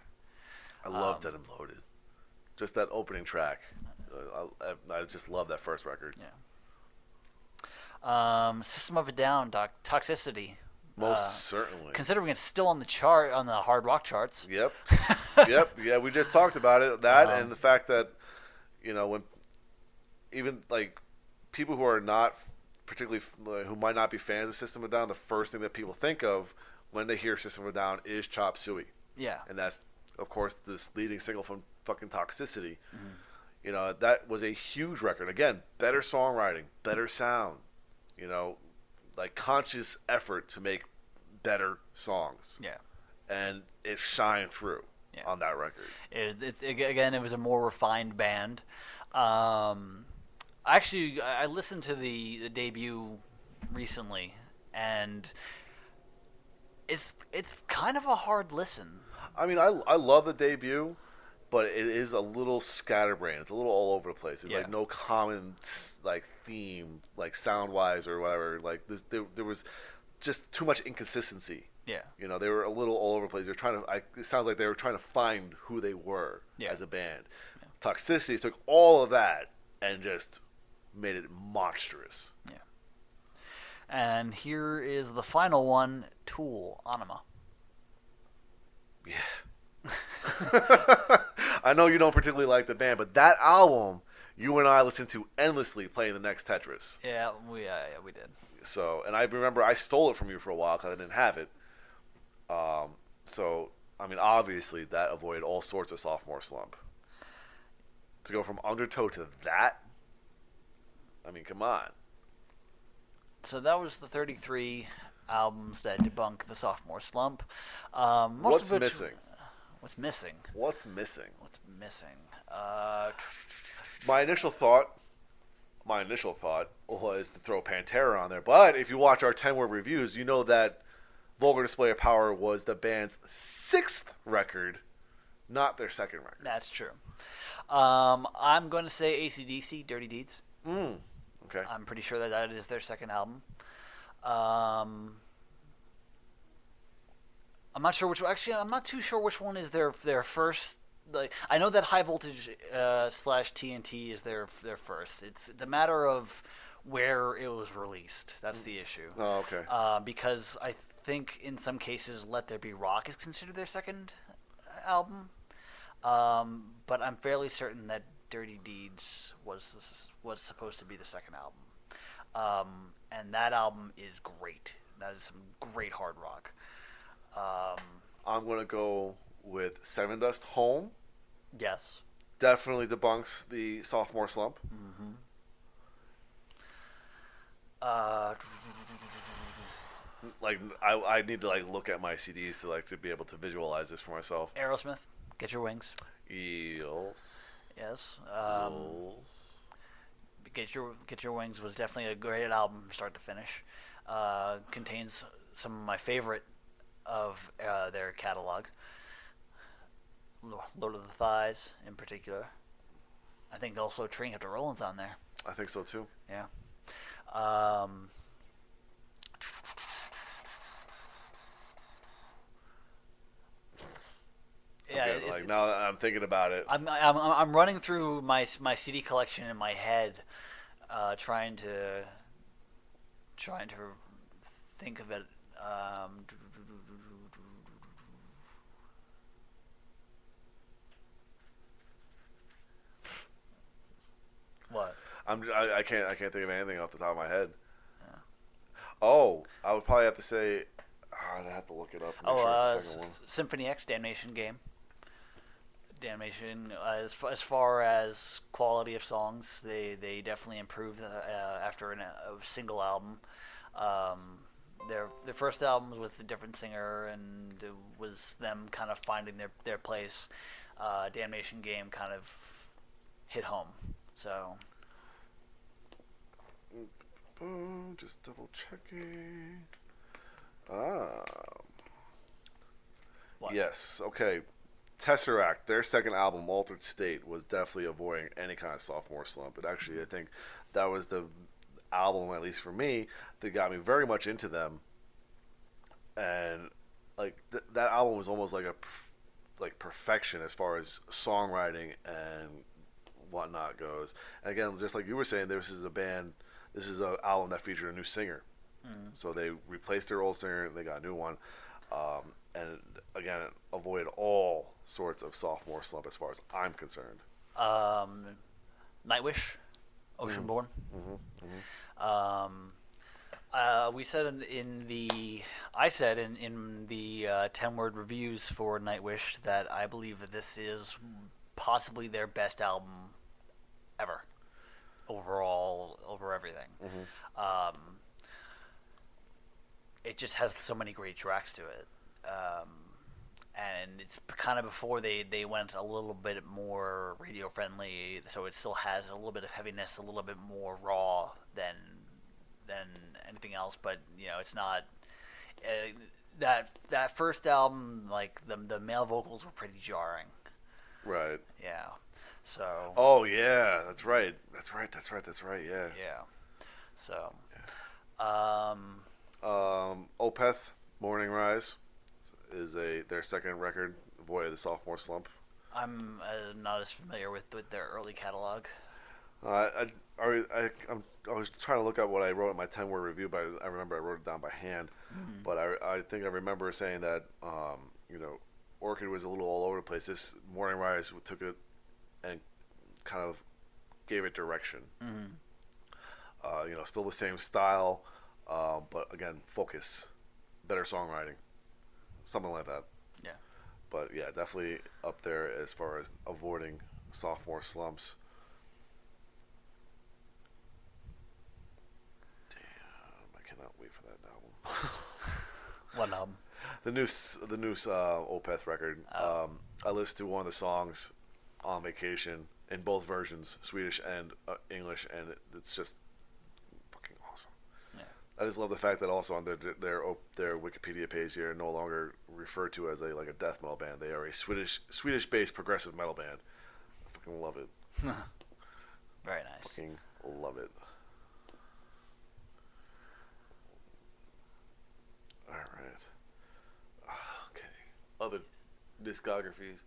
I love Dead and Loaded. Just that opening track. I just love that first record. Yeah. System of a Down, Toxicity. Most certainly. Considering it's still on the chart, on the hard rock charts. Yep. Yep. Yeah, we just talked about it. That and the fact that, you know, when even like people who are not particularly, who might not be fans of System of a Down, the first thing that people think of when they hear System of a Down is Chop Suey. Yeah. And that's, of course, this leading single from fucking Toxicity. You know, that was a huge record. Again, better songwriting, better sound. You know, like conscious effort to make better songs. Yeah. And it shined through on that record. Again, it was a more refined band. Actually, I listened to the debut recently, and it's kind of a hard listen. I mean, I love the debut, but it is a little scatterbrained. It's a little all over the place. There's like no common like theme, like sound wise or whatever. Like there was just too much inconsistency. Yeah. You know, they were a little all over the place. They were trying to. It sounds like they were trying to find who they were as a band. Yeah. Toxicity took all of that and just made it monstrous. Yeah. And here is the final one, Tool, Anima. Yeah. I know you don't particularly like the band, but that album, you and I listened to endlessly playing the next Tetris. Yeah, we did. So, and I remember I stole it from you for a while because I didn't have it. So, I mean, obviously that avoided all sorts of sophomore slump. To go from Undertow to that, I mean, come on. So that was the 33 albums that debunk the sophomore slump. What's missing? What's missing? What's missing? What's missing? My initial thought was to throw Pantera on there. But if you watch our 10-word reviews, you know that Vulgar Display of Power was the band's 6th record, not their 2nd record. That's true. I'm going to say AC/DC, Dirty Deeds. Okay. I'm pretty sure that is their 2nd album. I'm not sure which. Actually, I'm not too sure which one is their first. Like, I know that High Voltage / TNT is their first. It's a matter of where it was released. That's the issue. Oh, okay. Because I think in some cases, Let There Be Rock is considered their 2nd album. But I'm fairly certain that Dirty Deeds was supposed to be the 2nd album. And that album is great. That is some great hard rock. I'm gonna go with Seven Dust Home. Yes. Definitely debunks the sophomore slump. Mm-hmm. Uh, Like I need to like look at my CDs to be able to visualize this for myself. Aerosmith, Get Your Wings. Eels. Yes. Eels. Get Your Wings was definitely a great album from start to finish. Contains some of my favorite of their catalog. Lord of the Thighs in particular. I think also Train After Rolling's on there. I think so too. Yeah. Yeah. Okay, like now that I'm thinking about it. I'm running through my CD collection in my head, trying to think of it. What? I can't think of anything off the top of my head. Yeah. Oh, I would probably have to say. I'd have to look it up. And make sure it's the second one. Symphony X Damnation Game. Damnation, as far as quality of songs, they definitely improved after a single album. Their first album was with a different singer, and it was them kind of finding their place. Damnation Game kind of hit home. So. Just double checking. What? Yes. Okay. Tesseract, their second album, Altered State, was definitely avoiding any kind of sophomore slump. But actually, I think that was the album, at least for me, that got me very much into them. And like that album was almost like perfection as far as songwriting and whatnot goes. And again, just like you were saying, this is an album that featured a new singer. Mm. So they replaced their old singer and they got a new one. And again, avoid all sorts of sophomore slump as far as I'm concerned. Nightwish, Oceanborn. Mm-hmm. Mm-hmm. We said I said in the 10-word reviews for Nightwish that I believe that this is possibly their best album ever, overall, over everything. Mm-hmm. It just has so many great tracks to it. And it's kind of before they went a little bit more radio friendly, so it still has a little bit of heaviness, a little bit more raw than anything else. But it's not that first album. Like the male vocals were pretty jarring. Right. Yeah. So. Oh yeah, that's right. Yeah. Yeah. So. Yeah. Opeth, Morning Rise, is their second record, Void the Sophomore Slump. I'm not as familiar with their early catalog. I was trying to look up what I wrote in my 10-word review, but I remember I wrote it down by hand. Mm-hmm. But I think I remember saying that Orchid was a little all over the place. This Morning Rise took it and kind of gave it direction. Mm-hmm. Still the same style, but again, focus, better songwriting, something like that. Yeah. But yeah, definitely up there as far as avoiding sophomore slumps. Damn, I cannot wait for that album. What album? The new Opeth record. Oh. I listened to one of the songs on vacation in both versions, Swedish and English, and it's just fucking awesome. Yeah. I just love the fact that also on their Wikipedia page, they are no longer referred to as a death metal band. They are a Swedish-based progressive metal band. I fucking love it. Very nice. Fucking love it. All right. Okay. Other discographies.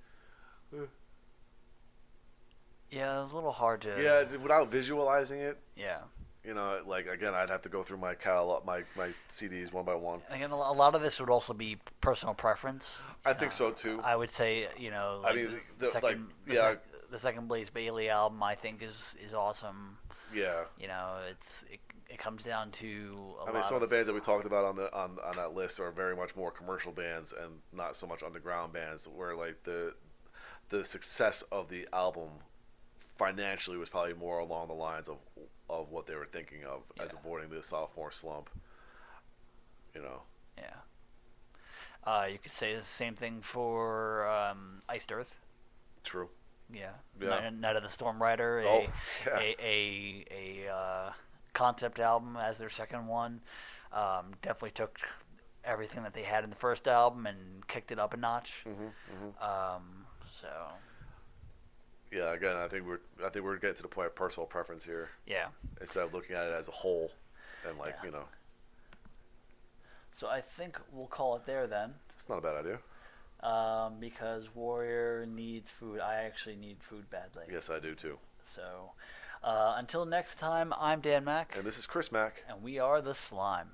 Yeah, it was a little hard to. Yeah, without visualizing it. Yeah. Again, I'd have to go through my catalog, my CDs one by one. Again, a lot of this would also be personal preference. I think so too. I would say, the second Blaze Bailey album, I think is awesome. Yeah. You know, it comes down to some of the bands that we talked about on that list are very much more commercial bands and not so much underground bands, where like the success of the album financially was probably more along the lines of what they were thinking of as avoiding the sophomore slump. You know. Yeah. You could say the same thing for Iced Earth. True. Yeah. Yeah. Night of the Storm Rider, a concept album as their second one. Definitely took everything that they had in the first album and kicked it up a notch. So. Yeah. Again, I think we're getting to the point of personal preference here. Yeah. Instead of looking at it as a whole, and you know. So I think we'll call it there then. It's not a bad idea. Because Warrior needs food. I actually need food badly. Yes, I do too. So, until next time, I'm Dan Mack. And this is Chris Mack. And we are the Slime.